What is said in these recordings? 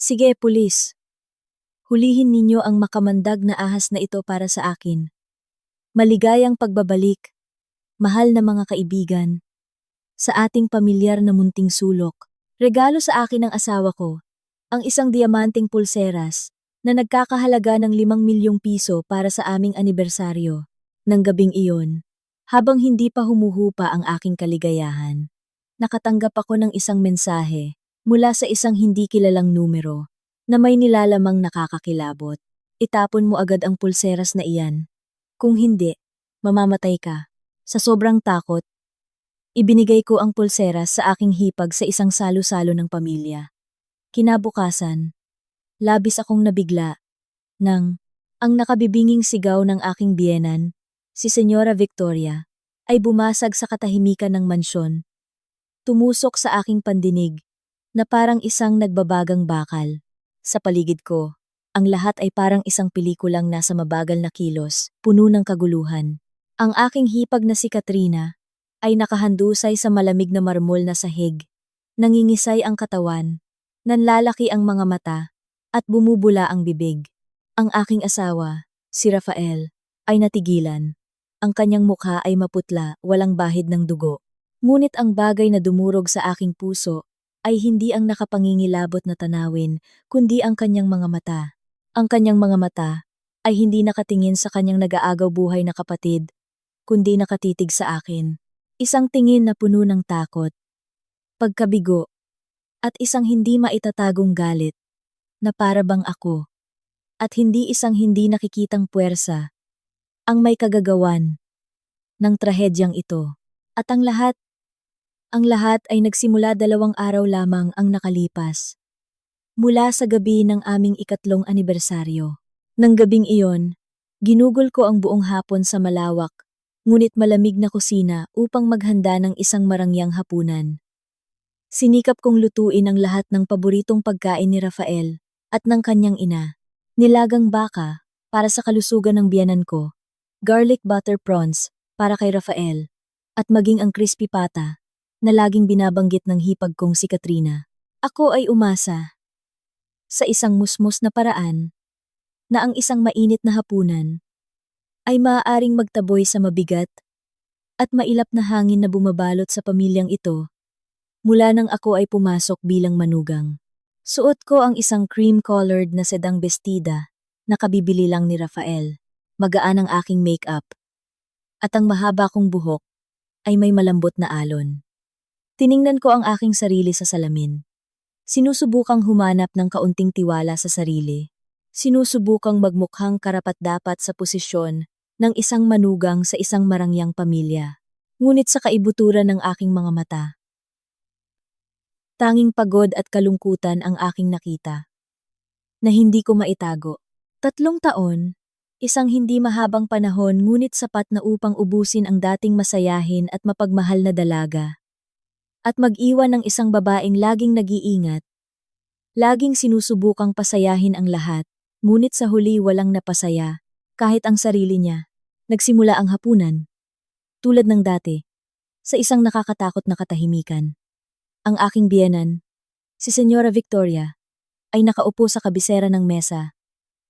Sige, pulis. Hulihin ninyo ang makamandag na ahas na ito para sa akin. Maligayang pagbabalik, mahal na mga kaibigan. Sa ating pamilyar na munting sulok, regalo sa akin ng asawa ko, ang isang diamanting pulseras na nagkakahalaga ng 5 milyong piso para sa aming anibersaryo. Nang gabing iyon, habang hindi pa humuhupa ang aking kaligayahan, nakatanggap ako ng isang mensahe mula sa isang hindi kilalang numero na may nilalamang nakakakilabot. Itapon mo agad ang pulseras na iyan. Kung hindi, mamamatay ka. Sa sobrang takot, ibinigay ko ang pulseras sa aking hipag sa isang salo-salo ng pamilya. Kinabukasan, labis akong nabigla nang ang nakabibinging sigaw ng aking biyenan, si Senyora Victoria, ay bumasag sa katahimikan ng mansyon. Tumusok sa aking pandinig na parang isang nagbabagang bakal. Sa paligid ko, ang lahat ay parang isang pelikulang nasa mabagal na kilos, puno ng kaguluhan. Ang aking hipag na si Katrina ay nakahandusay sa malamig na marmol na sahig. Nangingisay ang katawan, nanlalaki ang mga mata, at bumubula ang bibig. Ang aking asawa, si Rafael, ay natigilan. Ang kanyang mukha ay maputla, walang bahid ng dugo. Ngunit ang bagay na dumurog sa aking puso ay hindi ang nakapangingilabot na tanawin, kundi ang kanyang mga mata. Ang kanyang mga mata ay hindi nakatingin sa kanyang nag-aagaw buhay na kapatid, kundi nakatitig sa akin. Isang tingin na puno ng takot, pagkabigo, at isang hindi maitatagong galit, na para bang ako, at hindi isang hindi nakikitang puwersa, ang may kagagawan ng trahedyang ito. At ang lahat ay nagsimula 2 araw lamang ang nakalipas. Mula sa gabi ng aming 3 anibersaryo. Nang gabing iyon, ginugol ko ang buong hapon sa malawak, ngunit malamig na kusina upang maghanda ng isang marangyang hapunan. Sinikap kong lutuin ang lahat ng paboritong pagkain ni Rafael at ng kanyang ina. Nilagang baka para sa kalusugan ng biyanan ko, garlic butter prawns para kay Rafael, at maging ang crispy pata na laging binabanggit ng hipag kong si Katrina. Ako ay umasa sa isang musmos na paraan na ang isang mainit na hapunan ay maaaring magtaboy sa mabigat at mailap na hangin na bumabalot sa pamilyang ito mula nang ako ay pumasok bilang manugang. Suot ko ang isang cream-colored na sedang bestida na kabibili lang ni Rafael. Magaan ang aking make-up at ang mahaba kong buhok ay may malambot na alon. Tiningnan ko ang aking sarili sa salamin. Sinusubukang humanap ng kaunting tiwala sa sarili. Sinusubukang magmukhang karapat-dapat sa posisyon ng isang manugang sa isang marangyang pamilya. Ngunit sa kaibuturan ng aking mga mata, tanging pagod at kalungkutan ang aking nakita, na hindi ko maitago. 3 taon, isang hindi mahabang panahon ngunit sapat na upang ubusin ang dating masayahin at mapagmahal na dalaga. At mag-iwan ng isang babaeng laging nag-iingat, laging sinusubukang pasayahin ang lahat, ngunit sa huli walang napasaya, kahit ang sarili niya. Nagsimula ang hapunan, tulad ng dati, sa isang nakakatakot na katahimikan. Ang aking biyenan, si Senyora Victoria, ay nakaupo sa kabisera ng mesa.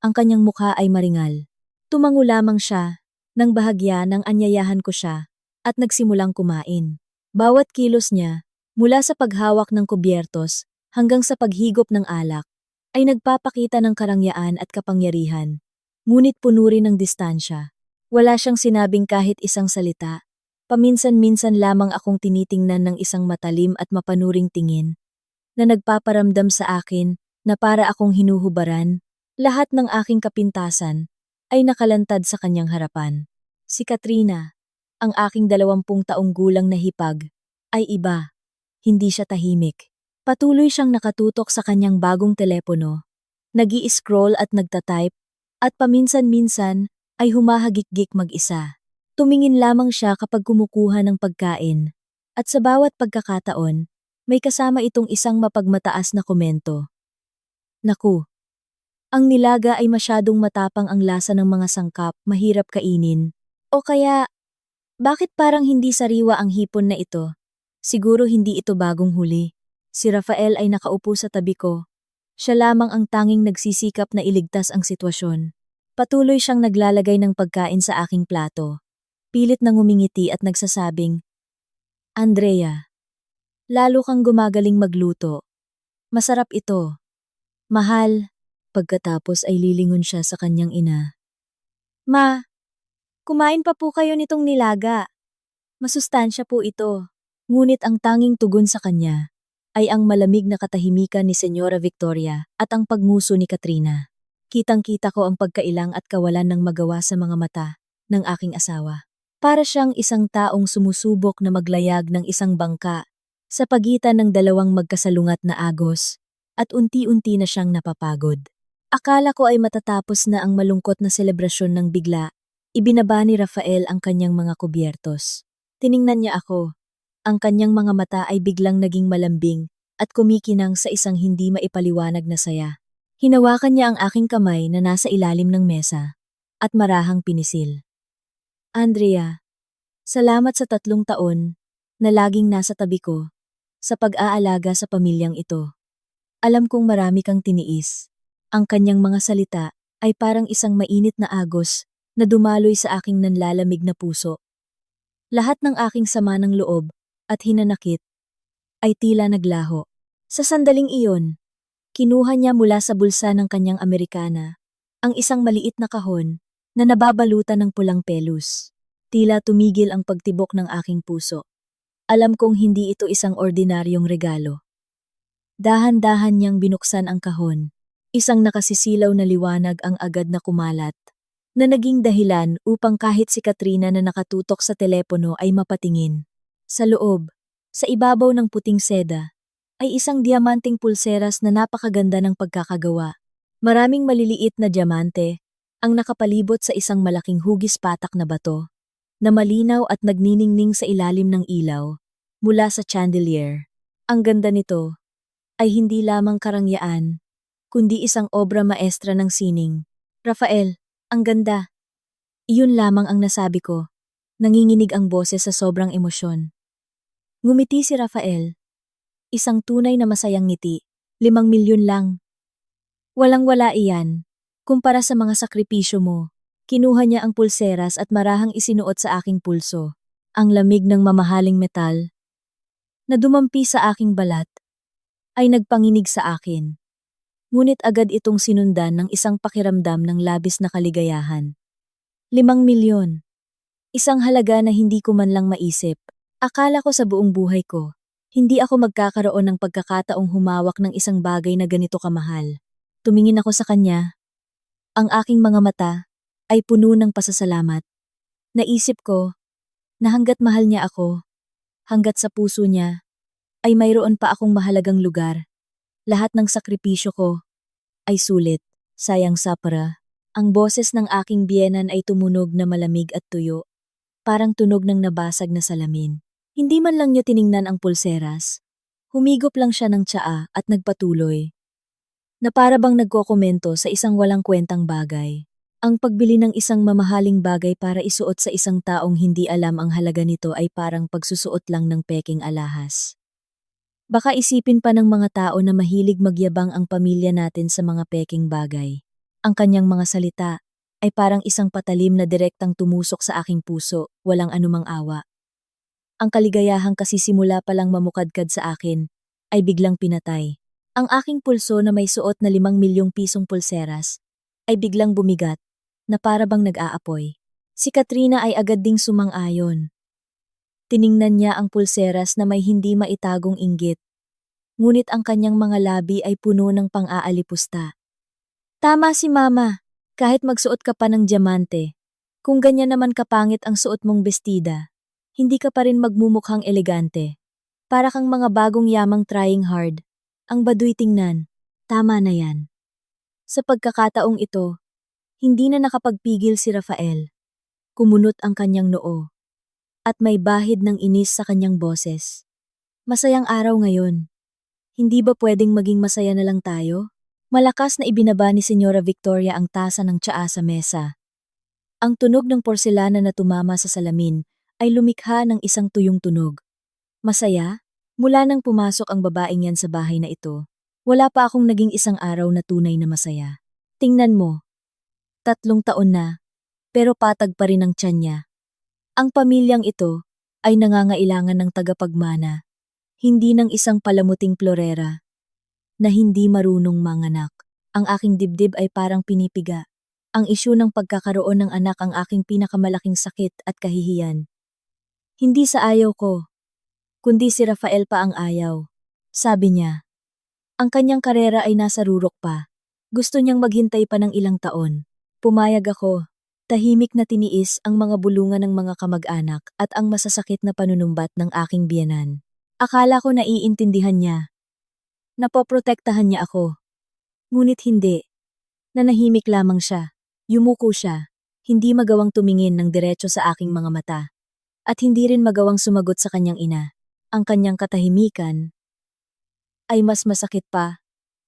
Ang kanyang mukha ay maringal. Tumango lamang siya, nang bahagya nang anyayahan ko siya, at nagsimulang kumain. Bawat kilos niya, mula sa paghawak ng kubyertos hanggang sa paghigop ng alak, ay nagpapakita ng karangyaan at kapangyarihan. Ngunit puno rin ng distansya. Wala siyang sinabing kahit isang salita. Paminsan-minsan lamang akong tinitingnan ng isang matalim at mapanuring tingin, na nagpaparamdam sa akin na para akong hinuhubaran. Lahat ng aking kapintasan ay nakalantad sa kanyang harapan. Si Katrina, ang aking 20 taong gulang na hipag, ay iba. Hindi siya tahimik. Patuloy siyang nakatutok sa kanyang bagong telepono. Nag-i-scroll at nagtatype, at paminsan-minsan ay humahagik-gik mag-isa. Tumingin lamang siya kapag kumukuha ng pagkain. At sa bawat pagkakataon, may kasama itong isang mapagmataas na komento. Naku, ang nilaga ay masyadong matapang, ang lasa ng mga sangkap, mahirap kainin. O kaya, bakit parang hindi sariwa ang hipon na ito? Siguro hindi ito bagong huli. Si Rafael ay nakaupo sa tabi ko, Siya lamang ang tanging nagsisikap na iligtas ang sitwasyon. Patuloy siyang naglalagay ng pagkain sa aking plato. Pilit na ngumingiti at nagsasabing, Andrea, lalo kang gumagaling magluto. Masarap ito. Mahal. Pagkatapos ay lilingon siya sa kanyang ina. Ma, kumain pa po kayo nitong nilaga. Masustansya po ito. Ngunit ang tanging tugon sa kanya ay ang malamig na katahimikan ni Senyora Victoria at ang pagmuso ni Katrina. Kitang-kita ko ang pagkailang at kawalan ng magawa sa mga mata ng aking asawa. Para siyang isang taong sumusubok na maglayag ng isang bangka sa pagitan ng dalawang magkasalungat na agos at unti-unti na siyang napapagod. Akala ko ay matatapos na ang malungkot na selebrasyon ng bigla, ibinaba ni Rafael ang kanyang mga kubyertos. Tiningnan niya ako. Ang kanyang mga mata ay biglang naging malambing at kumikinang sa isang hindi maipaliwanag na saya. Hinawakan niya ang aking kamay na nasa ilalim ng mesa at marahang pinisil. Andrea, salamat sa 3 taon na laging nasa tabi ko sa pag-aalaga sa pamilyang ito. Alam kong marami kang tiniis. Ang kanyang mga salita ay parang isang mainit na agos na dumaloy sa aking nanlalamig na puso. Lahat ng aking sama ng loob at hinanakit ay tila naglaho. Sa sandaling iyon, kinuha niya mula sa bulsa ng kanyang Amerikana ang isang maliit na kahon na nababalutan ng pulang pelus. Tila tumigil ang pagtibok ng aking puso. Alam kong hindi ito isang ordinaryong regalo. Dahan-dahan niyang binuksan ang kahon. Isang nakasisilaw na liwanag ang agad na kumalat, na naging dahilan upang kahit si Katrina na nakatutok sa telepono ay mapatingin. Sa loob, sa ibabaw ng puting seda, ay isang diamanting pulseras na napakaganda ng pagkakagawa. Maraming maliliit na diamante ang nakapalibot sa isang malaking hugis patak na bato, na malinaw at nagniningning sa ilalim ng ilaw mula sa chandelier. Ang ganda nito ay hindi lamang karangyaan, kundi isang obra maestra ng sining. Rafael, ang ganda. Iyon lamang ang nasabi ko. Nanginginig ang boses sa sobrang emosyon. Ngumiti si Rafael. Isang tunay na masayang ngiti. 5 milyon lang. Walang-wala iyan. Kumpara sa mga sakripisyo mo. Kinuha niya ang pulseras at marahang isinuot sa aking pulso. Ang lamig ng mamahaling metal na dumampi sa aking balat ay nagpanginig sa akin. Ngunit agad itong sinundan ng isang pakiramdam ng labis na kaligayahan. 5 milyon. Isang halaga na hindi ko man lang maisip. Akala ko sa buong buhay ko, hindi ako magkakaroon ng pagkakataong humawak ng isang bagay na ganito kamahal. Tumingin ako sa kanya. Ang aking mga mata ay puno ng pasasalamat. Naisip ko na hanggat mahal niya ako, hanggat sa puso niya, ay mayroon pa akong mahalagang lugar. Lahat ng sakripisyo ko ay sulit. Sayang sapra. Ang boses ng aking biyenan ay tumunog na malamig at tuyo. Parang tunog ng nabasag na salamin. Hindi man lang niya tiningnan ang pulseras. Humigop lang siya ng tsaa at nagpatuloy. Na para bang nagkokomento sa isang walang kwentang bagay. Ang pagbili ng isang mamahaling bagay para isuot sa isang taong hindi alam ang halaga nito ay parang pagsusuot lang ng peking alahas. Baka isipin pa ng mga tao na mahilig magyabang ang pamilya natin sa mga peking bagay. Ang kanyang mga salita ay parang isang patalim na direktang tumusok sa aking puso, walang anumang awa. Ang kaligayahang kasisimula palang mamukadkad sa akin ay biglang pinatay. Ang aking pulso na may suot na 5 milyong pisong pulseras ay biglang bumigat na para bang nag-aapoy. Si Katrina ay agad ding sumang-ayon. Tiningnan niya ang pulseras na may hindi maitagong inggit. Ngunit ang kanyang mga labi ay puno ng pang-aalipusta. Tama si Mama, kahit magsuot ka pa ng diamante. Kung ganyan naman kapangit ang suot mong bestida, hindi ka pa rin magmumukhang elegante. Para kang mga bagong yamang trying hard. Ang baduy tingnan. Tama na yan. Sa pagkakataong ito, hindi na nakapagpigil si Rafael. Kumunot ang kanyang noo. At may bahid ng inis sa kanyang boses. Masayang araw ngayon. Hindi ba pwedeng maging masaya na lang tayo? Malakas na ibinaba ni Senyora Victoria ang tasa ng tsaa sa mesa. Ang tunog ng porselana na tumama sa salamin ay lumikha ng isang tuyong tunog. Masaya? Mula nang pumasok ang babaeng yan sa bahay na ito, Wala pa akong naging isang araw na tunay na masaya. Tingnan mo, 3 taon na, pero patag pa rin ang tiyan niya. Ang pamilyang ito ay nangangailangan ng tagapagmana, hindi ng isang palamuting plorera na hindi marunong manganak. Ang aking dibdib ay parang pinipiga. Ang isyu ng pagkakaroon ng anak ang aking pinakamalaking sakit at kahihiyan. Hindi sa ayaw ko, kundi si Rafael pa ang ayaw. Sabi niya, ang kanyang karera ay nasa rurok pa. Gusto niyang maghintay pa ng ilang taon. Pumayag ako. Tahimik na tiniis ang mga bulungan ng mga kamag-anak at ang masasakit na panunumbat ng aking biyenan. Akala ko naiintindihan niya. Napoprotektahan niya ako. Ngunit hindi. Nanahimik lamang siya. Yumuko siya. Hindi magawang tumingin ng diretso sa aking mga mata. At hindi rin magawang sumagot sa kanyang ina. Ang kanyang katahimikan ay mas masakit pa.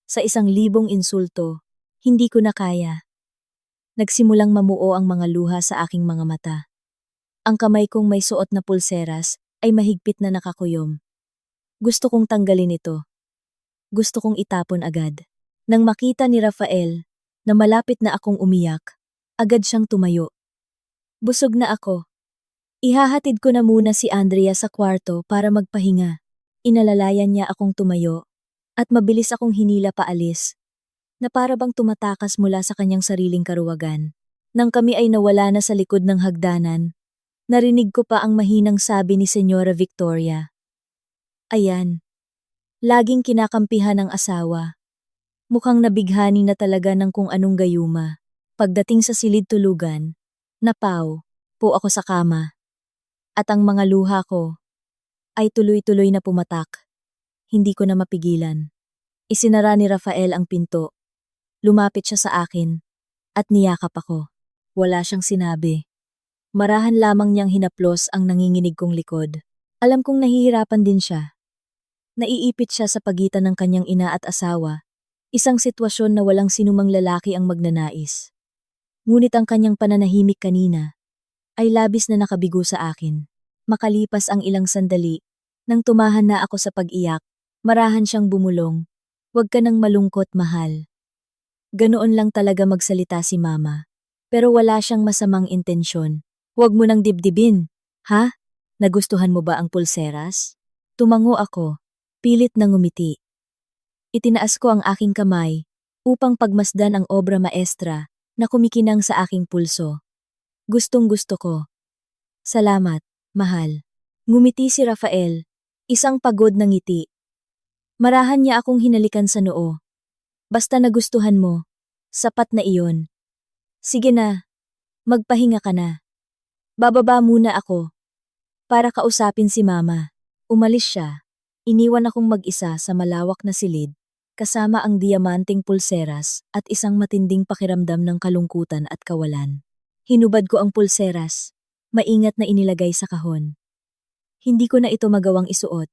Sa 1,000 insulto, hindi ko na kaya. Nagsimulang mamuo ang mga luha sa aking mga mata. Ang kamay kong may suot na pulseras ay mahigpit na nakakuyom. Gusto kong tanggalin ito. Gusto kong itapon agad. Nang makita ni Rafael na malapit na akong umiyak, agad siyang tumayo. Busog na ako. Ihahatid ko na muna si Andrea sa kwarto para magpahinga. Inalalayan niya akong tumayo at mabilis akong hinila paalis na para bang tumatakas mula sa kanyang sariling karuwagan. Nang kami ay nawala na sa likod ng hagdanan, narinig ko pa ang mahinang sabi ni Senyora Victoria. Ayan, laging kinakampihan ng asawa. Mukhang nabighani na talaga ng kung anong gayuma. Pagdating sa silid tulugan, napaw po ako sa kama. At ang mga luha ko ay tuloy-tuloy na pumatak. Hindi ko na mapigilan. Isinara ni Rafael ang pinto. Lumapit siya sa akin at niyakap ako. Wala siyang sinabi. Marahan lamang niyang hinaplos ang nanginginig kong likod. Alam kong nahihirapan din siya. Naiipit siya sa pagitan ng kanyang ina at asawa. Isang sitwasyon na walang sinumang lalaki ang magnanais. Ngunit ang kanyang pananahimik kanina ay labis na nakabigo sa akin. Makalipas ang ilang sandali, nang tumahan na ako sa pag-iyak, marahan siyang bumulong. Huwag ka nang malungkot, mahal. Ganoon lang talaga magsalita si mama. Pero wala siyang masamang intensyon. Huwag mo nang dibdibin. Ha? Nagustuhan mo ba ang pulseras? Tumango ako, pilit na ngumiti. Itinaas ko ang aking kamay upang pagmasdan ang obra maestra na kumikinang sa aking pulso. Gustong-gusto ko. Salamat, mahal. Ngumiti si Rafael, isang pagod na ngiti. Marahan niya akong hinalikan sa noo. Basta nagustuhan mo, sapat na iyon. Sige na, magpahinga ka na. Bababa muna ako para kausapin si mama. Umalis siya. Iniwan akong mag-isa sa malawak na silid, kasama ang diamanting pulseras at isang matinding pakiramdam ng kalungkutan at kawalan. Hinubad ko ang pulseras, maingat na inilagay sa kahon. Hindi ko na ito magawang isuot.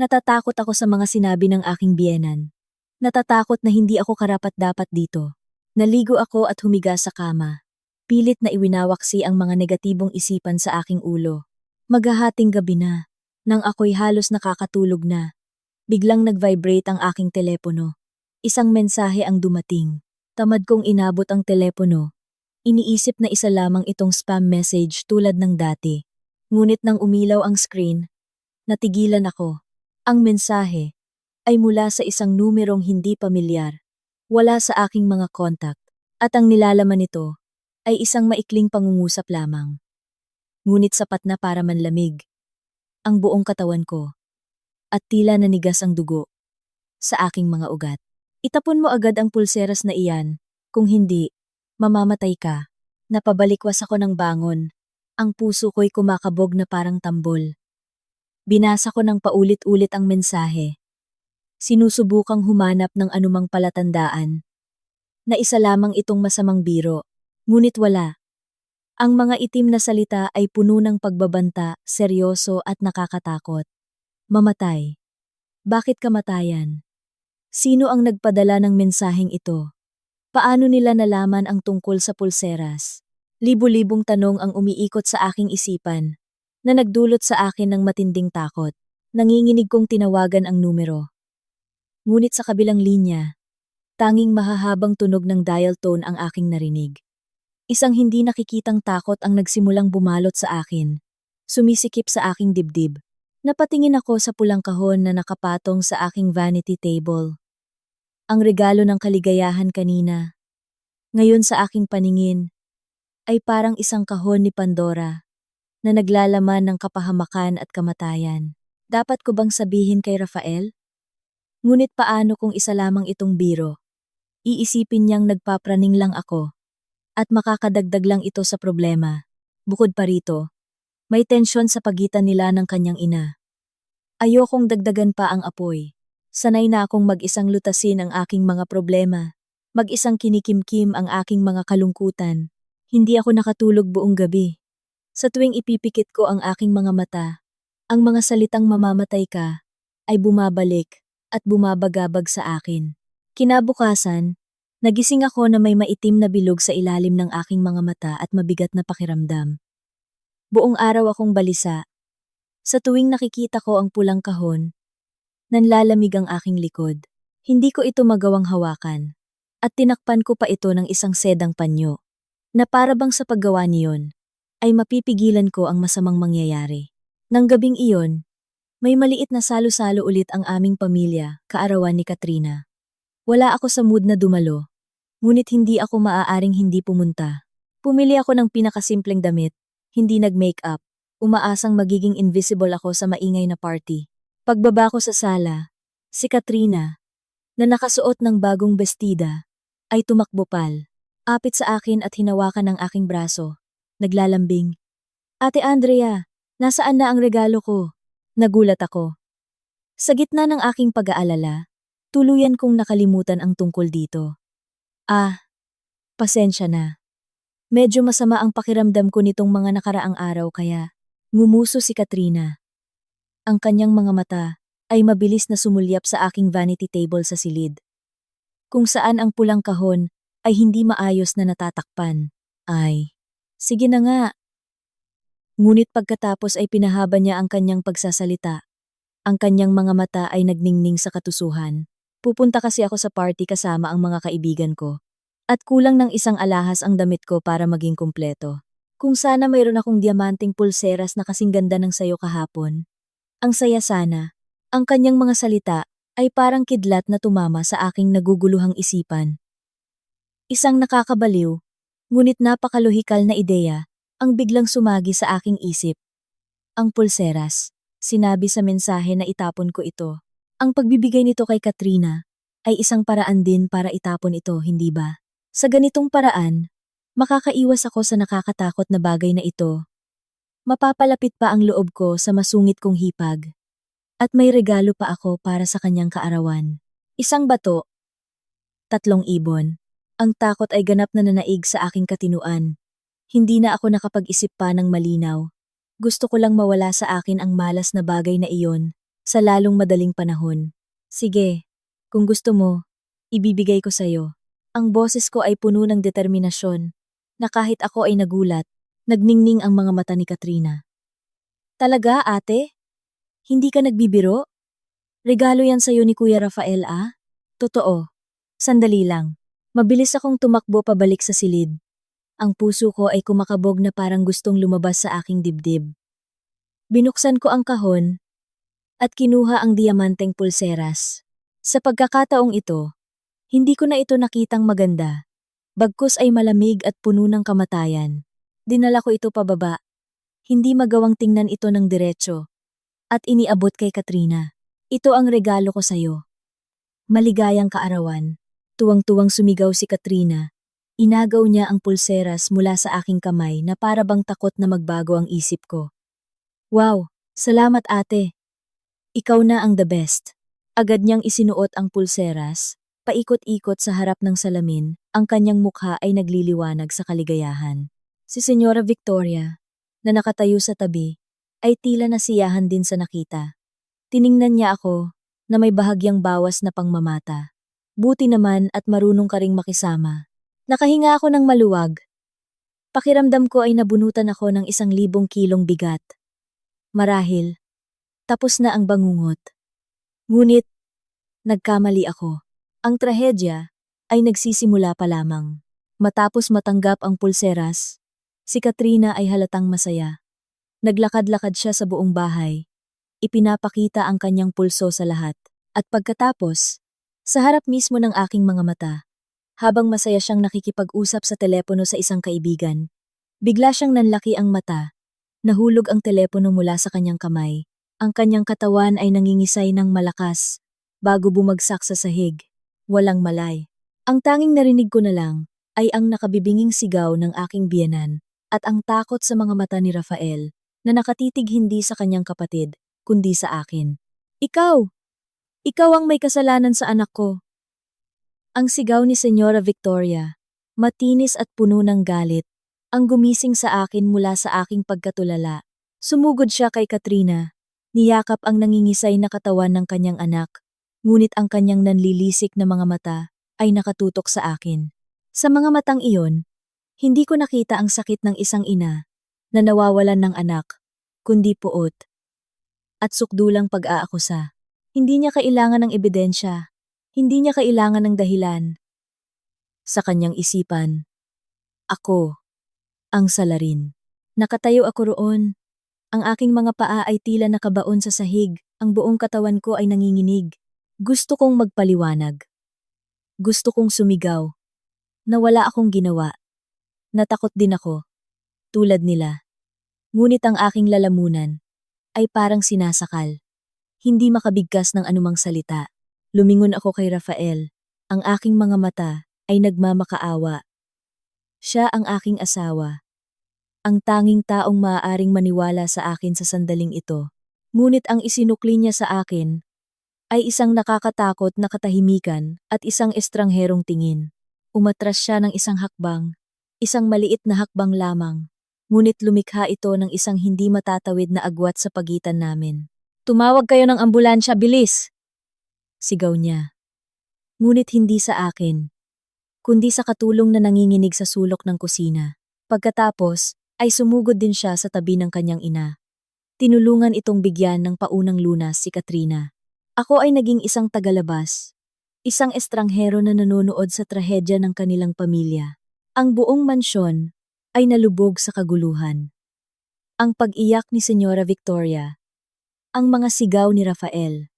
Natatakot ako sa mga sinabi ng aking biyenan. Natatakot na hindi ako karapat-dapat dito. Naligo ako at humiga sa kama. Pilit na iwinawaksi ang mga negatibong isipan sa aking ulo. Maghahating gabi na. Nang ako'y halos nakakatulog na, biglang nag-vibrate ang aking telepono. Isang mensahe ang dumating. Tamad kong inabot ang telepono. Iniisip na isa lamang itong spam message tulad ng dati. Ngunit nang umilaw ang screen, natigilan ako. Ang mensahe ay mula sa isang numerong hindi pamilyar. Wala sa aking mga contact. At ang nilalaman nito ay isang maikling pangungusap lamang. Ngunit sapat na para manlamig ang buong katawan ko at tila nanigas ang dugo sa aking mga ugat. Itapon mo agad ang pulseras na iyan, kung hindi, mamamatay ka. Napabalikwas ako ng bangon. Ang puso ko'y kumakabog na parang tambol. Binasa ko ng paulit-ulit ang mensahe. Sinusubukang humanap ng anumang palatandaan na isa lamang itong masamang biro, ngunit wala. Ang mga itim na salita ay puno ng pagbabanta, seryoso at nakakatakot. Mamatay. Bakit kamatayan? Sino ang nagpadala ng mensaheng ito? Paano nila nalaman ang tungkol sa pulseras? Libu-libong tanong ang umiikot sa aking isipan, na nagdulot sa akin ng matinding takot. Nanginginig kong tinawagan ang numero. Ngunit sa kabilang linya, tanging mahahabang tunog ng dial tone ang aking narinig. Isang hindi nakikitang takot ang nagsimulang bumalot sa akin. Sumisikip sa aking dibdib. Napatingin ako sa pulang kahon na nakapatong sa aking vanity table. Ang regalo ng kaligayahan kanina. Ngayon sa aking paningin, ay parang isang kahon ni Pandora na naglalaman ng kapahamakan at kamatayan. Dapat ko bang sabihin kay Rafael? Ngunit paano kung isa lamang itong biro? Iisipin niyang nagpapraning lang ako at makakadagdag lang ito sa problema. Bukod pa rito, may tensyon sa pagitan nila ng kanyang ina. Ayokong dagdagan pa ang apoy. Sanay na akong mag-isang lutasin ang aking mga problema. Mag-isang kinikimkim ang aking mga kalungkutan. Hindi ako nakatulog buong gabi. Sa tuwing ipipikit ko ang aking mga mata, ang mga salitang mamamatay ka ay bumabalik at bumabagabag sa akin. Kinabukasan, nagising ako na may maitim na bilog sa ilalim ng aking mga mata at mabigat na pakiramdam. Buong araw akong balisa. Sa tuwing nakikita ko ang pulang kahon, nanlalamig ang aking likod. Hindi ko ito magawang hawakan. At tinakpan ko pa ito ng isang sedang panyo, na para bang sa paggawa niyon, ay mapipigilan ko ang masamang mangyayari. Nang gabing iyon, may maliit na salo-salo ulit ang aming pamilya, kaarawan ni Katrina. Wala ako sa mood na dumalo, ngunit hindi ako maaaring hindi pumunta. Pumili ako ng pinakasimpleng damit, hindi nag-makeup, umaasang magiging invisible ako sa maingay na party. Pagbaba ko sa sala, si Katrina, na nakasuot ng bagong bestida, ay tumakbo pal. Apit sa akin at hinawakan ng aking braso. Naglalambing. Ate Andrea, nasaan na ang regalo ko? Nagulat ako. Sa gitna ng aking pag-aalala, tuluyan kong nakalimutan ang tungkol dito. Pasensya na. Medyo masama ang pakiramdam ko nitong mga nakaraang araw kaya ngumuso si Katrina. Ang kanyang mga mata ay mabilis na sumulyap sa aking vanity table sa silid. Kung saan ang pulang kahon ay hindi maayos na natatakpan. Sige na nga. Ngunit pagkatapos ay pinahaba niya ang kanyang pagsasalita. Ang kanyang mga mata ay nagningning sa katusuhan. Pupunta kasi ako sa party kasama ang mga kaibigan ko. At kulang ng isang alahas ang damit ko para maging kumpleto. Kung sana mayroon akong diamanting pulseras na kasing ganda ng sayo kahapon. Ang saya sana. Ang kanyang mga salita ay parang kidlat na tumama sa aking naguguluhang isipan. Isang nakakabaliw, ngunit napakalohikal na ideya ang biglang sumagi sa aking isip. Ang pulseras, sinabi sa mensahe na itapon ko ito. Ang pagbibigay nito kay Katrina ay isang paraan din para itapon ito, hindi ba? Sa ganitong paraan, makakaiwas ako sa nakakatakot na bagay na ito. Mapapalapit pa ang loob ko sa masungit kong hipag. At may regalo pa ako para sa kanyang kaarawan. Isang bato. 3 ibon. Ang takot ay ganap na nanaig sa aking katinuan. Hindi na ako nakapag-isip pa ng malinaw. Gusto ko lang mawala sa akin ang malas na bagay na iyon sa lalong madaling panahon. Sige, kung gusto mo, ibibigay ko sa'yo. Ang boses ko ay puno ng determinasyon na kahit ako ay nagulat, nagningning ang mga mata ni Katrina. Talaga, ate? Hindi ka nagbibiro? Regalo yan sa'yo ni Kuya Rafael, ah? Totoo. Sandali lang. Mabilis akong tumakbo pabalik sa silid. Ang puso ko ay kumakabog na parang gustong lumabas sa aking dibdib. Binuksan ko ang kahon at kinuha ang diamanteng pulseras. Sa pagkakataong ito, hindi ko na ito nakitang maganda. Bagkus ay malamig at puno ng kamatayan. Dinala ko ito pababa. Hindi magawang tingnan ito ng diretso. At iniabot kay Katrina. Ito ang regalo ko sa'yo. Maligayang kaarawan. Tuwang-tuwang sumigaw si Katrina. Inagaw niya ang pulseras mula sa aking kamay na para bang takot na magbago ang isip ko. Wow, salamat ate. Ikaw na ang the best. Agad niyang isinuot ang pulseras, paikot-ikot sa harap ng salamin, ang kanyang mukha ay nagliliwanag sa kaligayahan. Si Senyora Victoria, na nakatayo sa tabi, ay tila nasiyahan din sa nakita. Tiningnan niya ako na may bahagyang bawas na pangmamata. Buti naman at marunong ka ring makisama. Nakahinga ako ng maluwag. Pakiramdam ko ay nabunutan ako ng 1,000 kilong bigat. Marahil, tapos na ang bangungot. Ngunit, Nagkamali ako. Ang trahedya ay nagsisimula pa lamang. Matapos matanggap ang pulseras, si Katrina ay halatang masaya. Naglakad-lakad siya sa buong bahay. Ipinapakita ang kanyang pulso sa lahat. At pagkatapos, sa harap mismo ng aking mga mata, habang masaya siyang nakikipag-usap sa telepono sa isang kaibigan, bigla siyang nanlaki ang mata. Nahulog ang telepono mula sa kanyang kamay. Ang kanyang katawan ay nangingisay ng malakas bago bumagsak sa sahig. Walang malay. Ang tanging narinig ko na lang ay ang nakabibinging sigaw ng aking biyenan at ang takot sa mga mata ni Rafael na nakatitig hindi sa kanyang kapatid, kundi sa akin. Ikaw! Ikaw ang may kasalanan sa anak ko. Ang sigaw ni Senyora Victoria, matinis at puno ng galit, ang gumising sa akin mula sa aking pagkatulala. Sumugod siya kay Katrina, niyakap ang nangingisay na katawan ng kanyang anak, ngunit ang kanyang nanlilisik na mga mata ay nakatutok sa akin. Sa mga matang iyon, hindi ko nakita ang sakit ng isang ina na nawawalan ng anak, kundi puot at sukdulang pag-aakusa. Hindi niya kailangan ng ebidensya, hindi niya kailangan ng dahilan. Sa kanyang isipan, ako ang salarin. Nakatayo ako roon. Ang aking mga paa ay tila nakabaon sa sahig, ang buong katawan ko ay nanginginig. Gusto kong magpaliwanag. Gusto kong sumigaw. Nawala akong ginawa. Natakot din ako, tulad nila. Ngunit ang aking lalamunan ay parang sinasakal. Hindi makabigkas ng anumang salita. Lumingon ako kay Rafael. Ang aking mga mata ay nagmamakaawa. Siya ang aking asawa. Ang tanging taong maaaring maniwala sa akin sa sandaling ito. Ngunit ang isinukli niya sa akin ay isang nakakatakot na katahimikan at isang estrangherong tingin. Umatras siya ng isang hakbang, isang maliit na hakbang lamang. Ngunit lumikha ito ng isang hindi matatawid na agwat sa pagitan namin. Tumawag kayo ng ambulansya, bilis! Sigaw niya. Ngunit hindi sa akin, kundi sa katulong na nanginginig sa sulok ng kusina. Pagkatapos, ay sumugod din siya sa tabi ng kanyang ina. Tinulungan itong bigyan ng paunang lunas si Katrina. Ako ay naging isang tagalabas, isang estranghero na nanonood sa trahedya ng kanilang pamilya. Ang buong mansyon ay nalubog sa kaguluhan. Ang pag-iyak ni Senyora Victoria, ang mga sigaw ni Rafael,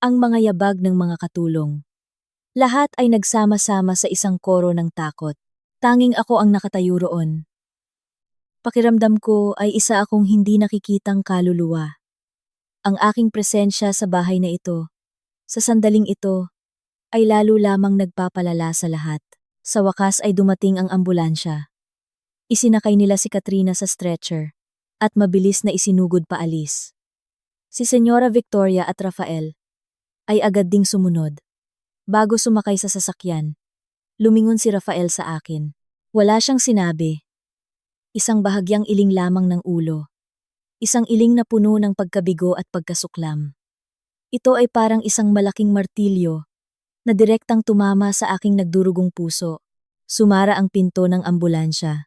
ang mga yabag ng mga katulong. Lahat ay nagsama-sama sa isang koro ng takot. Tanging ako ang nakatayo roon. Pakiramdam ko ay isa akong hindi nakikitang kaluluwa. Ang aking presensya sa bahay na ito, sa sandaling ito, ay lalo lamang nagpapalala sa lahat. Sa wakas ay dumating ang ambulansya. Isinakay nila si Katrina sa stretcher at mabilis na isinugod paalis. Si Senyora Victoria at Rafael ay agad ding sumunod. Bago sumakay sa sasakyan, lumingon si Rafael sa akin. Wala siyang sinabi. Isang bahagyang iling lamang ng ulo. Isang iling na puno ng pagkabigo at pagkasuklam. Ito ay parang isang malaking martilyo na direktang tumama sa aking nagdurugong puso. Sumara ang pinto ng ambulansya.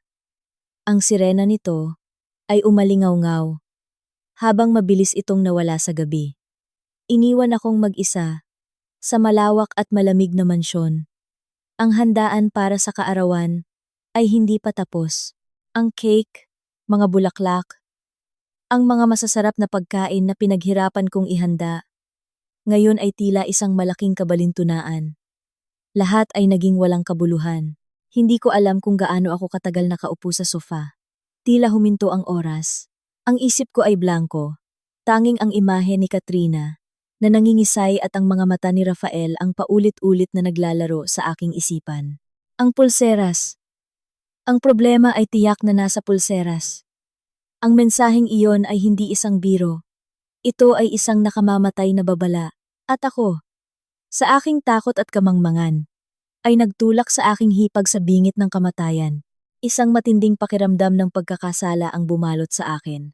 Ang sirena nito ay umalingaw-ngaw habang mabilis itong nawala sa gabi. Iniwan akong mag-isa sa malawak at malamig na mansyon. Ang handaan para sa kaarawan ay hindi pa tapos. Ang cake, mga bulaklak, ang mga masasarap na pagkain na pinaghirapan kong ihanda, ngayon ay tila isang malaking kabalintunaan. Lahat ay naging walang kabuluhan. Hindi ko alam kung gaano ako katagal nakaupo sa sofa. Tila huminto ang oras. Ang isip ko ay blanko. Tanging ang imahe ni Katrina na nangingisay at ang mga mata ni Rafael ang paulit-ulit na naglalaro sa aking isipan. Ang pulseras. Ang problema ay tiyak na nasa pulseras. Ang mensaheng iyon ay hindi isang biro. Ito ay isang nakamamatay na babala. At ako, sa aking takot at kamangmangan, ay nagtulak sa aking hipag sa bingit ng kamatayan. Isang matinding pakiramdam ng pagkakasala ang bumalot sa akin.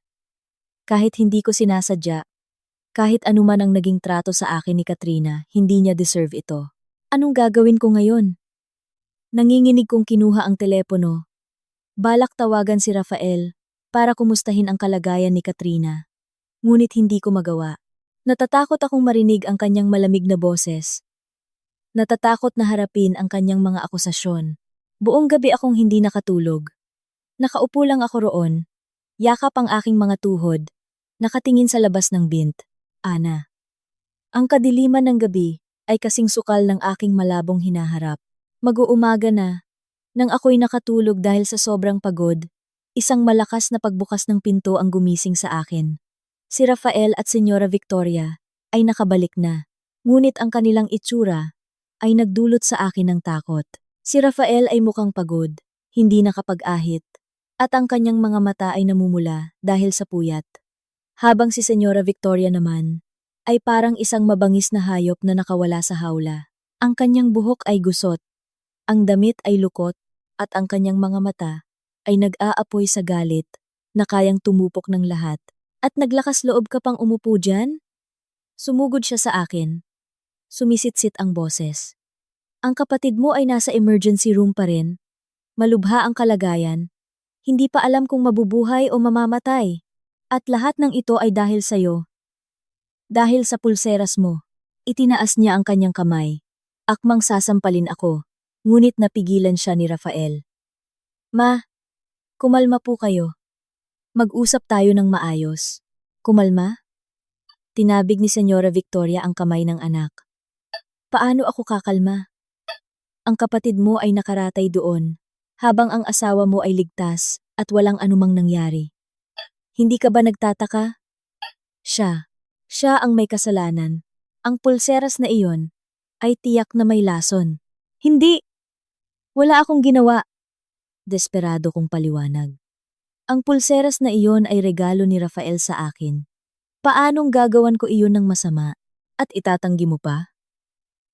Kahit hindi ko sinasadya, kahit anuman ang naging trato sa akin ni Katrina, hindi niya deserve ito. Anong gagawin ko ngayon? Nanginginig kong kinuha ang telepono. Balak tawagan si Rafael para kumustahin ang kalagayan ni Katrina. Ngunit hindi ko magawa. Natatakot akong marinig ang kanyang malamig na boses. Natatakot na harapin ang kanyang mga akusasyon. Buong gabi akong hindi nakatulog. Nakaupo lang ako roon, yakap ang aking mga tuhod, nakatingin sa labas ng bint. Ana. Ang kadiliman ng gabi ay kasing sukal ng aking malabong hinaharap. Mag-uumaga na, nang ako'y nakatulog dahil sa sobrang pagod, isang malakas na pagbukas ng pinto ang gumising sa akin. Si Rafael at Senyora Victoria ay nakabalik na, ngunit ang kanilang itsura ay nagdulot sa akin ng takot. Si Rafael ay mukhang pagod, hindi nakapag-ahit, at ang kanyang mga mata ay namumula dahil sa puyat. Habang si Senyora Victoria naman ay parang isang mabangis na hayop na nakawala sa hawla. Ang kanyang buhok ay gusot, ang damit ay lukot, at ang kanyang mga mata ay nag-aapoy sa galit na kayang tumupok ng lahat. At naglakas loob ka pang umupo dyan? Sumugod siya sa akin. Sumisitsit ang boses. Ang kapatid mo ay nasa emergency room pa rin. Malubha ang kalagayan. Hindi pa alam kung mabubuhay o mamamatay. At lahat ng ito ay dahil sa'yo. Dahil sa pulseras mo. Itinaas niya ang kanyang kamay. Akmang sasampalin ako. Ngunit napigilan siya ni Rafael. Ma, kumalma po kayo. Mag-usap tayo ng maayos. Kumalma? Tinabig ni Senyora Victoria ang kamay ng anak. Paano ako kakalma? Ang kapatid mo ay nakaratay doon, habang ang asawa mo ay ligtas at walang anumang nangyari. Hindi ka ba nagtataka? Siya ang may kasalanan. Ang pulseras na iyon ay tiyak na may lason. Hindi! Wala akong ginawa. Desperado kong paliwanag. Ang pulseras na iyon ay regalo ni Rafael sa akin. Paanong gagawan ko iyon ng masama at itatanggi mo pa?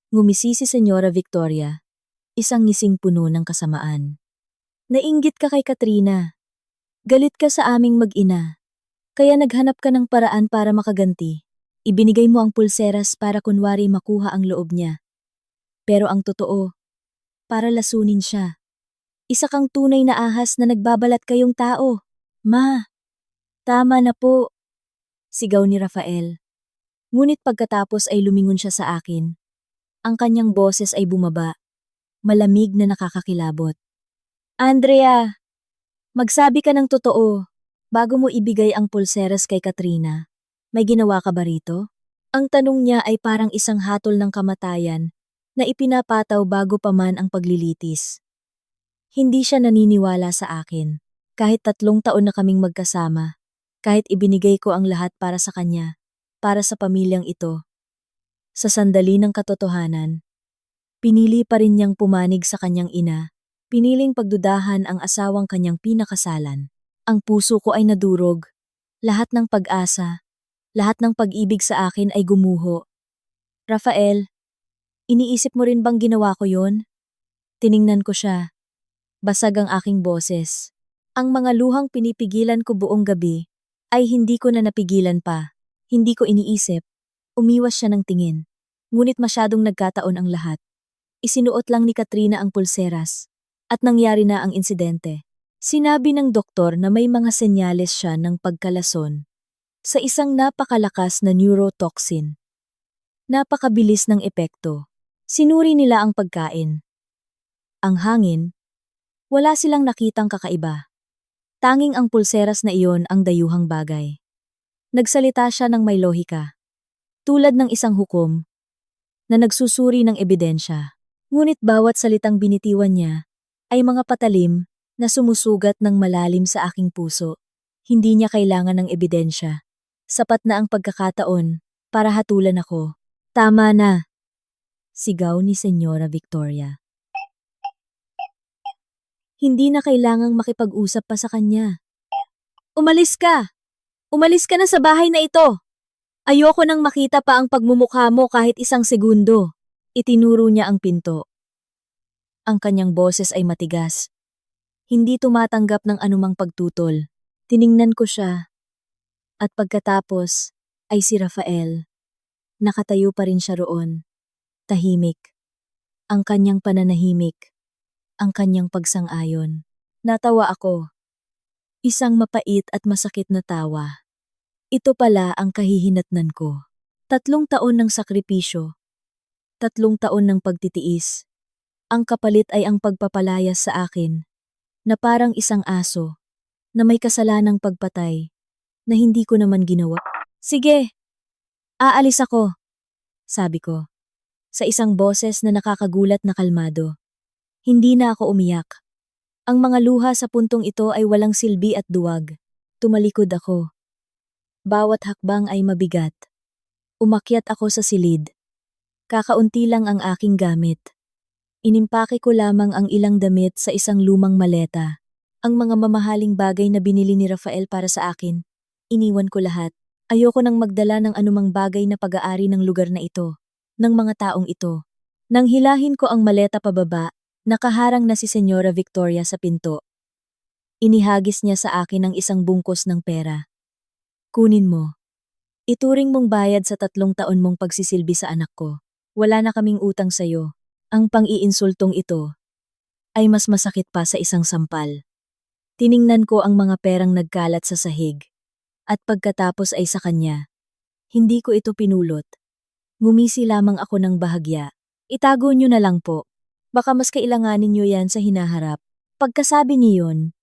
Ngumisi si Senyora Victoria, isang ngising puno ng kasamaan. Nainggit ka kay Katrina. Galit ka sa aming mag-ina. Kaya naghanap ka ng paraan para makaganti. Ibinigay mo ang pulseras para kunwari makuha ang loob niya. Pero ang totoo, para lasunin siya. Isa kang tunay na ahas na nagbabalat kayong tao. Ma, tama na po. Sigaw ni Rafael. Ngunit pagkatapos ay lumingon siya sa akin. Ang kanyang boses ay bumaba. Malamig na nakakakilabot. Andrea, magsabi ka ng totoo. Bago mo ibigay ang pulseras kay Katrina, may ginawa ka ba rito? Ang tanong niya ay parang isang hatol ng kamatayan na ipinapataw bago pa man ang paglilitis. Hindi siya naniniwala sa akin. Kahit 3 taon na kaming magkasama. Kahit ibinigay ko ang lahat para sa kanya. Para sa pamilyang ito. Sa sandali ng katotohanan, pinili pa rin niyang pumanig sa kanyang ina. Piniling pagdudahan ang asawang kanyang pinakasalan. Ang puso ko ay nadurog. Lahat ng pag-asa, lahat ng pag-ibig sa akin ay gumuho. Rafael, iniisip mo rin bang ginawa ko yon? Tiningnan ko siya. Basag ang aking boses. Ang mga luhang pinipigilan ko buong gabi ay hindi ko na napigilan pa. Hindi ko iniisip. Umiwas siya ng tingin. Ngunit masyadong nagkataon ang lahat. Isinuot lang ni Katrina ang pulseras. At nangyari na ang insidente. Sinabi ng doktor na may mga senyales siya ng pagkalason sa isang napakalakas na neurotoxin. Napakabilis ng epekto. Sinuri nila ang pagkain. Ang hangin. Wala silang nakitang kakaiba. Tanging ang pulseras na iyon ang dayuhang bagay. Nagsalita siya ng may lohika. Tulad ng isang hukom na nagsusuri ng ebidensya. Ngunit bawat salitang binitiwan niya ay mga patalim na sumusugat ng malalim sa aking puso. Hindi niya kailangan ng ebidensya. Sapat na ang pagkakataon para hatulan ako. Tama na! Sigaw ni Senyora Victoria. Hindi na kailangang makipag-usap pa sa kanya. Umalis ka! Umalis ka na sa bahay na ito! Ayoko nang makita pa ang pagmumukha mo kahit 1 segundo. Itinuro niya ang pinto. Ang kanyang boses ay matigas. Hindi tumatanggap ng anumang pagtutol. Tiningnan ko siya. At pagkatapos ay si Rafael. Nakatayo pa rin siya roon. Tahimik. Ang kanyang pananahimik. Ang kanyang pagsang-ayon. Natawa ako. Isang mapait at masakit na tawa. Ito pala ang kahihinatnan ko. 3 taon ng sakripisyo, 3 taon ng pagtitiis. Ang kapalit ay ang pagpapalayas sa akin, na parang isang aso, na may kasalanang pagpatay, na hindi ko naman ginawa. Sige, aalis ako, sabi ko, sa isang boses na nakakagulat na kalmado. Hindi na ako umiyak. Ang mga luha sa puntong ito ay walang silbi at duwag. Tumalikod ako. Bawat hakbang ay mabigat. Umakyat ako sa silid. Kakaunti lang ang aking gamit. Inimpake ko lamang ang ilang damit sa isang lumang maleta. Ang mga mamahaling bagay na binili ni Rafael para sa akin. Iniwan ko lahat. Ayoko nang magdala ng anumang bagay na pag-aari ng lugar na ito, ng mga taong ito. Nang hilahin ko ang maleta pababa, nakaharang na si Senyora Victoria sa pinto. Inihagis niya sa akin ang isang bungkos ng pera. Kunin mo. Ituring mong bayad sa 3 taon mong pagsisilbi sa anak ko. Wala na kaming utang sa'yo. Ang pang-iinsultong ito ay mas masakit pa sa isang sampal. Tiningnan ko ang mga perang nagkalat sa sahig. At pagkatapos ay sa kanya. Hindi ko ito pinulot. Ngumisi lamang ako ng bahagya. Itago niyo na lang po. Baka mas kailanganin niyo yan sa hinaharap. Pagkasabi niyon,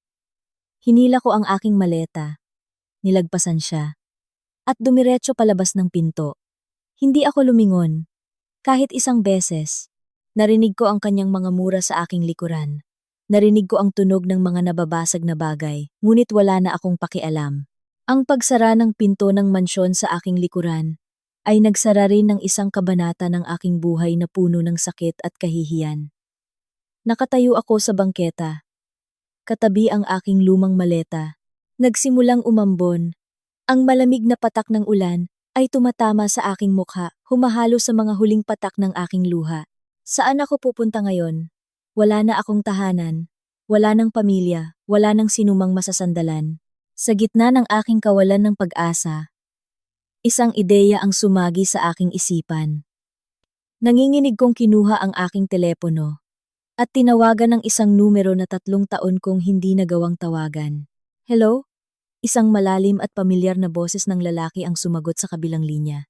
hinila ko ang aking maleta. Nilagpasan siya. At dumiretso palabas ng pinto. Hindi ako lumingon. Kahit isang beses. Narinig ko ang kanyang mga mura sa aking likuran. Narinig ko ang tunog ng mga nababasag na bagay, ngunit wala na akong pakialam. Ang pagsara ng pinto ng mansyon sa aking likuran ay nagsara rin ng isang kabanata ng aking buhay na puno ng sakit at kahihiyan. Nakatayo ako sa bangketa. Katabi ang aking lumang maleta. Nagsimulang umambon. Ang malamig na patak ng ulan ay tumatama sa aking mukha, humahalo sa mga huling patak ng aking luha. Saan ako pupunta ngayon? Wala na akong tahanan. Wala nang pamilya. Wala nang sinumang masasandalan. Sa gitna ng aking kawalan ng pag-asa, isang ideya ang sumagi sa aking isipan. Nanginginig kong kinuha ang aking telepono at tinawagan ng isang numero na 3 taon kong hindi nagawang tawagan. Hello? Isang malalim at pamilyar na boses ng lalaki ang sumagot sa kabilang linya.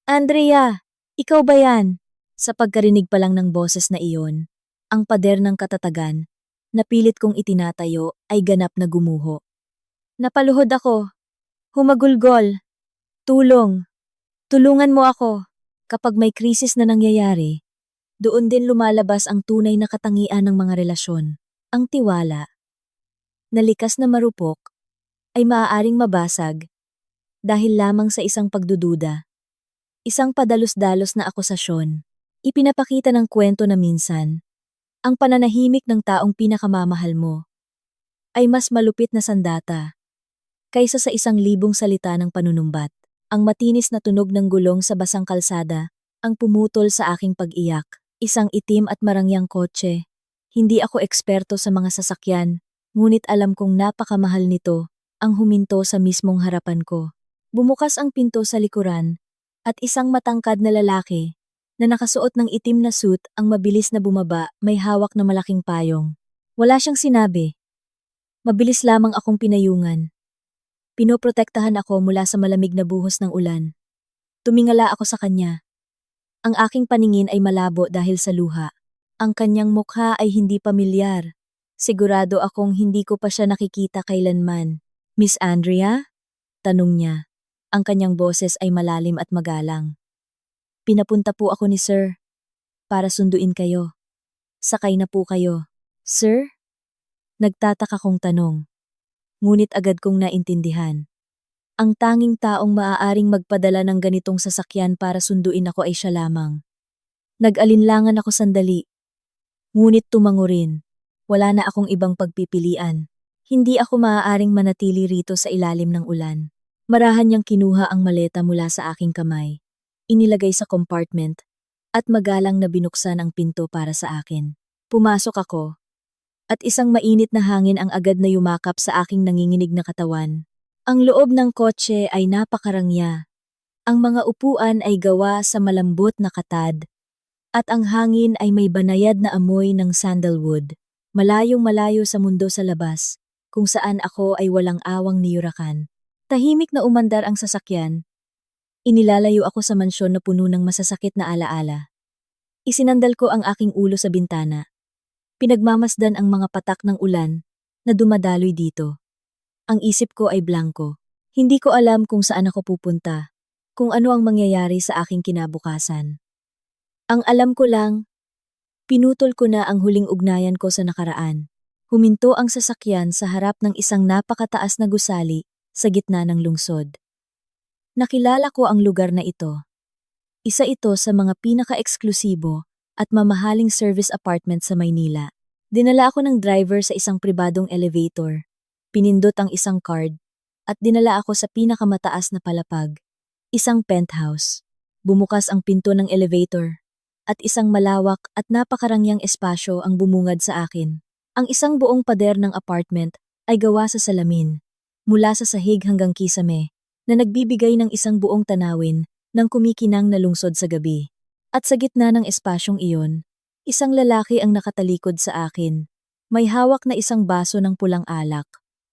Andrea, ikaw ba yan? Sa pagkarinig pa lang ng boses na iyon, ang pader ng katatagan, na pilit kong itinatayo ay ganap na gumuho. Napaluhod ako. Humagulgol. Tulong. Tulungan mo ako. Kapag may krisis na nangyayari, doon din lumalabas ang tunay na katangian ng mga relasyon. Ang tiwala. Na likas na marupok, ay maaaring mabasag dahil lamang sa isang pagdududa. Isang padalos-dalos na akusasyon. Ipinapakita ng kwento na minsan, ang pananahimik ng taong pinakamamahal mo ay mas malupit na sandata kaysa sa 1,000 salita ng panunumbat. Ang matinis na tunog ng gulong sa basang kalsada ang pumutol sa aking pag-iyak. Isang itim at marangyang kotse. Hindi ako eksperto sa mga sasakyan, ngunit alam kong napakamahal nito ang huminto sa mismong harapan ko. Bumukas ang pinto sa likuran at isang matangkad na lalaki na nakasuot ng itim na suit ang mabilis na bumaba, may hawak na malaking payong. Wala siyang sinabi. Mabilis lamang akong pinayungan. Pinoprotektahan ako mula sa malamig na buhos ng ulan. Tumingala ako sa kanya. Ang aking paningin ay malabo dahil sa luha. Ang kanyang mukha ay hindi pamilyar. Sigurado akong hindi ko pa siya nakikita kailanman. Miss Andrea? Tanong niya. Ang kanyang boses ay malalim at magalang. Pinapunta po ako ni Sir para sunduin kayo. Sakay na po kayo. Sir? Nagtataka kong tanong. Ngunit agad kong naintindihan. Ang tanging taong maaaring magpadala ng ganitong sasakyan para sunduin ako ay siya lamang. Nag-alinlangan ako sandali. Ngunit tumango rin. Wala na akong ibang pagpipilian. Hindi ako maaaring manatili rito sa ilalim ng ulan. Marahan niyang kinuha ang maleta mula sa aking kamay. Inilagay sa compartment at magalang na binuksan ang pinto para sa akin. Pumasok ako at isang mainit na hangin ang agad na yumakap sa aking nanginginig na katawan. Ang loob ng kotse ay napakarangya. Ang mga upuan ay gawa sa malambot na katad at ang hangin ay may banayad na amoy ng sandalwood. Malayong malayo sa mundo sa labas, kung saan ako ay walang awang niyurakan. Tahimik na umandar ang sasakyan. Inilalayo ako sa mansyon na puno ng masasakit na alaala. Isinandal ko ang aking ulo sa bintana. Pinagmamasdan ang mga patak ng ulan na dumadaloy dito. Ang isip ko ay blanko. Hindi ko alam kung saan ako pupunta, kung ano ang mangyayari sa aking kinabukasan. Ang alam ko lang, pinutol ko na ang huling ugnayan ko sa nakaraan. Huminto ang sasakyan sa harap ng isang napakataas na gusali sa gitna ng lungsod. Nakilala ko ang lugar na ito. Isa ito sa mga pinaka-eksklusibo at mamahaling service apartment sa Maynila. Dinala ako ng driver sa isang pribadong elevator. Pinindot ang isang card at dinala ako sa pinakamataas na palapag. Isang penthouse. Bumukas ang pinto ng elevator at isang malawak at napakarangyang espasyo ang bumungad sa akin. Ang isang buong pader ng apartment ay gawa sa salamin, mula sa sahig hanggang kisame, na nagbibigay ng isang buong tanawin ng kumikinang na lungsod sa gabi. At sa gitna ng espasyong iyon, isang lalaki ang nakatalikod sa akin. May hawak na isang baso ng pulang alak.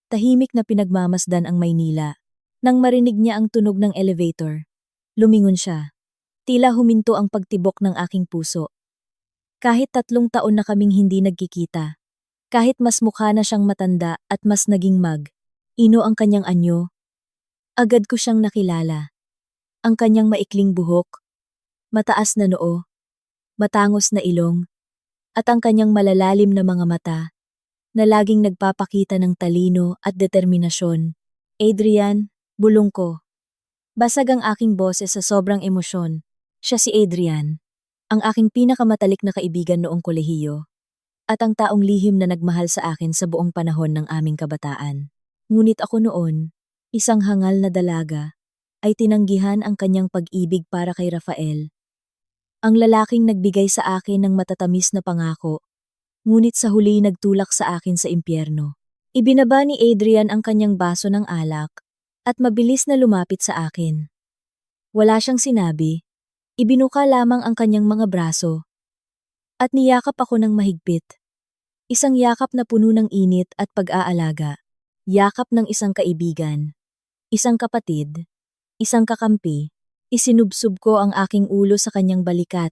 Tahimik na pinagmamasdan ang Maynila. Nang marinig niya ang tunog ng elevator, lumingon siya. Tila huminto ang pagtibok ng aking puso. Kahit 3 taon na kaming hindi nagkikita, kahit mas mukha na siyang matanda at mas naging ino ang kanyang anyo, agad ko siyang nakilala. Ang kanyang maikling buhok, mataas na noo, matangos na ilong, at ang kanyang malalalim na mga mata na laging nagpapakita ng talino at determinasyon. Adrian, bulong ko. Basag ang aking boses sa sobrang emosyon. Siya si Adrian, ang aking pinakamatalik na kaibigan noong kolehiyo, at ang taong lihim na nagmahal sa akin sa buong panahon ng aming kabataan. Ngunit ako noon, isang hangal na dalaga, ay tinanggihan ang kanyang pag-ibig para kay Rafael. Ang lalaking nagbigay sa akin ng matatamis na pangako, ngunit sa huli nagtulak sa akin sa impyerno. Ibinaba ni Adrian ang kanyang baso ng alak at mabilis na lumapit sa akin. Wala siyang sinabi, ibinuka lamang ang kanyang mga braso at niyakap ako ng mahigpit. Isang yakap na puno ng init at pag-aalaga. Yakap ng isang kaibigan, isang kapatid, isang kakampi. Isinubsob ko ang aking ulo sa kanyang balikat.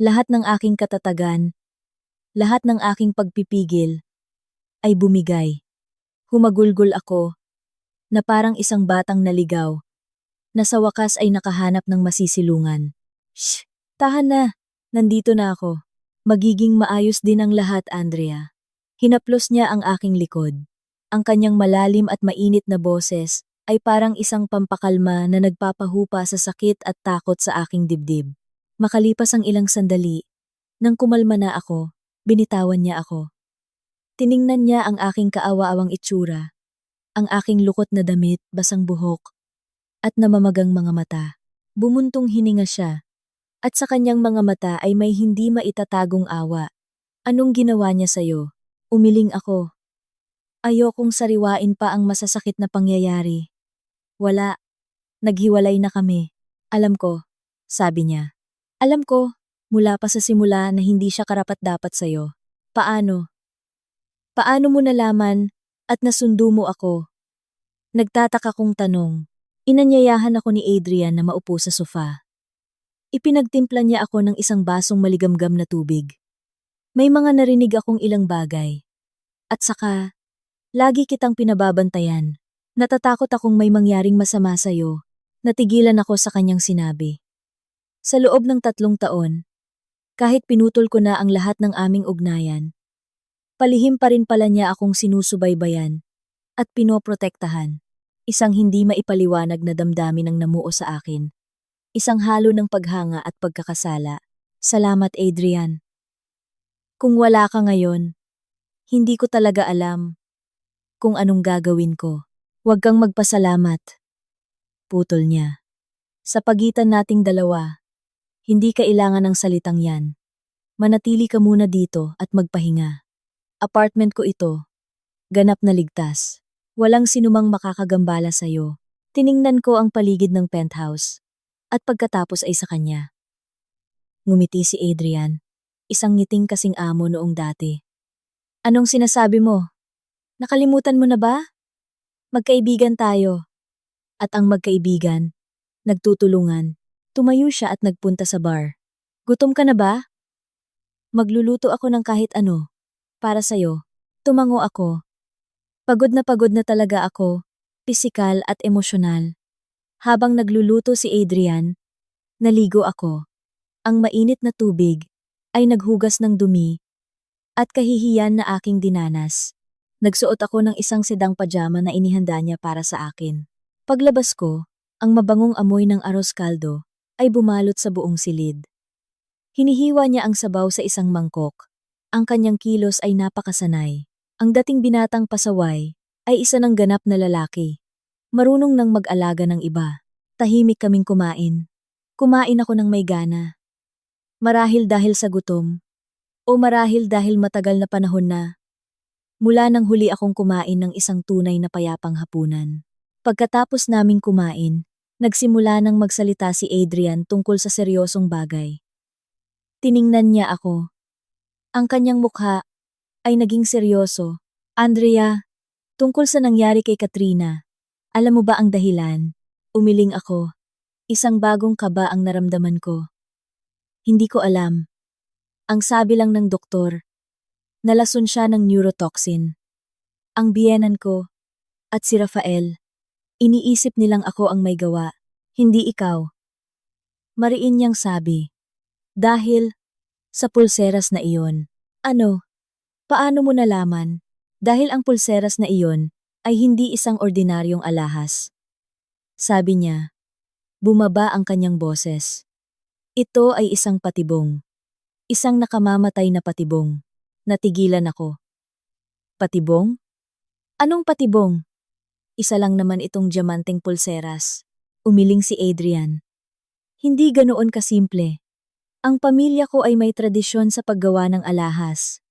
Lahat ng aking katatagan, lahat ng aking pagpipigil, ay bumigay. Humagulgol ako, na parang isang batang naligaw, na sa wakas ay nakahanap ng masisilungan. Shh! Tahan na! Nandito na ako. Magiging maayos din ang lahat, Andrea. Hinaplos niya ang aking likod. Ang kanyang malalim at mainit na boses ay parang isang pampakalma na nagpapahupa sa sakit at takot sa aking dibdib. Makalipas ang ilang sandali, nang kumalma na ako, binitawan niya ako. Tiningnan niya ang aking kaawa-awang itsura, ang aking lukot na damit, basang buhok, at namamagang mga mata. Bumuntong hininga siya, at sa kanyang mga mata ay may hindi maitatagong awa. Anong ginawa niya sa'yo? Umiling ako. Ayokong sariwain pa ang masasakit na pangyayari. Wala. Naghiwalay na kami. Alam ko, sabi niya. Alam ko, mula pa sa simula na hindi siya karapat-dapat sa'yo. Paano? Paano mo nalaman at nasundo mo ako? Nagtataka kong tanong. Inanyayahan ako ni Adrian na maupo sa sofa. Ipinagtimpla niya ako ng isang basong maligamgam na tubig. May mga narinig akong ilang bagay. At saka, lagi kitang pinababantayan. Natatakot akong may mangyaring masama sa'yo. Natigilan ako sa kanyang sinabi. Sa loob ng 3 taon, kahit pinutol ko na ang lahat ng aming ugnayan, palihim pa rin pala niya akong sinusubaybayan at pinoprotektahan. Isang hindi maipaliwanag na damdamin ang namuo sa akin. Isang halo ng paghanga at pagkakasala. Salamat, Adrian. Kung wala ka ngayon, hindi ko talaga alam kung anong gagawin ko. Huwag kang magpasalamat. Putol niya. Sa pagitan nating dalawa, hindi kailangan ng salitang yan. Manatili ka muna dito at magpahinga. Apartment ko ito. Ganap na ligtas. Walang sinumang makakagambala sa'yo. Tiningnan ko ang paligid ng penthouse. At pagkatapos ay sa kanya. Ngumiti si Adrian. Isang ngiting kasing amo noong dati. Anong sinasabi mo? Nakalimutan mo na ba? Magkaibigan tayo. At ang magkaibigan, nagtutulungan. Tumayo siya at nagpunta sa bar. Gutom ka na ba? Magluluto ako ng kahit ano. Para sa'yo. Tumango ako. Pagod na talaga ako, pisikal at emosyonal. Habang nagluluto si Adrian, naligo ako. Ang mainit na tubig ay naghugas ng dumi at kahihiyan na aking dinanas. Nagsuot ako ng isang sedang pajama na inihanda niya para sa akin. Paglabas ko, ang mabangong amoy ng aros kaldo ay bumalot sa buong silid. Hinihiwa niya ang sabaw sa isang mangkok. Ang kanyang kilos ay napakasanay. Ang dating binatang pasaway ay isa ng ganap na lalaki. Marunong nang mag-alaga ng iba. Tahimik kaming kumain. Kumain ako ng may gana. Marahil dahil sa gutom. O marahil dahil matagal na panahon na. Mula nang huli akong kumain ng isang tunay na payapang hapunan. Pagkatapos naming kumain, nagsimula nang magsalita si Adrian tungkol sa seryosong bagay. Tiningnan niya ako. Ang kanyang mukha ay naging seryoso. Andrea, tungkol sa nangyari kay Katrina, alam mo ba ang dahilan? Umiling ako. Isang bagong kaba ang naramdaman ko. Hindi ko alam. Ang sabi lang ng doktor, nalason siya ng neurotoxin. Ang biyenan ko, at si Rafael, iniisip nilang ako ang may gawa, hindi ikaw. Mariin niyang sabi. Dahil, sa pulseras na iyon. Ano? Paano mo nalaman? Dahil ang pulseras na iyon ay hindi isang ordinaryong alahas. Sabi niya. Bumaba ang kanyang boses. Ito ay isang patibong. Isang nakamamatay na patibong. Natigilan ako. Patibong? Anong patibong? Isa lang naman itong diamanteng pulseras. Umiling si Adrian. Hindi ganoon kasimple. Ang pamilya ko ay may tradisyon sa paggawa ng alahas.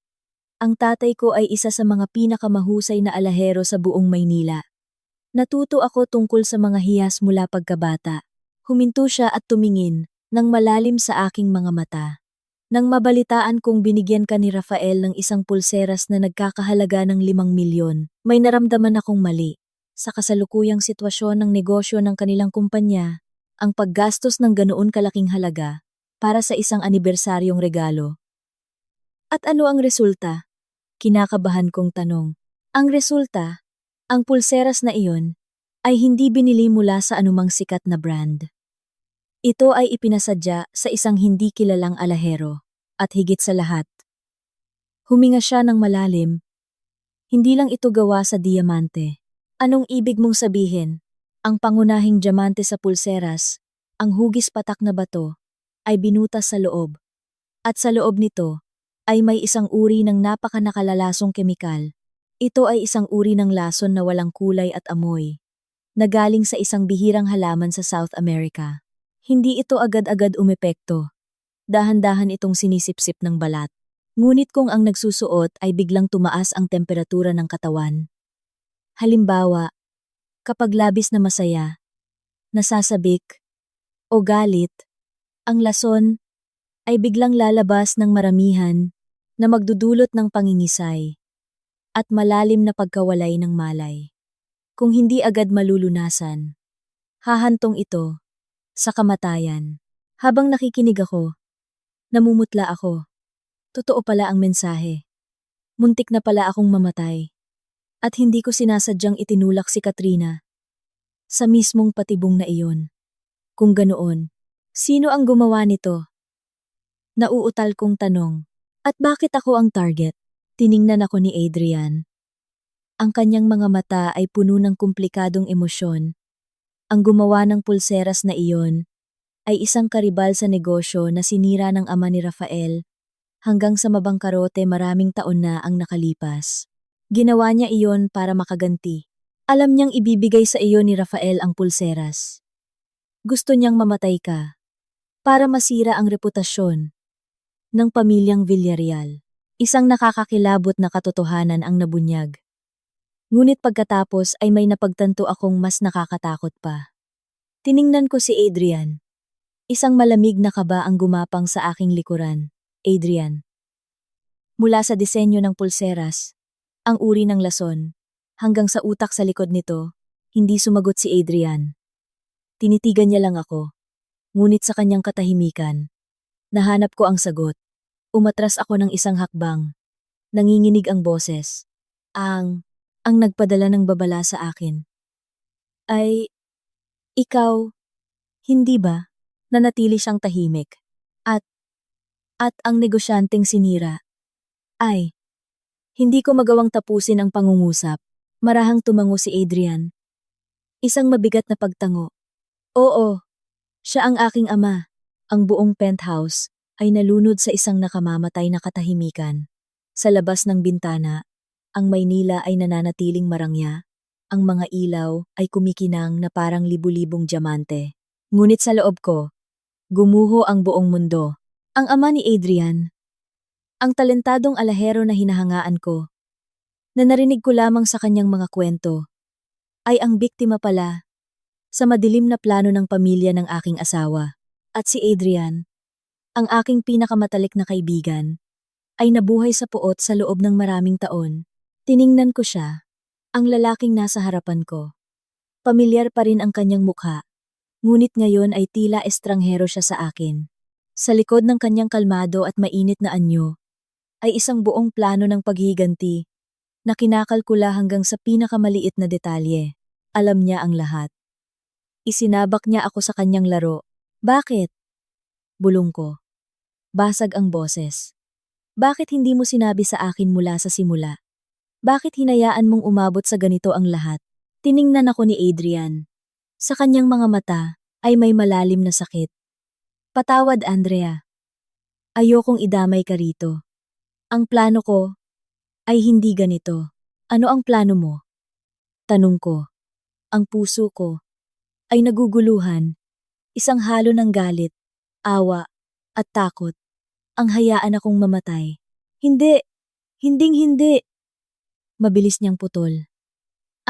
Ang tatay ko ay isa sa mga pinakamahusay na alahero sa buong Maynila. Natuto ako tungkol sa mga hiyas mula pagkabata. Huminto siya at tumingin ng malalim sa aking mga mata. Nang mabalitaan kong binigyan ka ni Rafael ng isang pulseras na nagkakahalaga ng 5 milyon, may naramdaman akong mali. Sa kasalukuyang sitwasyon ng negosyo ng kanilang kumpanya, ang paggastos ng ganoon kalaking halaga para sa isang anibersaryong regalo. At ano ang resulta? Kinakabahan kong tanong. Ang resulta, ang pulseras na iyon, ay hindi binili mula sa anumang sikat na brand. Ito ay ipinasadya sa isang hindi kilalang alahero, at higit sa lahat. Huminga siya ng malalim. Hindi lang ito gawa sa diamante. Anong ibig mong sabihin? Ang pangunahing diamante sa pulseras, ang hugis patak na bato, ay binutas sa loob. At sa loob nito, ay may isang uri ng napakanakalalasong kemikal. Ito ay isang uri ng lason na walang kulay at amoy, na galing sa isang bihirang halaman sa South America. Hindi ito agad-agad umepekto. Dahan-dahan itong sinisipsip ng balat. Ngunit kung ang nagsusuot ay biglang tumaas ang temperatura ng katawan. Halimbawa, kapag labis na masaya, nasasabik, o galit, ang lason ay biglang lalabas ng maramihan na magdudulot ng pangingisay at malalim na pagkawalay ng malay. Kung hindi agad malulunasan, hahantong ito sa kamatayan. Habang nakikinig ako, namumutla ako. Totoo pala ang mensahe. Muntik na pala akong mamatay. At hindi ko sinasadyang itinulak si Katrina sa mismong patibong na iyon. Kung ganoon, sino ang gumawa nito? Nauutal kong tanong. At bakit ako ang target? Tiningnan ako ni Adrian. Ang kanyang mga mata ay puno ng komplikadong emosyon. Ang gumawa ng pulseras na iyon ay isang karibal sa negosyo na sinira ng ama ni Rafael hanggang sa mabangkarote maraming taon na ang nakalipas. Ginawa niya iyon para makaganti. Alam niyang ibibigay sa iyo ni Rafael ang pulseras. Gusto niyang mamatay ka para masira ang reputasyon ng pamilyang Villarreal. Isang nakakakilabot na katotohanan ang nabunyag. Ngunit pagkatapos ay may napagtanto akong mas nakakatakot pa. Tiningnan ko si Adrian. Isang malamig na kaba ang gumapang sa aking likuran. Adrian. Mula sa disenyo ng pulseras, ang uri ng lason, hanggang sa utak sa likod nito, hindi sumagot si Adrian. Tinitigan niya lang ako. Ngunit sa kanyang katahimikan, nahanap ko ang sagot. Umatras ako ng isang hakbang. Nanginginig ang boses. Ang nagpadala ng babala sa akin. Ay, ikaw, hindi ba? Nanatili siyang tahimik. At ang negosyanteng sinira. Ay, hindi ko magawang tapusin ang pangungusap. Marahang tumango si Adrian. Isang mabigat na pagtango. Oo, siya ang aking ama. Ang buong penthouse ay nalunod sa isang nakamamatay na katahimikan. Sa labas ng bintana, ang Maynila ay nananatiling marangya. Ang mga ilaw ay kumikinang na parang libu-libong diamante. Ngunit sa loob ko, gumuho ang buong mundo. Ang ama ni Adrian. Ang talentadong alahero na hinahangaan ko. Na narinig ko lamang sa kanyang mga kwento. Ay ang biktima pala sa madilim na plano ng pamilya ng aking asawa. At si Adrian, ang aking pinakamatalik na kaibigan, ay nabuhay sa puot sa loob ng maraming taon. Tiningnan ko siya, ang lalaking nasa harapan ko. Pamilyar pa rin ang kanyang mukha, ngunit ngayon ay tila estranghero siya sa akin. Sa likod ng kanyang kalmado at mainit na anyo, ay isang buong plano ng paghiganti na kinakalkula hanggang sa pinakamaliit na detalye. Alam niya ang lahat. Isinabak niya ako sa kanyang laro. Bakit? Bulong ko. Basag ang boses. Bakit hindi mo sinabi sa akin mula sa simula? Bakit hinayaan mong umabot sa ganito ang lahat? Tiningnan ako ni Adrian. Sa kanyang mga mata ay may malalim na sakit. Patawad, Andrea. Ayokong idamay ka rito. Ang plano ko ay hindi ganito. Ano ang plano mo? Tanong ko. Ang puso ko ay naguguluhan. Isang halo ng galit, awa, at takot. Ang hayaan akong mamatay. Hindi! Hinding-hindi! Mabilis niyang putol.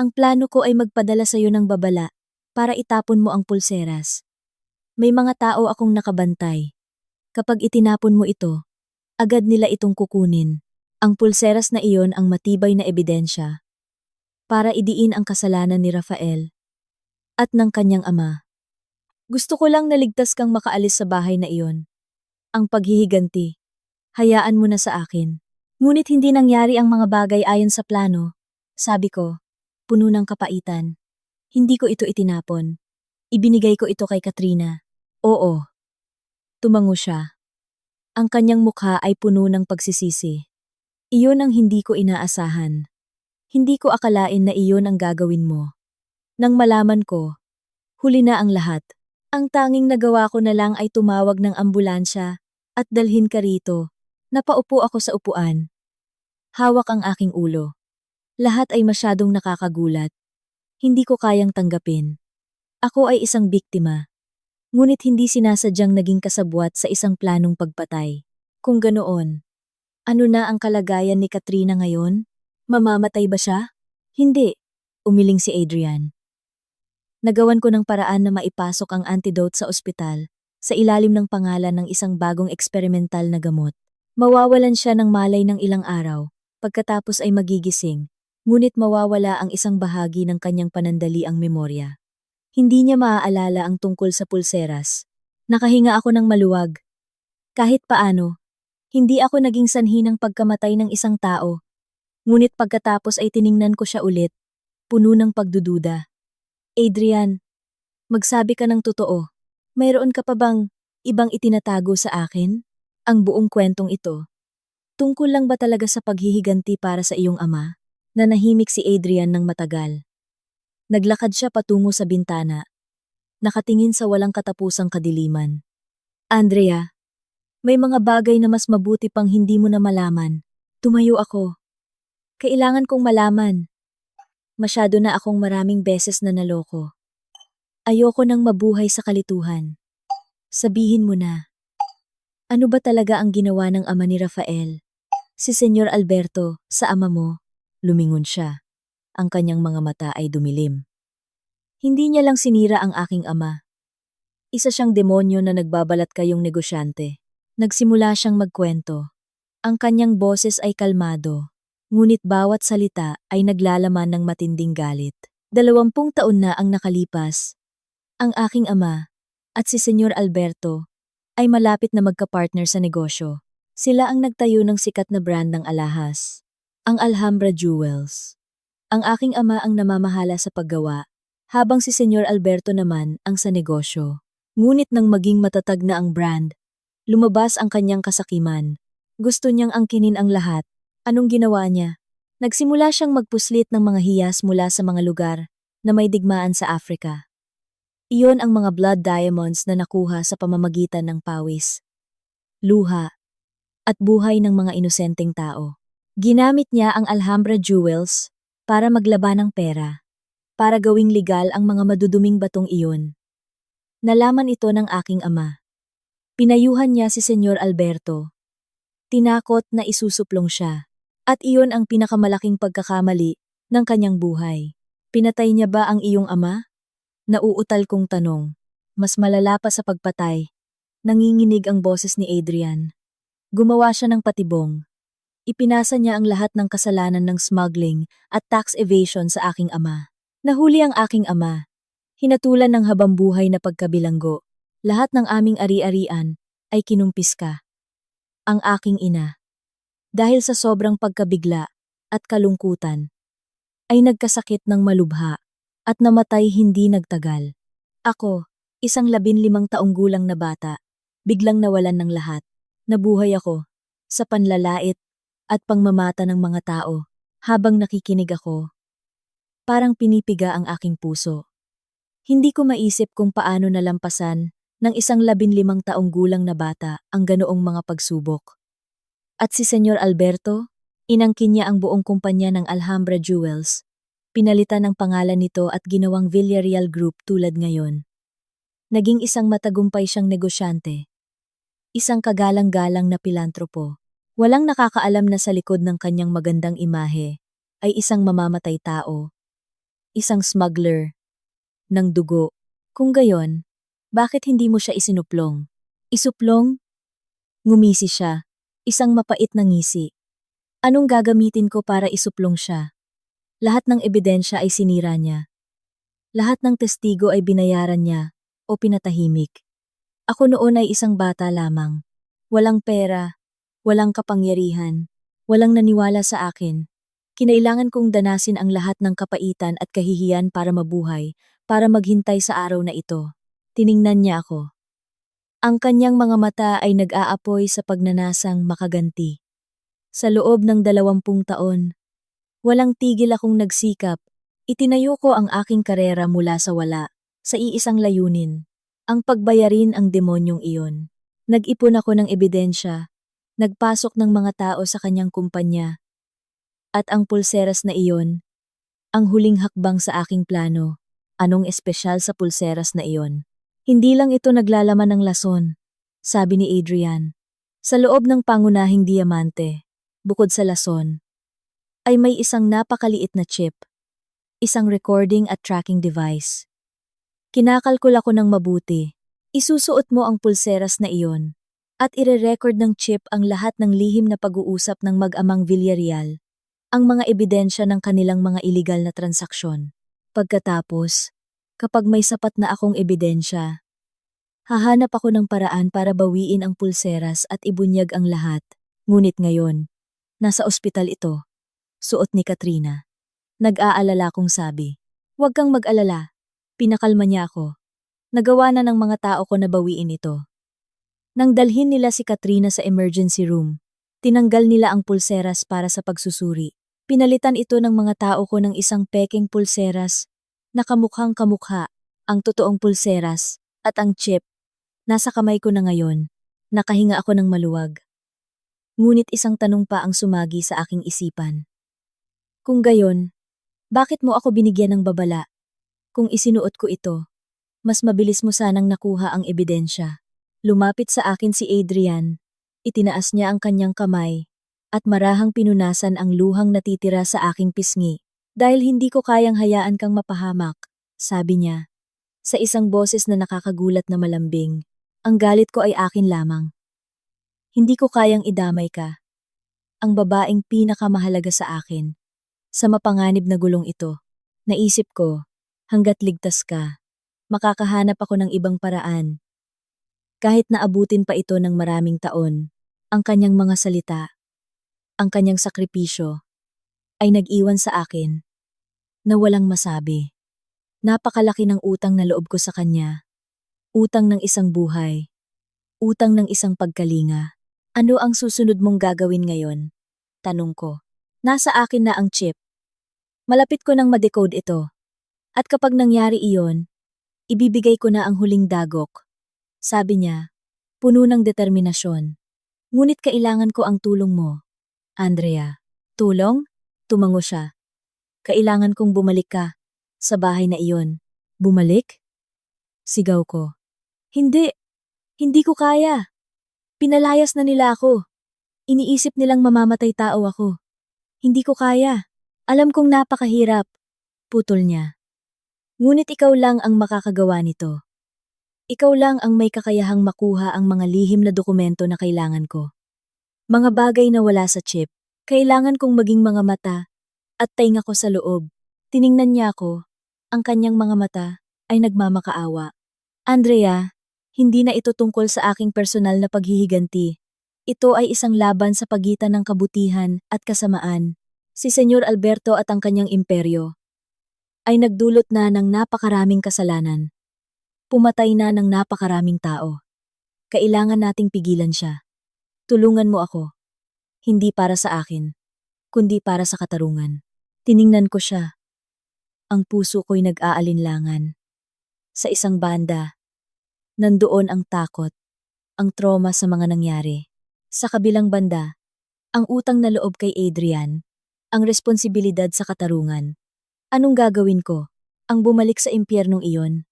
Ang plano ko ay magpadala sa iyo ng babala para itapon mo ang pulseras. May mga tao akong nakabantay. Kapag itinapon mo ito, agad nila itong kukunin. Ang pulseras na iyon ang matibay na ebidensya para idiin ang kasalanan ni Rafael at ng kanyang ama. Gusto ko lang naligtas kang makaalis sa bahay na iyon. Ang paghihiganti, hayaan mo na sa akin. Ngunit hindi nangyari ang mga bagay ayon sa plano. Sabi ko, puno ng kapaitan. Hindi ko ito itinapon. Ibinigay ko ito kay Katrina. Oo. Tumango siya. Ang kanyang mukha ay puno ng pagsisisi. Iyon ang hindi ko inaasahan. Hindi ko akalain na iyon ang gagawin mo. Nang malaman ko, huli na ang lahat. Ang tanging nagawa ko na lang ay tumawag ng ambulansya at dalhin ka rito. Napaupo ako sa upuan. Hawak ang aking ulo. Lahat ay masyadong nakakagulat. Hindi ko kayang tanggapin. Ako ay isang biktima. Ngunit hindi sinasadyang naging kasabwat sa isang planong pagpatay. Kung ganoon, ano na ang kalagayan ni Katrina ngayon? Mamamatay ba siya? Hindi, umiling si Adrian. Nagawan ko ng paraan na maipasok ang antidote sa ospital sa ilalim ng pangalan ng isang bagong eksperimental na gamot. Mawawalan siya ng malay ng ilang araw, pagkatapos ay magigising, ngunit mawawala ang isang bahagi ng kanyang panandaliang memorya. Hindi niya maaalala ang tungkol sa pulseras. Nakahinga ako ng maluwag. Kahit paano, hindi ako naging sanhi ng pagkamatay ng isang tao. Ngunit pagkatapos ay tiningnan ko siya ulit, puno ng pagdududa. Adrian, magsabi ka ng totoo. Mayroon ka pa bang ibang itinatago sa akin? Ang buong kwentong ito. Tungkol lang ba talaga sa paghihiganti para sa iyong ama? Nanahimik si Adrian ng matagal. Naglakad siya patungo sa bintana. Nakatingin sa walang katapusang kadiliman. Andrea, may mga bagay na mas mabuti pang hindi mo na malaman. Tumayo ako. Kailangan kong malaman. Masyado na akong maraming beses na naloko. Ayoko nang mabuhay sa kalituhan. Sabihin mo na. Ano ba talaga ang ginawa ng ama ni Rafael? Si Senyor Alberto, sa ama mo, lumingon siya. Ang kanyang mga mata ay dumilim. Hindi niya lang sinira ang aking ama. Isa siyang demonyo na nagbabalat kayong negosyante. Nagsimula siyang magkwento. Ang kanyang boses ay kalmado, ngunit bawat salita ay naglalaman ng matinding galit. 20 taon na ang nakalipas. Ang aking ama at si Senyor Alberto ay malapit na magka-partner sa negosyo. Sila ang nagtayo ng sikat na brand ng alahas, ang Alhambra Jewels. Ang aking ama ang namamahala sa paggawa, habang si Senyor Alberto naman ang sa negosyo. Ngunit nang maging matatag na ang brand, lumabas ang kanyang kasakiman. Gusto niyang angkinin ang lahat. Anong ginawa niya? Nagsimula siyang magpuslit ng mga hiyas mula sa mga lugar na may digmaan sa Africa. Iyon ang mga blood diamonds na nakuha sa pamamagitan ng pawis, luha, at buhay ng mga inosenteng tao. Ginamit niya ang Alhambra Jewels para maglaban ng pera, para gawing legal ang mga maduduming batong iyon. Nalaman ito ng aking ama. Pinayuhan niya si Senyor Alberto. Tinakot na isusuplong siya. At iyon ang pinakamalaking pagkakamali ng kanyang buhay. Pinatay niya ba ang iyong ama? Nauutal kong tanong. Mas malala pa sa pagpatay. Nanginginig ang boses ni Adrian. Gumawa siya ng patibong. Ipinasa niya ang lahat ng kasalanan ng smuggling at tax evasion sa aking ama. Nahuli ang aking ama. Hinatulan ng habambuhay na pagkabilanggo. Lahat ng aming ari-arian ay kinumpiska. Ang aking ina, dahil sa sobrang pagkabigla at kalungkutan, ay nagkasakit ng malubha at namatay hindi nagtagal. Ako, isang 15 taong gulang na bata, biglang nawalan ng lahat. Nabuhay ako sa panlalait at pangmamata ng mga tao habang nakikinig ako. Parang pinipiga ang aking puso. Hindi ko maisip kung paano nalampasan ng isang 15 taong gulang na bata ang ganoong mga pagsubok. At si Senyor Alberto, inangkin niya ang buong kumpanya ng Alhambra Jewels. Pinalitan ang pangalan nito at ginawang Villarreal Group tulad ngayon. Naging isang matagumpay siyang negosyante. Isang kagalang-galang na pilantropo. Walang nakakaalam na sa likod ng kanyang magandang imahe ay isang mamamatay tao. Isang smuggler ng dugo. Kung gayon, bakit hindi mo siya isinuplong? Isuplong? Ngumisi siya. Isang mapait na ngisi. Anong gagamitin ko para isuplong siya? Lahat ng ebidensya ay sinira niya. Lahat ng testigo ay binayaran niya o pinatahimik. Ako noon ay isang bata lamang. Walang pera, walang kapangyarihan, walang naniwala sa akin. Kinailangan kong danasin ang lahat ng kapaitan at kahihiyan para mabuhay, para maghintay sa araw na ito. Tiningnan niya ako. Ang kanyang mga mata ay nag-aapoy sa pagnanasang makaganti. Sa loob ng 20 taon, walang tigil akong nagsikap. Itinayo ko ang aking karera mula sa wala, sa iisang layunin, ang pagbayarin ang demonyong iyon. Nag-ipon ako ng ebidensya, nagpasok ng mga tao sa kanyang kumpanya. At ang pulseras na iyon, ang huling hakbang sa aking plano. Anong espesyal sa pulseras na iyon? Hindi lang ito naglalaman ng lason, sabi ni Adrian. Sa loob ng pangunahing diamante, bukod sa lason, ay may isang napakaliit na chip, isang recording at tracking device. Kinakalkul ako ng mabuti. Isusuot mo ang pulseras na iyon at ire-record ng chip ang lahat ng lihim na pag-uusap ng mag-amang Villarreal, ang mga ebidensya ng kanilang mga iligal na transaksyon. Pagkatapos, kapag may sapat na akong ebidensya, hahanap ako ng paraan para bawiin ang pulseras at ibunyag ang lahat. Ngunit ngayon, nasa ospital ito. Suot ni Katrina. Nag-aalala kong sabi. Huwag kang mag-alala. Pinakalma niya ako. Nagawa na ng mga tao ko na bawiin ito. Nang dalhin nila si Katrina sa emergency room, tinanggal nila ang pulseras para sa pagsusuri. Pinalitan ito ng mga tao ko ng isang pekeng pulseras na kamukhang kamukha, ang totoong pulseras, at ang chip. Nasa kamay ko na ngayon. Nakahinga ako ng maluwag. Ngunit isang tanong pa ang sumagi sa aking isipan. Kung gayon, bakit mo ako binigyan ng babala? Kung isinuot ko ito, mas mabilis mo sanang nakuha ang ebidensya. Lumapit sa akin si Adrian, itinaas niya ang kanyang kamay, at marahang pinunasan ang luhang natitira sa aking pisngi. Dahil hindi ko kayang hayaan kang mapahamak, sabi niya. Sa isang boses na nakakagulat na malambing, ang galit ko ay akin lamang. Hindi ko kayang idamay ka. Ang babaeng pinakamahalaga sa akin. Sa mapanganib na gulong ito, naisip ko, hanggat ligtas ka, makakahanap ako ng ibang paraan. Kahit naabutin pa ito ng maraming taon, ang kanyang mga salita, ang kanyang sakripisyo, ay nag-iwan sa akin na walang masabi. Napakalaki ng utang na loob ko sa kanya. Utang ng isang buhay. Utang ng isang pagkalinga. Ano ang susunod mong gagawin ngayon? Tanong ko. Nasa akin na ang chip. Malapit ko nang ma-decode ito. At kapag nangyari iyon, ibibigay ko na ang huling dagok. Sabi niya, puno ng determinasyon. Ngunit kailangan ko ang tulong mo. Andrea. Tulong? Tumango siya. Kailangan kong bumalik ka sa bahay na iyon. Bumalik? Sigaw ko. Hindi. Hindi ko kaya. Pinalayas na nila ako. Iniisip nilang mamamatay tao ako. Hindi ko kaya. Alam kong napakahirap. Putol niya. Ngunit ikaw lang ang makakagawa nito. Ikaw lang ang may kakayahang makuha ang mga lihim na dokumento na kailangan ko. Mga bagay na wala sa chip. Kailangan kong maging mga mata at tainga ko sa loob. Tiningnan niya ako. Ang kanyang mga mata ay nagmamakaawa. Andrea, hindi na ito tungkol sa aking personal na paghihiganti. Ito ay isang laban sa pagitan ng kabutihan at kasamaan. Si Senyor Alberto at ang kanyang imperyo ay nagdulot na ng napakaraming kasalanan. Pumatay na ng napakaraming tao. Kailangan nating pigilan siya. Tulungan mo ako. Hindi para sa akin, kundi para sa katarungan. Tiningnan ko siya. Ang puso ko'y nag-aalinlangan. Sa isang banda, nandoon ang takot, ang trauma sa mga nangyari. Sa kabilang banda, ang utang na loob kay Adrian, ang responsibilidad sa katarungan. Anong gagawin ko? Ang bumalik sa impyernong iyon?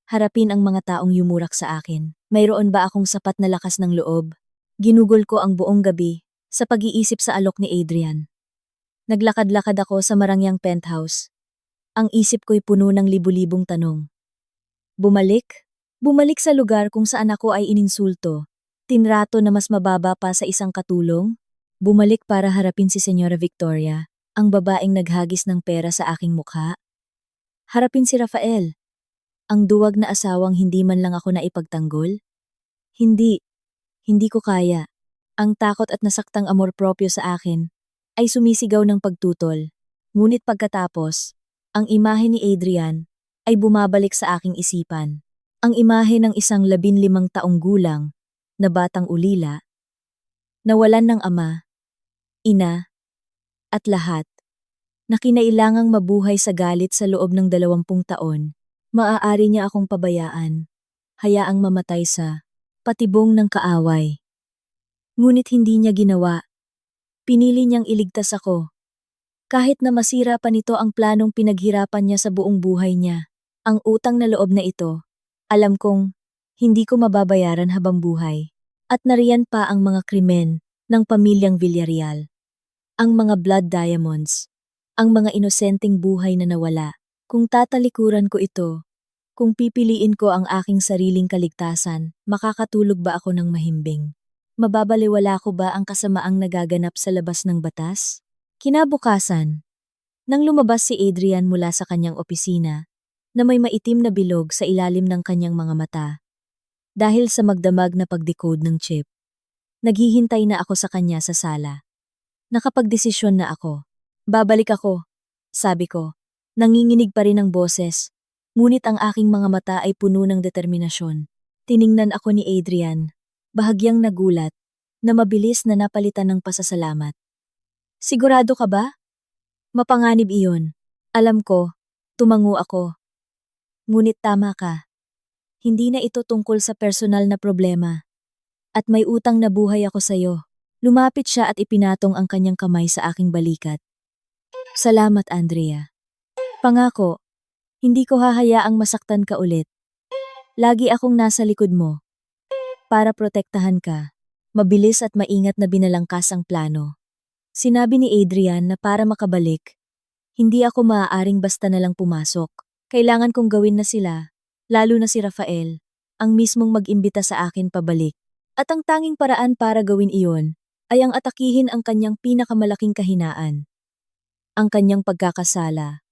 Harapin ang mga taong yumurak sa akin. Mayroon ba akong sapat na lakas ng loob? Ginugol ko ang buong gabi sa pag-iisip sa alok ni Adrian. Naglakad-lakad ako sa marangyang penthouse. Ang isip ko'y puno ng libu-libong tanong. Bumalik? Bumalik sa lugar kung saan ako ay ininsulto. Tinrato na mas mababa pa sa isang katulong? Bumalik para harapin si Senyora Victoria, ang babaeng naghagis ng pera sa aking mukha? Harapin si Rafael, ang duwag na asawang hindi man lang ako naipagtanggol? Hindi. Hindi ko kaya. Ang takot at nasaktang amor propyo sa akin ay sumisigaw ng pagtutol. Ngunit pagkatapos, ang imahe ni Adrian ay bumabalik sa aking isipan. Ang imahe ng isang 15 taong gulang na batang ulila, nawalan ng ama, ina, at lahat, na kinailangang mabuhay sa galit sa loob ng 20 taon. Maaari niya akong pabayaan, hayaang mamatay sa patibong ng kaaway. Ngunit hindi niya ginawa. Pinili niyang iligtas ako. Kahit na masira pa nito ang planong pinaghirapan niya sa buong buhay niya. Ang utang na loob na ito, alam kong hindi ko mababayaran habang buhay. At nariyan pa ang mga krimen ng pamilyang Villarreal. Ang mga blood diamonds, ang mga inosenteng buhay na nawala. Kung tatalikuran ko ito, kung pipiliin ko ang aking sariling kaligtasan, makakatulog ba ako ng mahimbing? Mababaliwala ko ba ang kasamaang nagaganap sa labas ng batas? Kinabukasan, nang lumabas si Adrian mula sa kanyang opisina, na may maitim na bilog sa ilalim ng kanyang mga mata, dahil sa magdamag na pag-decode ng chip, naghihintay na ako sa kanya sa sala. Nakapagdesisyon na ako. Babalik ako, sabi ko. Nanginginig pa rin ang boses, ngunit ang aking mga mata ay puno ng determinasyon. Tiningnan ako ni Adrian, bahagyang nagulat, na mabilis na napalitan ng pasasalamat. Sigurado ka ba? Mapanganib iyon. Alam ko, tumango ako. Ngunit tama ka. Hindi na ito tungkol sa personal na problema. At may utang na buhay ako sa'yo. Lumapit siya at ipinatong ang kanyang kamay sa aking balikat. Salamat, Andrea. Pangako, hindi ko hahayaang masaktan ka ulit. Lagi akong nasa likod mo. Para protektahan ka, mabilis at maingat na binalangkas ang plano. Sinabi ni Adrian na para makabalik, hindi ako maaaring basta na lang pumasok. Kailangan kong gawin na sila, lalo na si Rafael, ang mismong mag-imbita sa akin pabalik. At ang tanging paraan para gawin iyon ay ang atakihin ang kanyang pinakamalaking kahinaan. Ang kanyang pagkakasala.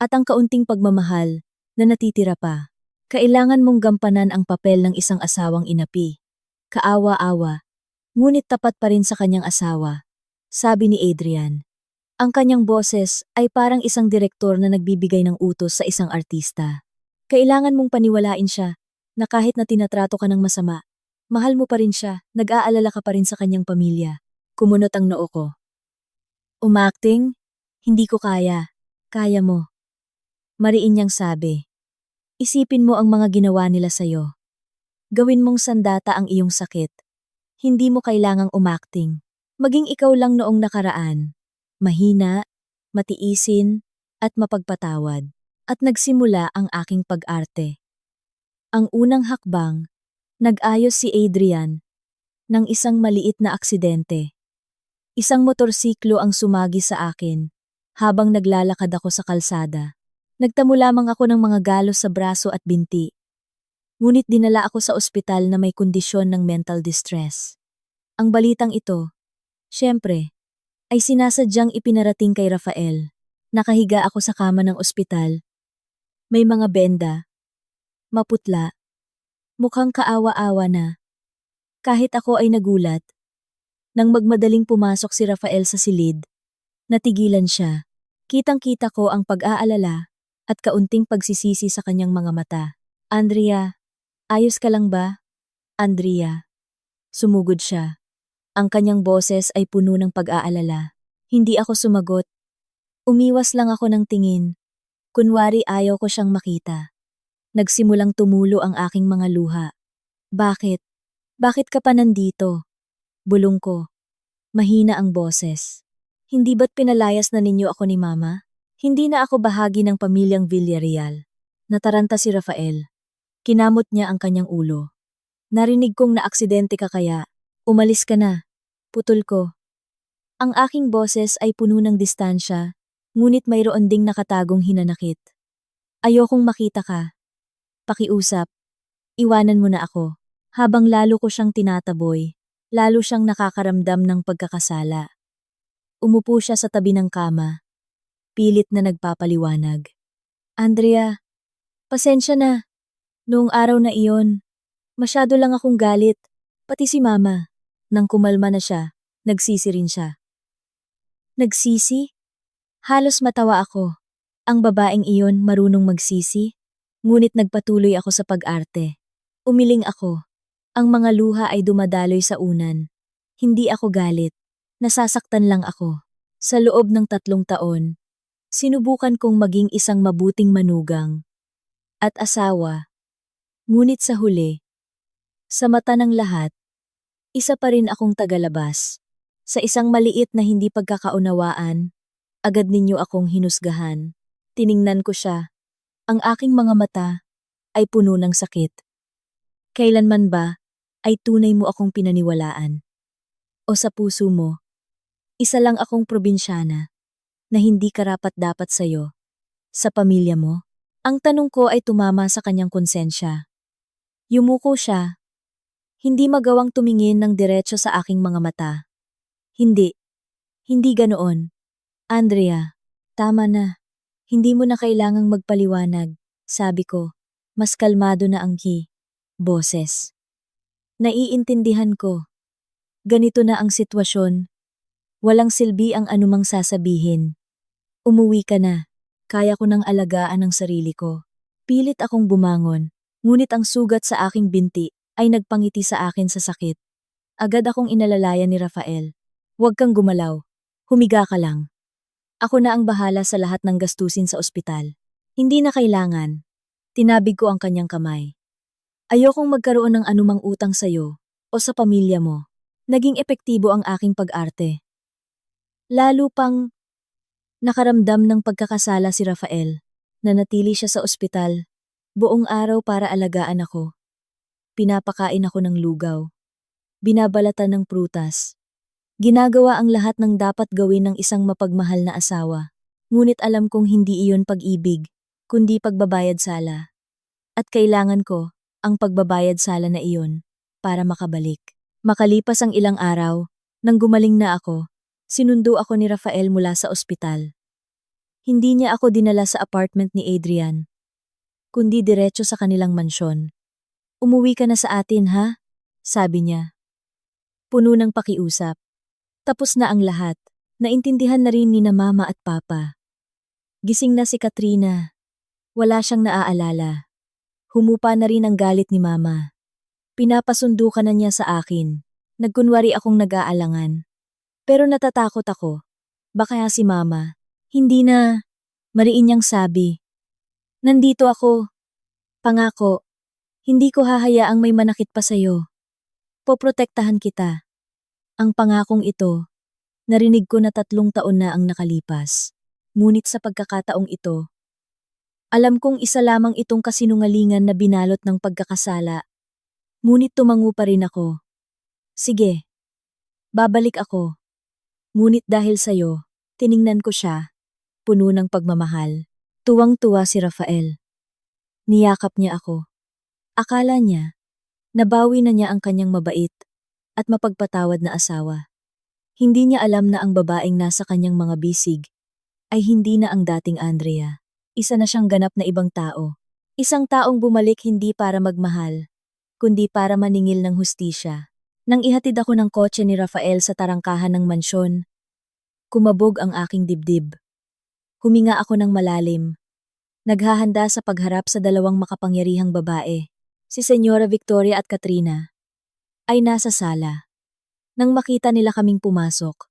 At ang kaunting pagmamahal na natitira pa. Kailangan mong gampanan ang papel ng isang asawang inapi. Kaawa-awa, ngunit tapat pa rin sa kanyang asawa, sabi ni Adrian. Ang kanyang boses ay parang isang direktor na nagbibigay ng utos sa isang artista. Kailangan mong paniwalain siya na kahit na tinatrato ka ng masama, mahal mo pa rin siya, nag-aalala ka pa rin sa kanyang pamilya. Kumunot ang noo ko. Umacting? Hindi ko kaya. Kaya mo. Mariin niyang sabi. Isipin mo ang mga ginawa nila sa'yo. Gawin mong sandata ang iyong sakit. Hindi mo kailangang umacting. Maging ikaw lang noong nakaraan. Mahina, matiisin, at mapagpatawad. At nagsimula ang aking pag-arte. Ang unang hakbang, nag-ayos si Adrian ng isang maliit na aksidente. Isang motorsiklo ang sumagi sa akin habang naglalakad ako sa kalsada. Nagtamo lamang ako ng mga galos sa braso at binti. Ngunit dinala ako sa ospital na may kondisyon ng mental distress. Ang balitang ito, syempre, ay sinasadyang ipinarating kay Rafael. Nakahiga ako sa kama ng ospital. May mga benda, maputla, mukhang kaawa-awa na. Kahit ako ay nagulat. Nang magmadaling pumasok si Rafael sa silid, natigilan siya. Kitang-kita ko ang pag-aalala at kaunting pagsisisi sa kanyang mga mata. Andrea, ayos ka lang ba? Andrea. Sumugod siya. Ang kanyang boses ay puno ng pag-aalala. Hindi ako sumagot. Umiwas lang ako ng tingin. Kunwari ayaw ko siyang makita. Nagsimulang tumulo ang aking mga luha. Bakit? Bakit ka pa nandito? Bulong ko. Mahina ang boses. Hindi ba't pinalayas na ninyo ako ni Mama? Hindi na ako bahagi ng pamilyang Villarreal. Nataranta si Rafael. Kinamot niya ang kanyang ulo. Narinig kong naaksidente ka kaya. Umalis ka na. Putol ko. Ang aking boses ay puno ng distansya, ngunit mayroon ding nakatagong hinanakit. Ayokong makita ka. Pakiusap. Iwanan mo na ako. Habang lalo ko siyang tinataboy, lalo siyang nakakaramdam ng pagkakasala. Umupo siya sa tabi ng kama. Pilit na nagpapaliwanag. Andrea, pasensya na. Noong araw na iyon, masyado lang akong galit, pati si Mama. Nang kumalma na siya, nagsisi rin siya. Nagsisi? Halos matawa ako. Ang babaeng iyon marunong magsisi, ngunit nagpatuloy ako sa pag-arte. Umiling ako. Ang mga luha ay dumadaloy sa unan. Hindi ako galit. Nasasaktan lang ako. Sa loob ng 3 taon, sinubukan kong maging isang mabuting manugang at asawa. Ngunit sa huli, sa mata ng lahat, isa pa rin akong tagalabas. Sa isang maliit na hindi pagkakaunawaan, agad ninyo akong hinusgahan. Tiningnan ko siya. Ang aking mga mata ay puno ng sakit. Kailanman ba ay tunay mo akong pinaniwalaan? O sa puso mo, isa lang akong probinsyana na hindi karapat-dapat sa'yo, sa pamilya mo? Ang tanong ko ay tumama sa kanyang konsensya. Yumuko siya. Hindi magawang tumingin ng diretso sa aking mga mata. Hindi. Hindi ganoon. Andrea, tama na. Hindi mo na kailangang magpaliwanag, sabi ko. Mas kalmado na ang boses. Naiintindihan ko. Ganito na ang sitwasyon. Walang silbi ang anumang sasabihin. Umuwi ka na. Kaya ko nang alagaan ang sarili ko. Pilit akong bumangon, ngunit ang sugat sa aking binti ay nagpangiti sa akin sa sakit. Agad akong inalalayan ni Rafael. Huwag kang gumalaw. Humiga ka lang. Ako na ang bahala sa lahat ng gastusin sa ospital. Hindi na kailangan. Tinabig ko ang kanyang kamay. Ayokong magkaroon ng anumang utang sa'yo o sa pamilya mo. Naging epektibo ang aking pag-arte. Lalo pang nakaramdam ng pagkakasala si Rafael. Nanatili siya sa ospital. Buong araw para alagaan ako. Pinapakain ako ng lugaw. Binabalatan ng prutas. Ginagawa ang lahat ng dapat gawin ng isang mapagmahal na asawa. Ngunit alam kong hindi iyon pag-ibig, kundi pagbabayad sala. At kailangan ko ang pagbabayad sala na iyon para makabalik. Makalipas ang ilang araw, nang gumaling na ako, sinundo ako ni Rafael mula sa ospital. Hindi niya ako dinala sa apartment ni Adrian. kundi diretso sa kanilang mansyon. Umuwi ka na sa atin ha? Sabi niya. Puno ng pakiusap. Tapos na ang lahat. Naintindihan na rin ni na mama at papa. Gising na si Katrina. Wala siyang naaalala. Humupa na rin ang galit ni mama. Pinapasundo ka na niya sa akin. Nagkunwari akong nag-aalangan. Pero natatakot ako. Baka si mama. Hindi na. Mariin niyang sabi. Nandito ako. Pangako. Hindi ko hahayaang may manakit pa sa'yo. Poprotektahan kita. Ang pangakong ito, narinig ko na 3 taon na ang nakalipas. Ngunit sa pagkakataong ito, alam kong isa lamang itong kasinungalingan na binalot ng pagkakasala. Ngunit tumango pa rin ako. Sige, babalik ako. Ngunit dahil sa'yo, tiningnan ko siya, puno ng pagmamahal. Tuwang-tuwa si Rafael. Niyakap niya ako. Akala niya, nabawi na niya ang kanyang mabait at mapagpatawad na asawa. Hindi niya alam na ang babaeng nasa kanyang mga bisig ay hindi na ang dating Andrea. Isa na siyang ganap na ibang tao. Isang taong bumalik hindi para magmahal, kundi para maningil ng hustisya. Nang ihatid ako ng kotse ni Rafael sa tarangkahan ng mansyon, kumabog ang aking dibdib. Huminga ako ng malalim. Naghahanda sa pagharap sa 2 makapangyarihang babae. Si Senyora Victoria at Katrina ay nasa sala. Nang makita nila kaming pumasok,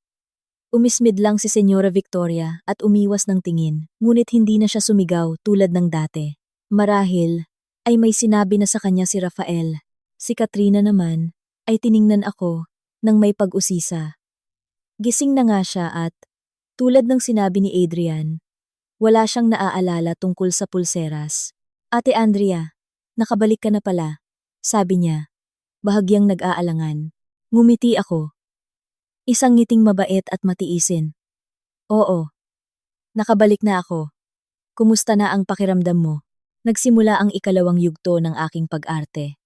umismid lang si Senyora Victoria at umiwas ng tingin, ngunit hindi na siya sumigaw tulad ng dati. Marahil ay may sinabi na sa kanya si Rafael. Si Katrina naman ay tiningnan ako nang may pag-usisa. Gising na nga siya at, tulad ng sinabi ni Adrian, wala siyang naaalala tungkol sa pulseras. Ate Andrea, nakabalik ka na pala, sabi niya. Bahagyang nag-aalangan. Ngumiti ako. Isang ngiting mabait at matiisin. Oo. Nakabalik na ako. Kumusta na ang pakiramdam mo? Nagsimula ang 2 yugto ng aking pag-arte.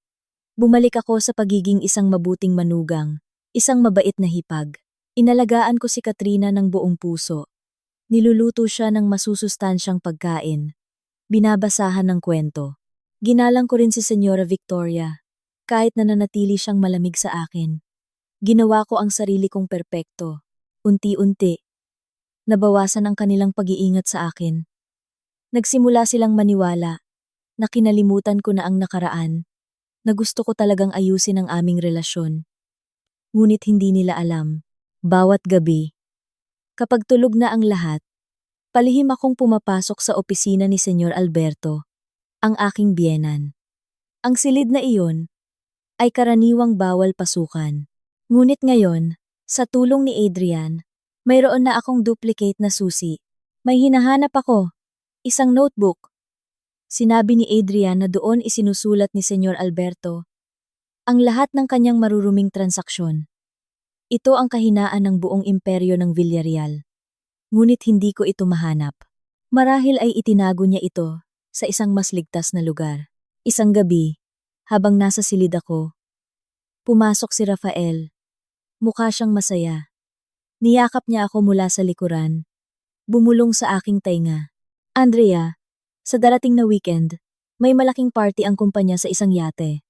Bumalik ako sa pagiging isang mabuting manugang, isang mabait na hipag. Inalagaan ko si Katrina ng buong puso. Niluluto siya ng masusustansyang pagkain. Binabasahan ng kwento. Ginalang ko rin si Senyora Victoria, kahit nananatili siyang malamig sa akin. Ginawa ko ang sarili kong perpekto. Unti-unti. Nabawasan ang kanilang pag-iingat sa akin. Nagsimula silang maniwala na kinalimutan ko na ang nakaraan, na gusto ko talagang ayusin ang aming relasyon. Ngunit hindi nila alam, bawat gabi, kapag tulog na ang lahat, palihim akong pumapasok sa opisina ni Senyor Alberto, ang aking biyenan. Ang silid na iyon ay karaniwang bawal pasukan. Ngunit ngayon, sa tulong ni Adrian, mayroon na akong duplicate na susi. May hinahanap ako, isang notebook. Sinabi ni Adrian na doon isinusulat ni Senyor Alberto ang lahat ng kanyang maruruming transaksyon. Ito ang kahinaan ng buong imperyo ng Villarreal. Ngunit hindi ko ito mahanap. Marahil ay itinago niya ito sa isang mas ligtas na lugar. Isang gabi, habang nasa silid ako, pumasok si Rafael. Mukha siyang masaya. Niyakap niya ako mula sa likuran. Bumulong sa aking tainga. Andrea, sa darating na weekend, may malaking party ang kumpanya sa isang yate.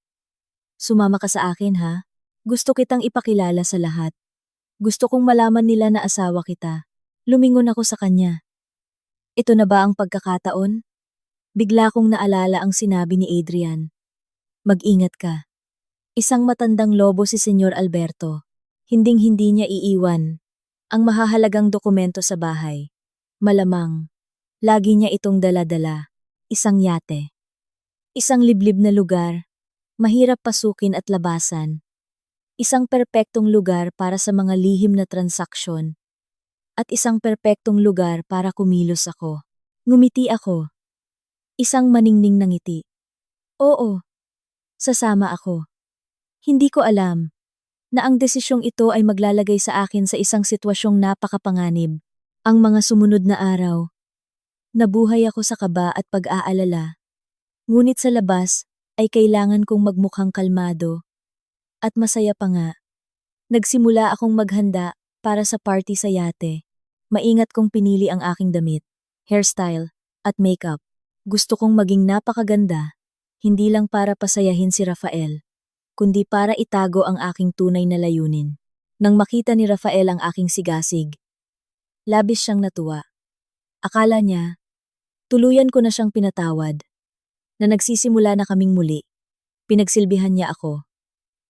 Sumama ka sa akin ha? Gusto kitang ipakilala sa lahat. Gusto kong malaman nila na asawa kita. Lumingon ako sa kanya. Ito na ba ang pagkakataon? Bigla kong naalala ang sinabi ni Adrian. Mag-ingat ka. Isang matandang lobo si Senyor Alberto. Hinding-hindi niya iiwan ang mahahalagang dokumento sa bahay. Malamang, lagi niya itong dala-dala. Isang yate. Isang liblib na lugar, mahirap pasukin at labasan. Isang perpektong lugar para sa mga lihim na transaksyon. At isang perpektong lugar para kumilos ako. Ngumiti ako. Isang maningning na ngiti. Oo, sasama ako. Hindi ko alam na ang desisyong ito ay maglalagay sa akin sa isang sitwasyong napakapanganib. Ang mga sumunod na araw, nabuhay ako sa kaba at pag-aalala. Ngunit sa labas ay kailangan kong magmukhang kalmado. At masaya pa nga. Nagsimula akong maghanda para sa party sa yate. Maingat kong pinili ang aking damit, hairstyle, at makeup. Gusto kong maging napakaganda, hindi lang para pasayahin si Rafael, kundi para itago ang aking tunay na layunin. Nang makita ni Rafael ang aking sigasig, labis siyang natuwa. Akala niya, tuluyan ko na siyang pinatawad, na nagsisimula na kaming muli. Pinagsilbihan niya ako.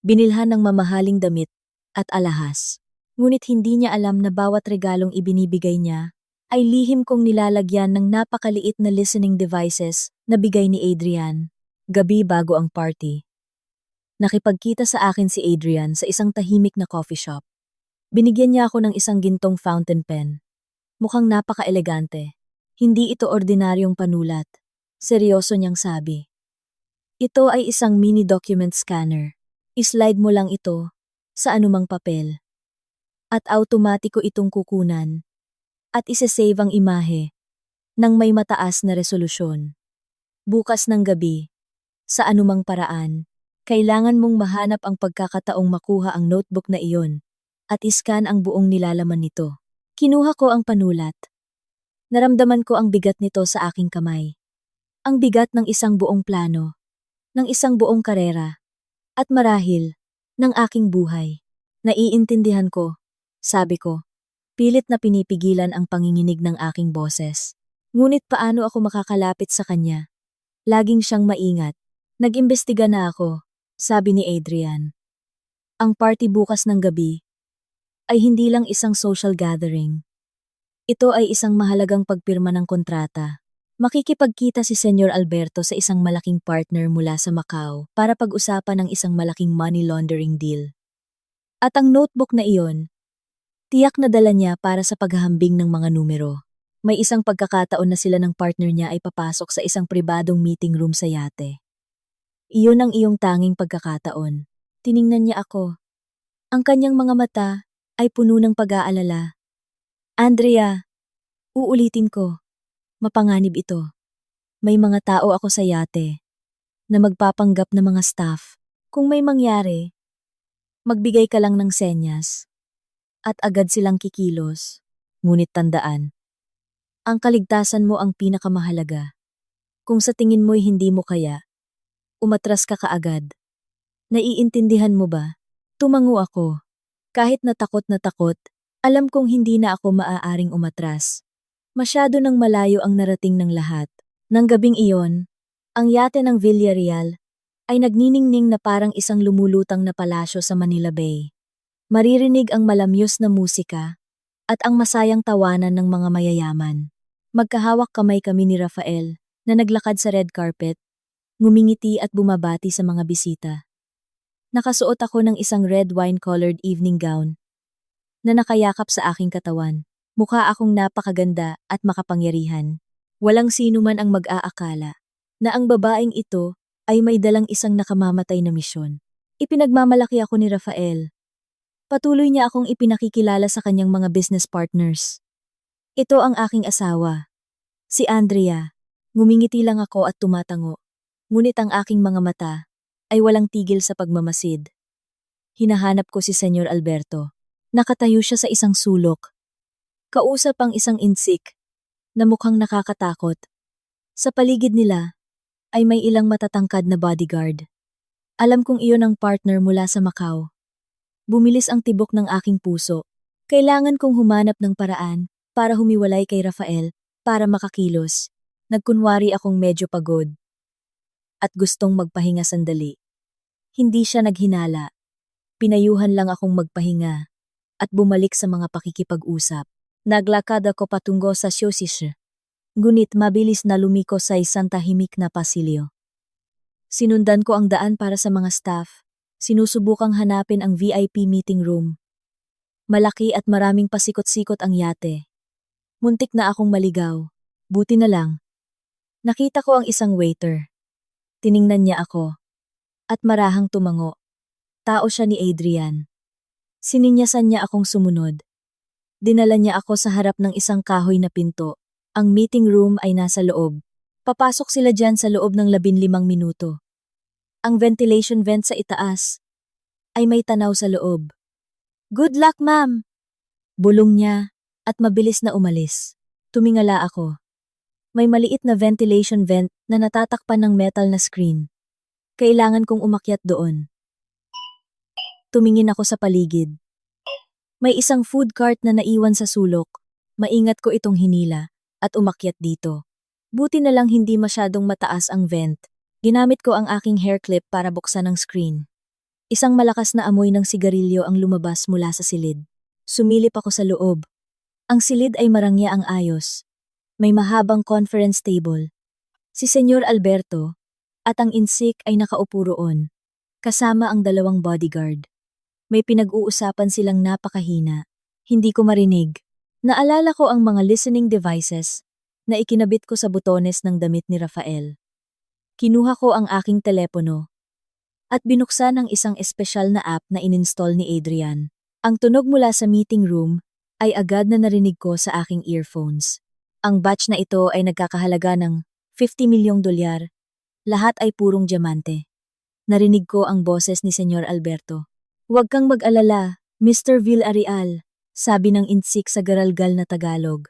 Binilhan ng mamahaling damit at alahas. Ngunit hindi niya alam na bawat regalong ibinibigay niya ay lihim kong nilalagyan ng napakaliit na listening devices na bigay ni Adrian, gabi bago ang party. Nakipagkita sa akin si Adrian sa isang tahimik na coffee shop. Binigyan niya ako ng isang gintong fountain pen. Mukhang napaka-elegante. Hindi ito ordinaryong panulat. Seryoso niyang sabi. Ito ay isang mini document scanner. I-slide mo lang ito sa anumang papel. At automatiko itong kukunan. At isesave ang imahe ng may mataas na resolusyon. Bukas ng gabi, sa anumang paraan, kailangan mong mahanap ang pagkakataong makuha ang notebook na iyon at iskan ang buong nilalaman nito. Kinuha ko ang panulat. Naramdaman ko ang bigat nito sa aking kamay. Ang bigat ng isang buong plano, ng isang buong karera, at marahil, ng aking buhay. Naiintindihan ko, sabi ko, pilit na pinipigilan ang panginginig ng aking boses. Ngunit paano ako makakalapit sa kanya? Laging siyang maingat. Nag-imbestiga na ako, sabi ni Adrian. Ang party bukas ng gabi ay hindi lang isang social gathering. Ito ay isang mahalagang pagpirma ng kontrata. Makikipagkita si Senyor Alberto sa isang malaking partner mula sa Macau para pag-usapan ng isang malaking money laundering deal. At ang notebook na iyon, tiyak na dala niya para sa paghahambing ng mga numero. May isang pagkakataon na sila ng partner niya ay papasok sa isang pribadong meeting room sa yate. Iyon ang iyong tanging pagkakataon. Tiningnan niya ako. Ang kanyang mga mata ay puno ng pag-aalala. Andrea, uulitin ko. Mapanganib ito. May mga tao ako sa yate na magpapanggap na mga staff. Kung may mangyari, magbigay ka lang ng senyas at agad silang kikilos. Ngunit tandaan, ang kaligtasan mo ang pinakamahalaga. Kung sa tingin mo'y hindi mo kaya, umatras ka kaagad. Naiintindihan mo ba? Tumango ako. Kahit na takot, alam kong hindi na ako maaaring umatras. Masyado nang malayo ang narating ng lahat. Nang gabing iyon, ang yate ng Villarreal ay nagniningning na parang isang lumulutang na palasyo sa Manila Bay. Maririnig ang malamyos na musika at ang masayang tawanan ng mga mayayaman. Magkahawak kamay kami ni Rafael na naglakad sa red carpet, ngumingiti at bumabati sa mga bisita. Nakasuot ako ng isang red wine-colored evening gown na nakayakap sa aking katawan. Mukha akong napakaganda at makapangyarihan. Walang sino man ang mag-aakala na ang babaeng ito ay may dalang isang nakamamatay na misyon. Ipinagmamalaki ako ni Rafael. Patuloy niya akong ipinakikilala sa kanyang mga business partners. Ito ang aking asawa, si Andrea. Ngumingiti lang ako at tumatango. Ngunit ang aking mga mata ay walang tigil sa pagmamasid. Hinahanap ko si Senyor Alberto. Nakatayo siya sa isang sulok. Kausap ang isang insik na mukhang nakakatakot. Sa paligid nila ay may ilang matatangkad na bodyguard. Alam kong iyon ang partner mula sa Macau. Bumilis ang tibok ng aking puso. Kailangan kong humanap ng paraan para humiwalay kay Rafael para makakilos. Nagkunwari akong medyo pagod at gustong magpahinga sandali. Hindi siya naghinala. Pinayuhan lang akong magpahinga at bumalik sa mga pakikipag-usap. Naglakad ako patungo sa Sosishe. Ngunit mabilis na lumiko sa isang tahimik na pasilyo. Sinundan ko ang daan para sa mga staff. Sinusubukang hanapin ang VIP meeting room. Malaki at maraming pasikot-sikot ang yate. Muntik na akong maligaw. Buti na lang. Nakita ko ang isang waiter. Tiningnan niya ako. At marahang tumango. Tao siya ni Adrian. Sininyasan niya akong sumunod. Dinala niya ako sa harap ng isang kahoy na pinto. Ang meeting room ay nasa loob. Papasok sila dyan sa loob ng 15 minuto. Ang ventilation vent sa itaas ay may tanaw sa loob. Good luck, ma'am! Bulong niya at mabilis na umalis. Tumingala ako. May maliit na ventilation vent na natatakpan ng metal na screen. Kailangan kong umakyat doon. Tumingin ako sa paligid. May isang food cart na naiwan sa sulok. Maingat ko itong hinila at umakyat dito. Buti na lang hindi masyadong mataas ang vent. Ginamit ko ang aking hair clip para buksan ang screen. Isang malakas na amoy ng sigarilyo ang lumabas mula sa silid. Sumilip ako sa loob. Ang silid ay marangya ang ayos. May mahabang conference table. Si Senyor Alberto at ang insik ay nakaupo roon, kasama ang 2 bodyguard. May pinag-uusapan silang napakahina. Hindi ko marinig. Naalala ko ang mga listening devices na ikinabit ko sa butones ng damit ni Rafael. Kinuha ko ang aking telepono at binuksan ang isang espesyal na app na ininstall ni Adrian. Ang tunog mula sa meeting room ay agad na narinig ko sa aking earphones. Ang batch na ito ay nagkakahalaga ng $50 milyong. Lahat ay purong diamante. Narinig ko ang boses ni Senyor Alberto. "Huwag kang mag-alala, Mr. Villarreal," sabi ng insik sa garalgal na Tagalog.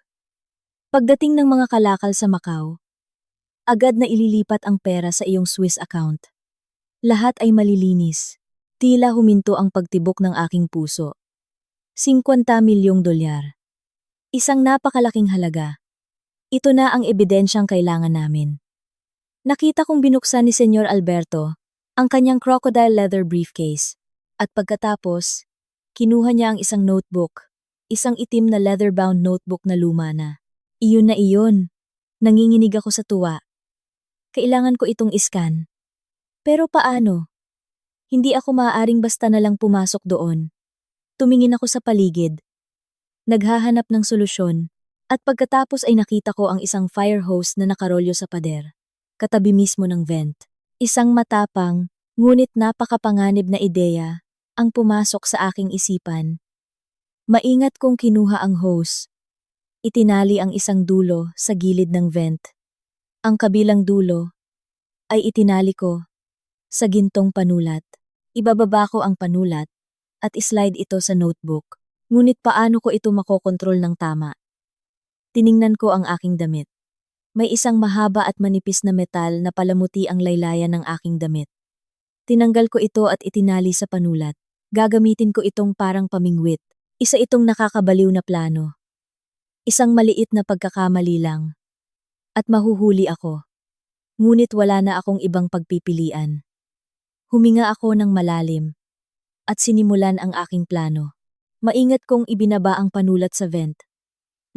Pagdating ng mga kalakal sa Macau, agad na ililipat ang pera sa iyong Swiss account. Lahat ay malilinis. Tila huminto ang pagtibok ng aking puso. $50 milyong. Isang napakalaking halaga. Ito na ang ebidensyang kailangan namin. Nakita kong binuksan ni Senyor Alberto ang kanyang crocodile leather briefcase at pagkatapos, kinuha niya ang isang notebook, isang itim na leather-bound notebook na luma na. Iyon na iyon. Nanginginig ako sa tuwa. Kailangan ko itong iskan. Pero paano? Hindi ako maaaring basta na lang pumasok doon. Tumingin ako sa paligid. Naghahanap ng solusyon. At pagkatapos ay nakita ko ang isang fire hose na nakarolyo sa pader, katabi mismo ng vent. Isang matapang, ngunit napakapanganib na ideya ang pumasok sa aking isipan. Maingat kong kinuha ang hose. Itinali ang isang dulo sa gilid ng vent. Ang kabilang dulo ay itinali ko sa gintong panulat. Ibababa ko ang panulat at islide ito sa notebook. Ngunit paano ko ito makokontrol ng tama? Tiningnan ko ang aking damit. May isang mahaba at manipis na metal na palamuti ang laylayan ng aking damit. Tinanggal ko ito at itinali sa panulat. Gagamitin ko itong parang pamingwit. Isa itong nakakabaliw na plano. Isang maliit na pagkakamali lang. At mahuhuli ako. Ngunit wala na akong ibang pagpipilian. Huminga ako ng malalim. At sinimulan ang aking plano. Maingat kong ibinaba ang panulat sa vent.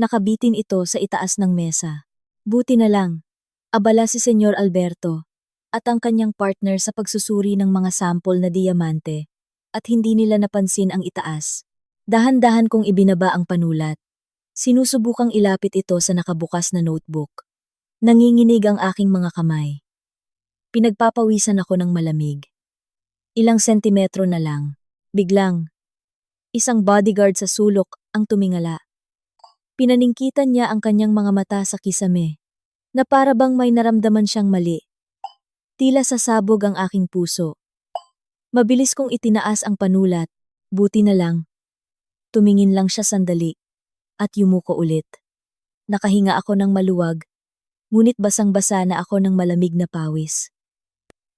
Nakabitin ito sa itaas ng mesa. Buti na lang, abala si Senyor Alberto at ang kanyang partner sa pagsusuri ng mga sample na diamante at hindi nila napansin ang itaas. Dahan-dahan kong ibinaba ang panulat. Sinusubukang ilapit ito sa nakabukas na notebook. Nanginginig ang aking mga kamay. Pinagpapawisan ako ng malamig. Ilang sentimetro na lang. Biglang, isang bodyguard sa sulok ang tumingala. Pinaningkitan niya ang kanyang mga mata sa kisame, na para bang may naramdaman siyang mali. Tila sasabog ang aking puso. Mabilis kong itinaas ang panulat, buti na lang. Tumingin lang siya sandali, at yumuko ulit. Nakahinga ako ng maluwag, ngunit basang-basa na ako ng malamig na pawis.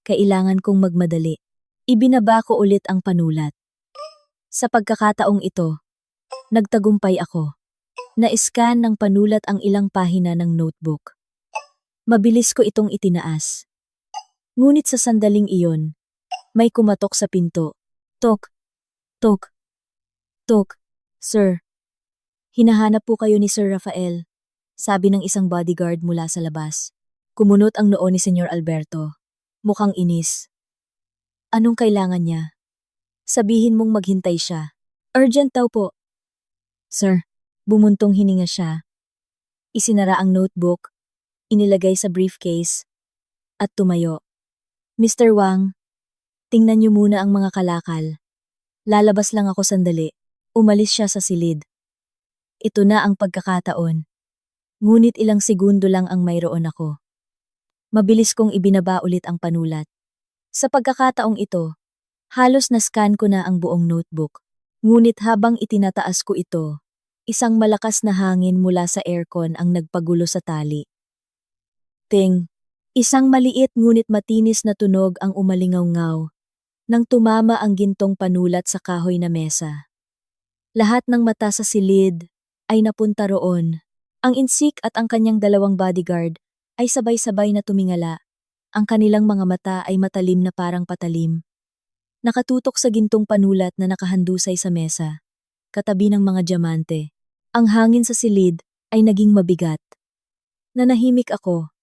Kailangan kong magmadali. Ibinaba ko ulit ang panulat. Sa pagkakataong ito, nagtagumpay ako. Na-scan ng panulat ang ilang pahina ng notebook. Mabilis ko itong itinaas. Ngunit sa sandaling iyon, may kumatok sa pinto. Tok, tok, tok, sir. Hinahanap po kayo ni Sir Rafael, sabi ng isang bodyguard mula sa labas. Kumunot ang noo ni Senyor Alberto. Mukhang inis. Anong kailangan niya? Sabihin mong maghintay siya. Urgent daw po. Sir. Bumuntong hininga siya. Isinara ang notebook, inilagay sa briefcase, at tumayo. Mr. Wang, tingnan niyo muna ang mga kalakal. Lalabas lang ako sandali. Umalis siya sa silid. Ito na ang pagkakataon. Ngunit ilang segundo lang ang mayroon ako. Mabilis kong ibinaba ulit ang panulat. Sa pagkakataong ito, halos na-scan ko na ang buong notebook. Ngunit habang itinataas ko ito, isang malakas na hangin mula sa aircon ang nagpagulo sa tali. Ting. Isang maliit ngunit matinis na tunog ang umalingaw-ngaw nang tumama ang gintong panulat sa kahoy na mesa. Lahat ng mata sa silid ay napunta roon. Ang insik at ang kanyang dalawang bodyguard ay sabay-sabay na tumingala. Ang kanilang mga mata ay matalim na parang patalim. Nakatutok sa gintong panulat na nakahandusay sa mesa, katabi ng mga diamante. Ang hangin sa silid ay naging mabigat. Nanahimik ako.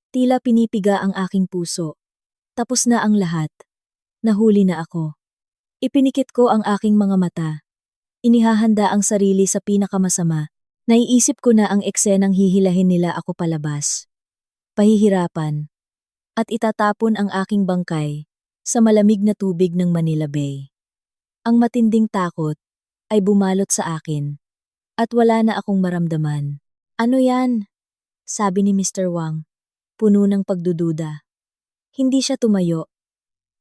Tila pinipiga ang aking puso. Tapos na ang lahat. Nahuli na ako. Ipinikit ko ang aking mga mata. Inihahanda ang sarili sa pinakamasama. Naiisip ko na ang eksenang hihilahin nila ako palabas. Pahihirapan. At itatapon ang aking bangkay sa malamig na tubig ng Manila Bay. Ang matinding takot ay bumalot sa akin at wala na akong maramdaman. Ano yan? Sabi ni Mr. Wang, puno ng pagdududa. Hindi siya tumayo.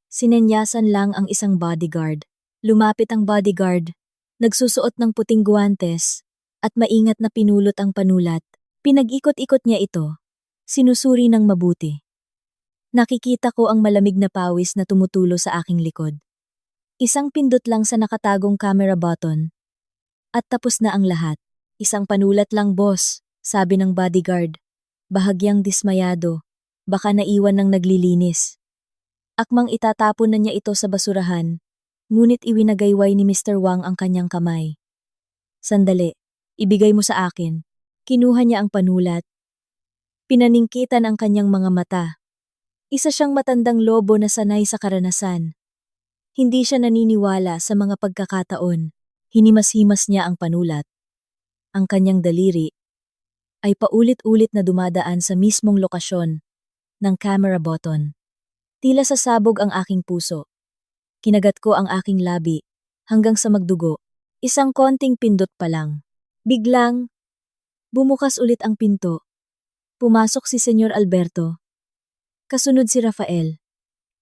Sinenyasan lang ang isang bodyguard. Lumapit ang bodyguard, nagsusuot ng puting guwantes at maingat na pinulot ang panulat. Pinag-ikot-ikot niya ito, sinusuri ng mabuti. Nakikita ko ang malamig na pawis na tumutulo sa aking likod. Isang pindot lang sa nakatagong camera button. At tapos na ang lahat. Isang panulat lang, boss, sabi ng bodyguard. Bahagyang dismayado, baka naiwan ng naglilinis. Akmang itatapon na niya ito sa basurahan, ngunit iwinagayway ni Mr. Wang ang kanyang kamay. Sandali, ibigay mo sa akin. Kinuha niya ang panulat. Pinaningkitan ang kanyang mga mata. Isa siyang matandang lobo na sanay sa karanasan. Hindi siya naniniwala sa mga pagkakataon. Hinimas-himas niya ang panulat. Ang kanyang daliri ay paulit-ulit na dumadaan sa mismong lokasyon ng camera button. Tila sasabog ang aking puso. Kinagat ko ang aking labi hanggang sa magdugo. Isang konting pindot pa lang. Biglang, bumukas ulit ang pinto. Pumasok si Senyor Alberto. Kasunod si Rafael.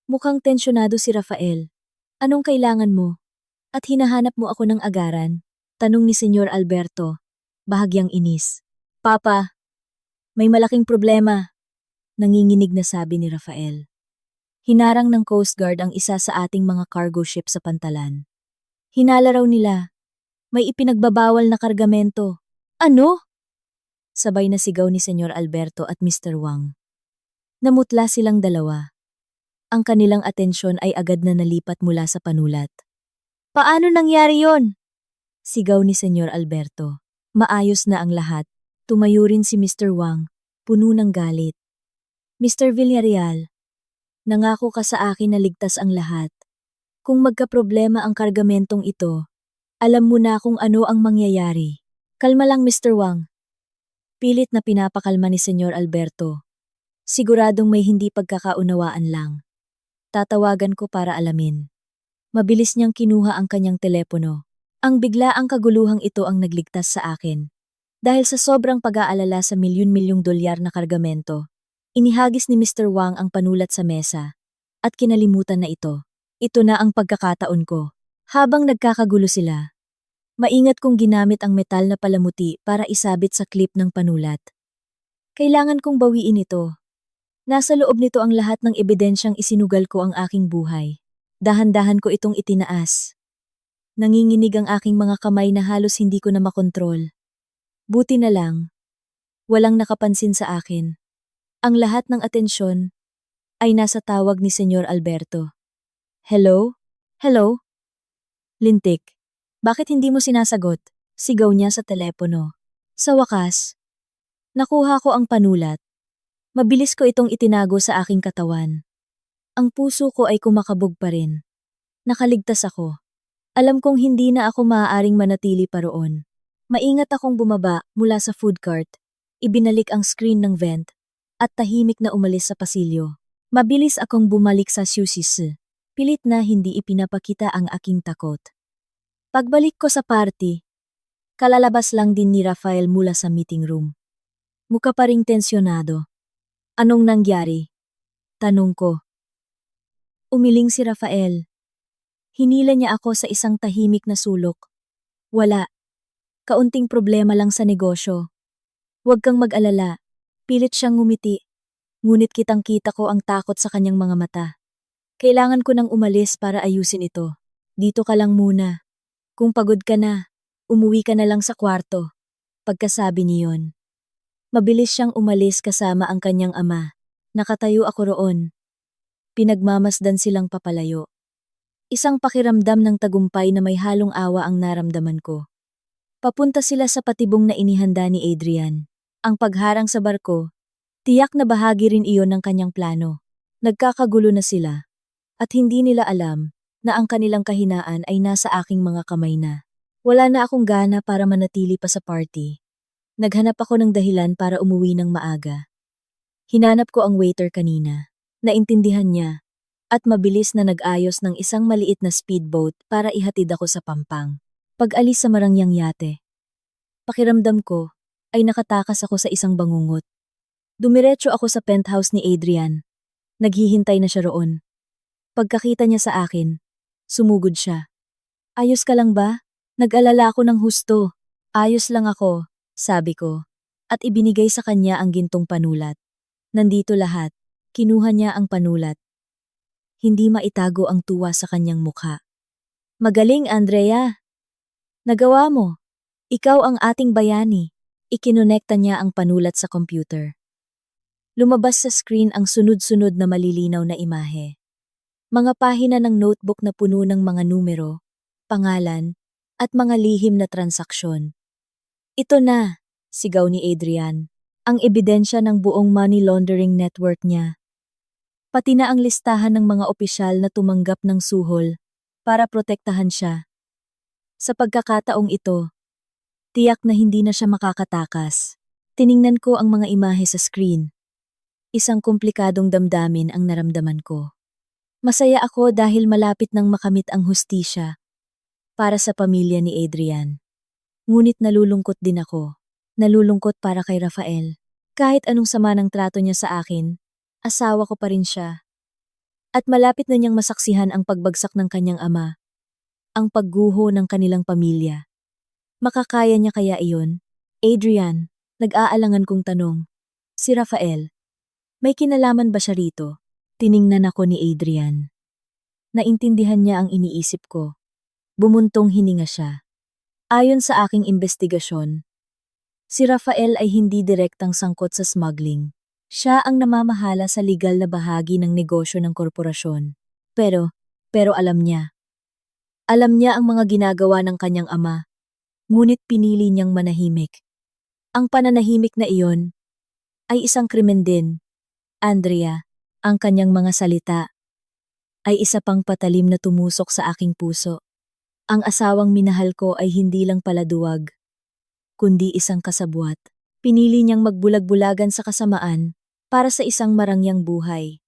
Mukhang tensyonado si Rafael. Anong kailangan mo? At hinahanap mo ako ng agaran? Tanong ni Senyor Alberto. Bahagyang inis. Papa, may malaking problema. Nanginginig na sabi ni Rafael. Hinarang ng Coast Guard ang isa sa ating mga cargo ship sa pantalan. Hinala raw nila. May ipinagbabawal na kargamento. Ano? Sabay na sigaw ni Senyor Alberto at Mr. Wang. Namutla silang dalawa. Ang kanilang atensyon ay agad na nalipat mula sa panulat. Paano nangyari yon? Sigaw ni Senyor Alberto. Maayos na ang lahat. Tumayo rin si Mr. Wang, puno ng galit. Mr. Villarreal, nangako ka sa akin na ligtas ang lahat. Kung magkaproblema ang kargamentong ito, alam mo na kung ano ang mangyayari. Kalma lang, Mr. Wang. Pilit na pinapakalma ni Senyor Alberto. Siguradong may hindi pagkakaunawaan lang. Tatawagan ko para alamin. Mabilis niyang kinuha ang kanyang telepono. Ang biglaang kaguluhang ito ang nagligtas sa akin. Dahil sa sobrang pag-aalala sa milyon-milyong dolyar na kargamento, inihagis ni Mr. Wang ang panulat sa mesa. At kinalimutan na ito. Ito na ang pagkakataon ko. Habang nagkakagulo sila, maingat kong ginamit ang metal na palamuti para isabit sa clip ng panulat. Kailangan kong bawiin ito. Nasa loob nito ang lahat ng ebidensyang isinugal ko ang aking buhay. Dahan-dahan ko itong itinaas. Nanginginig ang aking mga kamay na halos hindi ko na makontrol. Buti na lang, walang nakapansin sa akin. Ang lahat ng atensyon ay nasa tawag ni Senyor Alberto. Hello? Hello? Lintik, bakit hindi mo sinasagot? Sigaw niya sa telepono. Sa wakas, nakuha ko ang panulat. Mabilis ko itong itinago sa aking katawan. Ang puso ko ay kumakabog pa rin. Nakaligtas ako. Alam kong hindi na ako maaaring manatili pa roon. Maingat akong bumaba mula sa food cart, ibinalik ang screen ng vent, at tahimik na umalis sa pasilyo. Mabilis akong bumalik sa susis. Pilit na hindi ipinapakita ang aking takot. Pagbalik ko sa party, kalalabas lang din ni Rafael mula sa meeting room. Mukha pa ring tensyonado. Anong nangyari? Tanong ko. Umiling si Rafael. Hinila niya ako sa isang tahimik na sulok. Wala. Kaunting problema lang sa negosyo. Huwag kang mag-alala. Pilit siyang ngumiti. Ngunit kitang-kita ko ang takot sa kanyang mga mata. Kailangan ko nang umalis para ayusin ito. Dito ka lang muna. Kung pagod ka na, umuwi ka na lang sa kwarto. Pagkasabi niyon. Mabilis siyang umalis kasama ang kanyang ama. Nakatayo ako roon. Pinagmamasdan silang papalayo. Isang pakiramdam ng tagumpay na may halong awa ang naramdaman ko. Papunta sila sa patibong na inihanda ni Adrian. Ang pagharang sa barko, tiyak na bahagi rin iyon ng kanyang plano. Nagkakagulo na sila. At hindi nila alam na ang kanilang kahinaan ay nasa aking mga kamay na. Wala na akong gana para manatili pa sa party. Naghanap ako ng dahilan para umuwi ng maaga. Hinanap ko ang waiter kanina. Naintindihan niya. At mabilis na nag-ayos ng isang maliit na speedboat para ihatid ako sa Pampang. Pag-alis sa Marangyang yate, pakiramdam ko ay nakatakas ako sa isang bangungot. Dumiretso ako sa penthouse ni Adrian. Naghihintay na siya roon. Pagkakita niya sa akin, sumugod siya. Ayos ka lang ba? Nag-alala ako ng husto. Ayos lang ako, sabi ko. At ibinigay sa kanya ang gintong panulat. Nandito lahat. Kinuha niya ang panulat. Hindi maitago ang tuwa sa kanyang mukha. Magaling, Andrea. Nagawa mo. Ikaw ang ating bayani. Ikinonekta niya ang panulat sa computer. Lumabas sa screen ang sunod-sunod na malilinaw na imahe. Mga pahina ng notebook na puno ng mga numero, pangalan, at mga lihim na transaksyon. Ito na, sigaw ni Adrian, ang ebidensya ng buong money laundering network niya. Pati na ang listahan ng mga opisyal na tumanggap ng suhol para protektahan siya. Sa pagkakataong ito, tiyak na hindi na siya makakatakas. Tiningnan ko ang mga imahe sa screen. Isang komplikadong damdamin ang naramdaman ko. Masaya ako dahil malapit nang makamit ang hustisya para sa pamilya ni Adrian. Ngunit nalulungkot din ako. Nalulungkot para kay Rafael. Kahit anong sama ng trato niya sa akin, asawa ko pa rin siya. At malapit na niyang masaksihan ang pagbagsak ng kanyang ama. Ang pagguho ng kanilang pamilya. Makakaya niya kaya iyon? Adrian, nag-aalangan kong tanong. Si Rafael, may kinalaman ba siya rito? Tiningnan ako ni Adrian. Naintindihan niya ang iniisip ko. Bumuntong hininga siya. Ayon sa aking investigasyon, si Rafael ay hindi direktang sangkot sa smuggling. Siya ang namamahala sa legal na bahagi ng negosyo ng korporasyon. Pero alam niya. Alam niya ang mga ginagawa ng kanyang ama. Ngunit pinili niyang manahimik. Ang pananahimik na iyon ay isang krimen din. Andrea, ang kanyang mga salita ay isa pang patalim na tumusok sa aking puso. Ang asawang minahal ko ay hindi lang paladuwag, kundi isang kasabwat. Pinili niyang magbulag-bulagan sa kasamaan para sa isang marangyang buhay.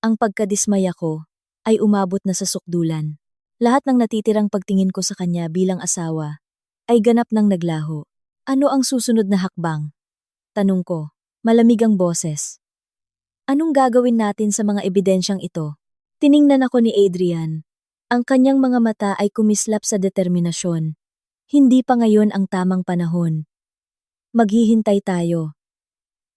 Ang pagkadismaya ko ay umabot na sa sukdulan. Lahat ng natitirang pagtingin ko sa kanya bilang asawa ay ganap nang naglaho. Ano ang susunod na hakbang? Tanong ko, malamig ang boses. Anong gagawin natin sa mga ebidensyang ito? Tiningnan ako ni Adrian. Ang kanyang mga mata ay kumislap sa determinasyon. Hindi pa ngayon ang tamang panahon. Maghihintay tayo.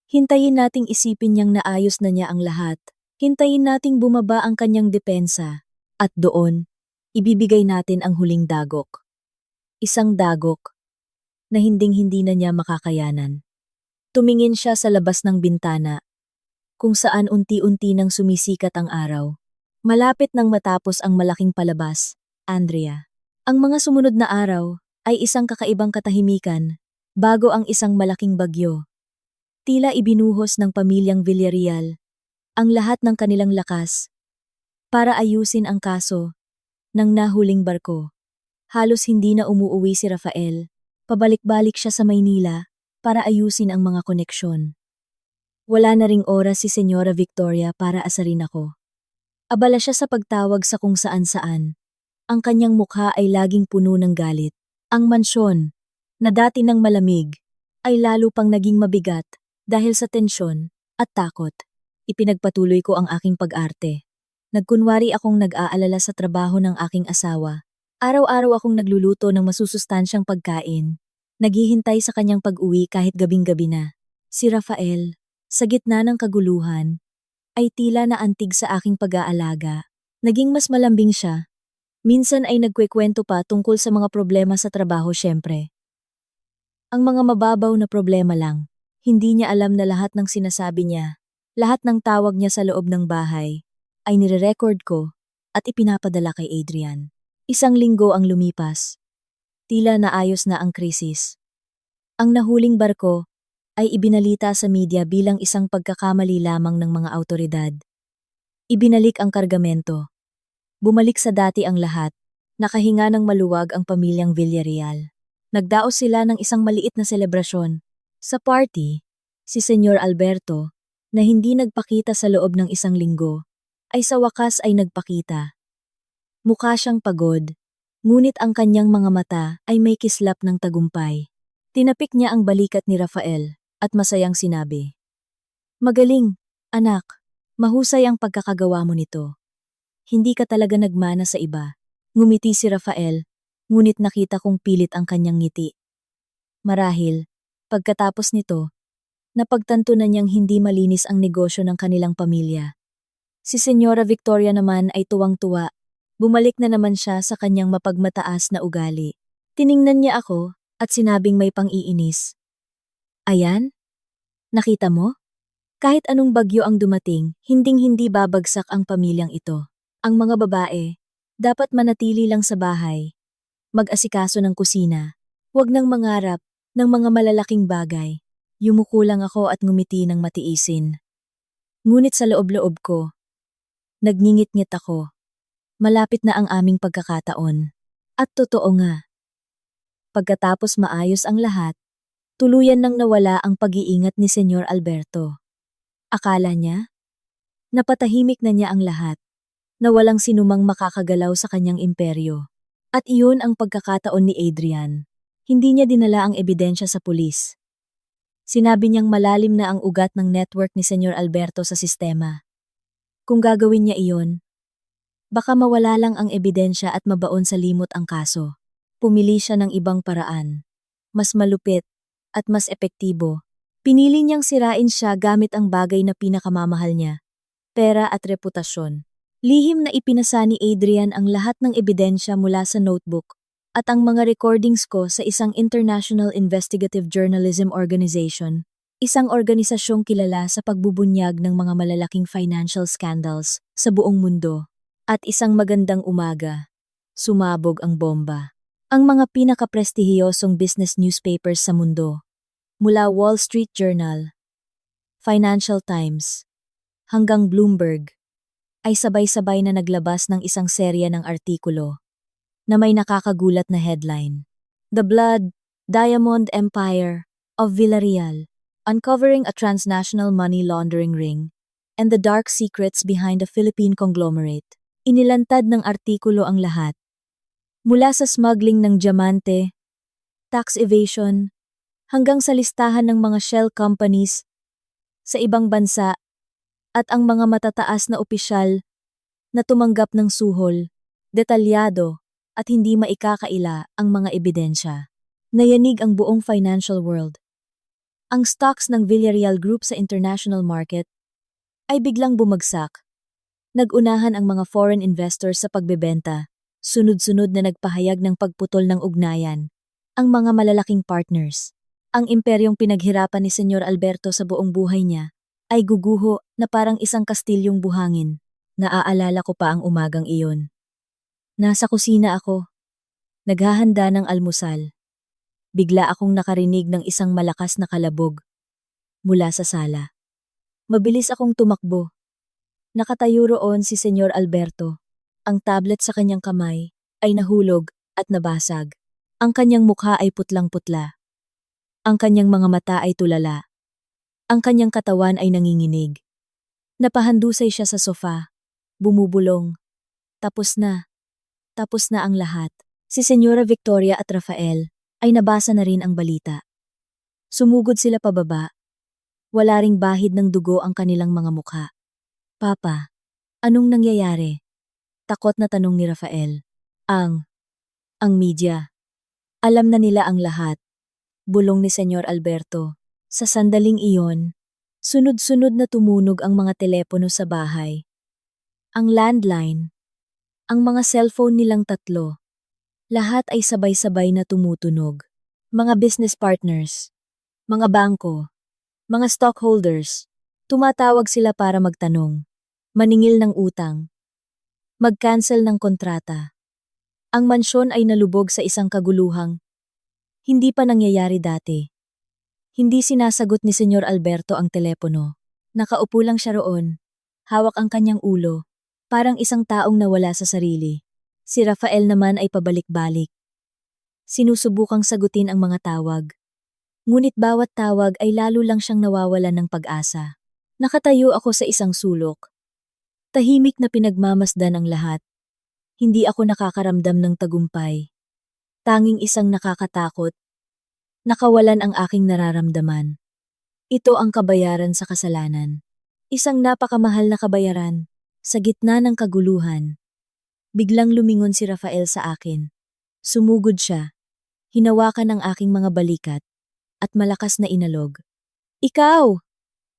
Hintayin nating isipin niyang naayos na niya ang lahat. Hintayin nating bumaba ang kanyang depensa. At doon, ibibigay natin ang huling dagok. Isang dagok na hinding-hindi na niya makakayanan. Tumingin siya sa labas ng bintana, kung saan unti-unti nang sumisikat ang araw. Malapit nang matapos ang malaking palabas, Andrea. Ang mga sumunod na araw ay isang kakaibang katahimikan bago ang isang malaking bagyo. Tila ibinuhos ng pamilyang Villarreal ang lahat ng kanilang lakas para ayusin ang kaso ng nahuling barko. Halos hindi na umuuwi si Rafael. Pabalik-balik siya sa Maynila para ayusin ang mga koneksyon. Wala na ring oras si Senyora Victoria para asarin ako. Abala siya sa pagtawag sa kung saan-saan. Ang kanyang mukha ay laging puno ng galit. Ang mansyon, na dati nang malamig, ay lalo pang naging mabigat dahil sa tensyon at takot. Ipinagpatuloy ko ang aking pag-arte. Nagkunwari akong nag-aalala sa trabaho ng aking asawa. Araw-araw akong nagluluto ng masusustansyang pagkain. Naghihintay sa kanyang pag-uwi kahit gabing-gabi na. Si Rafael, Sa gitna ng kaguluhan, ay tila naantig sa aking pag-aalaga. Naging mas malambing siya. Minsan ay nagkwekwento pa tungkol sa mga problema sa trabaho syempre. Ang mga mababaw na problema lang. Hindi niya alam na lahat ng sinasabi niya, lahat ng tawag niya sa loob ng bahay, ay nire-record ko at ipinapadala kay Adrian. Isang linggo ang lumipas. Tila naayos na ang krisis. Ang nahuling barko ay ibinalita sa media bilang isang pagkakamali lamang ng mga awtoridad. Ibinalik ang kargamento. Bumalik sa dati ang lahat. Nakahinga ng maluwag ang pamilyang Villarreal. Nagdaos sila ng isang maliit na selebrasyon. Sa party, si Senyor Alberto, na hindi nagpakita sa loob ng isang linggo, ay sa wakas ay nagpakita. Mukha siyang pagod, ngunit ang kanyang mga mata ay may kislap ng tagumpay. Tinapik niya ang balikat ni Rafael at masayang sinabi, "Magaling, anak, mahusay ang pagkakagawa mo nito. Hindi ka talaga nagmana sa iba." Ngumiti si Rafael, ngunit nakita kong pilit ang kanyang ngiti. Marahil, pagkatapos nito, napagtanto na niyang hindi malinis ang negosyo ng kanilang pamilya. Si Senyora Victoria naman ay tuwang-tuwa. Bumalik na naman siya sa kanyang mapagmataas na ugali. Tiningnan niya ako at sinabing may pang-iinis, "Ayan, nakita mo? Kahit anong bagyo ang dumating, hinding-hindi babagsak ang pamilyang ito. Ang mga babae, dapat manatili lang sa bahay. Mag-asikaso ng kusina. Huwag nang mangarap ng mga malalaking bagay." Yumuko lang ako at ngumiti ng matiisin. Ngunit sa loob-loob ko, nagngingit-ngit ako. Malapit na ang aming pagkakataon. At totoo nga. Pagkatapos maayos ang lahat, tuluyan nang nawala ang pag-iingat ni Senyor Alberto. Akala niya, napatahimik na niya ang lahat, na walang sinumang makakagalaw sa kanyang imperyo. At iyon ang pagkakataon ni Adrian. Hindi niya dinala ang ebidensya sa pulis. Sinabi niyang malalim na ang ugat ng network ni Senyor Alberto sa sistema. Kung gagawin niya iyon, baka mawala lang ang ebidensya at mabaon sa limot ang kaso. Pumili siya ng ibang paraan. Mas malupit at mas epektibo. Pinili niyang sirain siya gamit ang bagay na pinakamamahal niya, pera at reputasyon. Lihim na ipinasa ni Adrian ang lahat ng ebidensya mula sa notebook at ang mga recordings ko sa isang International Investigative Journalism Organization, isang organisasyong kilala sa pagbubunyag ng mga malalaking financial scandals sa buong mundo. At isang magandang umaga, sumabog ang bomba. Ang mga pinakaprestihiyosong business newspapers sa mundo, mula Wall Street Journal, Financial Times, hanggang Bloomberg, ay sabay-sabay na naglabas ng isang serya ng artikulo na may nakakagulat na headline. The Blood Diamond Empire of Villarreal, Uncovering a Transnational Money Laundering Ring and the Dark Secrets Behind a Philippine Conglomerate. Inilantad ng artikulo ang lahat. Mula sa smuggling ng diamante, tax evasion, hanggang sa listahan ng mga shell companies sa ibang bansa at ang mga matataas na opisyal na tumanggap ng suhol, detalyado at hindi maikakaila ang mga ebidensya. Nayanig ang buong financial world. Ang stocks ng Villarreal Group sa international market ay biglang bumagsak. Nag-unahan ang mga foreign investors sa pagbebenta, sunod-sunod na nagpahayag ng pagputol ng ugnayan. Ang mga malalaking partners, ang imperyong pinaghirapan ni Senyor Alberto sa buong buhay niya, ay guguho na parang isang kastilyong buhangin. Naaalala ko pa ang umagang iyon. Nasa kusina ako. Naghahanda ng almusal. Bigla akong nakarinig ng isang malakas na kalabog mula sa sala. Mabilis akong tumakbo. Nakatayo roon si Senyor Alberto. Ang tablet sa kanyang kamay ay nahulog at nabasag. Ang kanyang mukha ay putlang-putla. Ang kanyang mga mata ay tulala. Ang kanyang katawan ay nanginginig. Napahandusay siya sa sofa. Bumubulong. Tapos na. Tapos na ang lahat. Si Senyora Victoria at Rafael ay nabasa na rin ang balita. Sumugod sila pababa. Wala ring bahid ng dugo ang kanilang mga mukha. "Papa, anong nangyayari?" Takot na tanong ni Rafael. Ang media. Alam na nila ang lahat. Bulong ni Senyor Alberto. Sa sandaling iyon, Sunod-sunod na tumunog ang mga telepono sa bahay. Ang landline, ang mga cellphone nilang tatlo. Lahat ay sabay-sabay na tumutunog. Mga business partners, mga bangko, mga stockholders. Tumatawag sila para magtanong, maningil ng utang, mag-cancel ng kontrata. Ang mansyon ay nalubog sa isang kaguluhang hindi pa nangyayari dati. Hindi sinasagot ni Senyor Alberto ang telepono. Nakaupo lang siya roon. Hawak ang kanyang ulo. Parang isang taong nawala sa sarili. Si Rafael naman ay pabalik-balik. Sinusubukang sagutin ang mga tawag. Ngunit bawat tawag ay lalo lang siyang nawawalan ng pag-asa. Nakatayo ako sa isang sulok. Tahimik na pinagmamasdan ang lahat. Hindi ako nakakaramdam ng tagumpay. Tanging isang nakakatakot. Nakawalan ang aking nararamdaman. Ito ang kabayaran sa kasalanan. Isang napakamahal na kabayaran. Sa gitna ng kaguluhan. Biglang lumingon si Rafael sa akin. Sumugod siya. Hinawakan ang aking mga balikat. At malakas na inalog. Ikaw!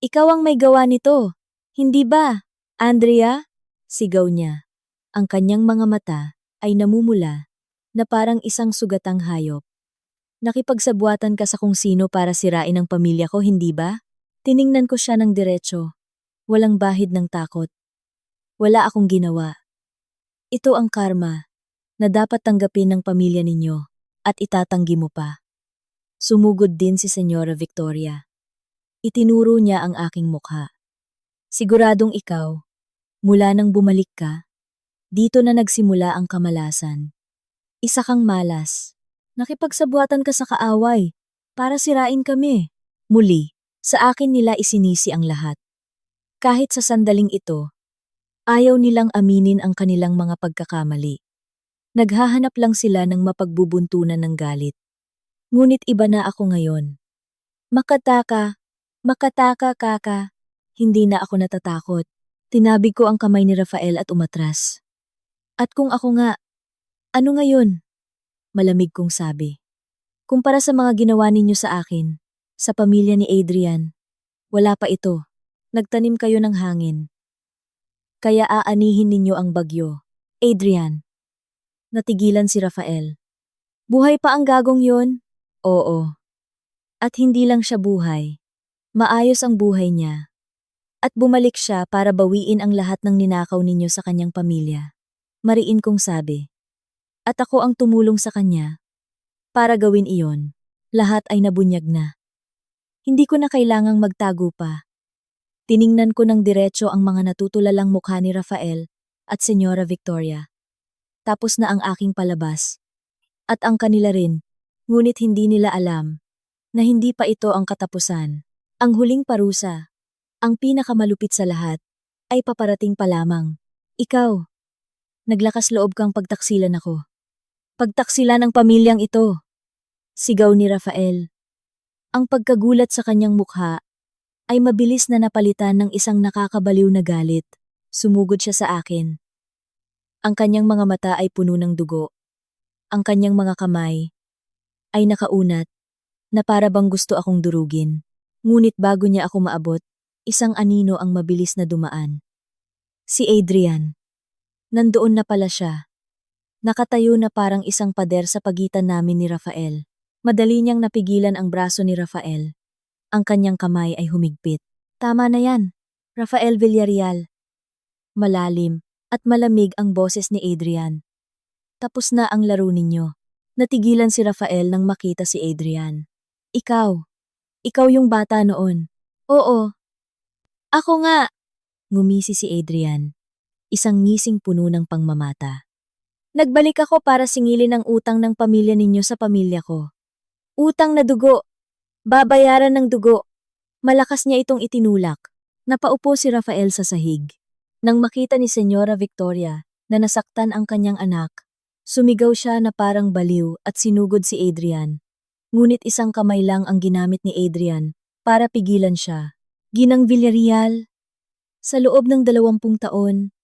Ikaw ang may gawa nito. Hindi ba, Andrea? Sigaw niya. Ang kanyang mga mata ay namumula na parang isang sugatang hayop. Nakipagsabuatan ka sa kung sino para sirain ang pamilya ko, hindi ba? Tiningnan ko siya ng diretso. Walang bahid ng takot. Wala akong ginawa. Ito ang karma na dapat tanggapin ng pamilya ninyo at itatanggi mo pa. Sumugod din si Senyora Victoria. Itinuro niya ang aking mukha. Siguradong ikaw, mula nang bumalik ka, dito na nagsimula ang kamalasan. Isa kang malas. Nakipagsabuatan ka sa kaaway para sirain kami. Muli, sa akin nila isinisi ang lahat. Kahit sa sandaling ito, ayaw nilang aminin ang kanilang mga pagkakamali. Naghahanap lang sila ng mapagbubuntunan ng galit. Ngunit iba na ako ngayon. Makataka kaka. Hindi na ako natatakot. Tinabig ko ang kamay ni Rafael at umatras. At kung ako nga, ano ngayon? Malamig kong sabi. Kumpara sa mga ginawa ninyo sa akin, sa pamilya ni Adrian, wala pa ito. Nagtanim kayo ng hangin. Kaya aanihin ninyo ang bagyo. Adrian. Natigilan si Rafael. Buhay pa ang gagong yon? Oo. At hindi lang siya buhay. Maayos ang buhay niya. At bumalik siya para bawiin ang lahat ng ninakaw ninyo sa kanyang pamilya. Mariin kong sabi. At ako ang tumulong sa kanya. Para gawin iyon, lahat ay nabunyag na. Hindi ko na kailangang magtago pa. Tiningnan ko ng diretso ang mga natutulalang mukha ni Rafael at Senyora Victoria. Tapos na ang aking palabas. At ang kanila rin, ngunit hindi nila alam na hindi pa ito ang katapusan. Ang huling parusa, ang pinakamalupit sa lahat, ay paparating pa lamang. Ikaw, naglakas loob kang pagtaksilan ako. Pagtaksilan ang pamilyang ito. Sigaw ni Rafael. Ang pagkagulat sa kanyang mukha ay mabilis na napalitan ng isang nakakabaliw na galit. Sumugod siya sa akin. Ang kanyang mga mata ay puno ng dugo. Ang kanyang mga kamay ay nakaunat na para bang gusto akong durugin. Ngunit bago niya ako maabot, isang anino ang mabilis na dumaan. Si Adrian. Nandoon na pala siya. Nakatayo na parang isang pader sa pagitan namin ni Rafael. Madali niyang napigilan ang braso ni Rafael. Ang kanyang kamay ay humigpit. Tama na yan, Rafael Villarreal. Malalim at malamig ang boses ni Adrian. Tapos na ang laro ninyo. Natigilan si Rafael nang makita si Adrian. Ikaw yung bata noon. Oo. Ako nga. Ngumisi si Adrian. Isang ngising puno ng pangmamata. Nagbalik ako para singilin ang utang ng pamilya ninyo sa pamilya ko. Utang na dugo. Babayaran ng dugo. Malakas niya itong itinulak. Napaupo si Rafael sa sahig. Nang makita ni Senyora Victoria na nasaktan ang kanyang anak, sumigaw siya na parang baliw at sinugod si Adrian. Ngunit isang kamay lang ang ginamit ni Adrian para pigilan siya. Ginang Villarreal, sa loob ng 20 taon,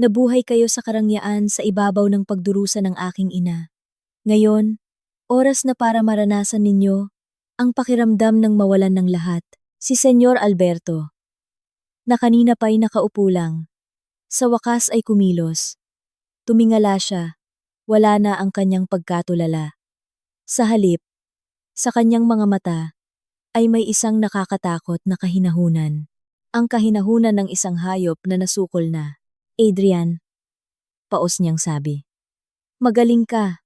nabuhay kayo sa karangyaan sa ibabaw ng pagdurusa ng aking ina. Ngayon, oras na para maranasan ninyo ang pakiramdam ng mawalan ng lahat. Si Senyor Alberto, na kanina pa'y nakaupo lang. Sa wakas ay kumilos. Tumingala siya. Wala na ang kanyang pagkatulala. Sa halip, sa kanyang mga mata, ay may isang nakakatakot na kahinahunan. Ang kahinahunan ng isang hayop na nasukol na. Adrian, paos niyang sabi. Magaling ka.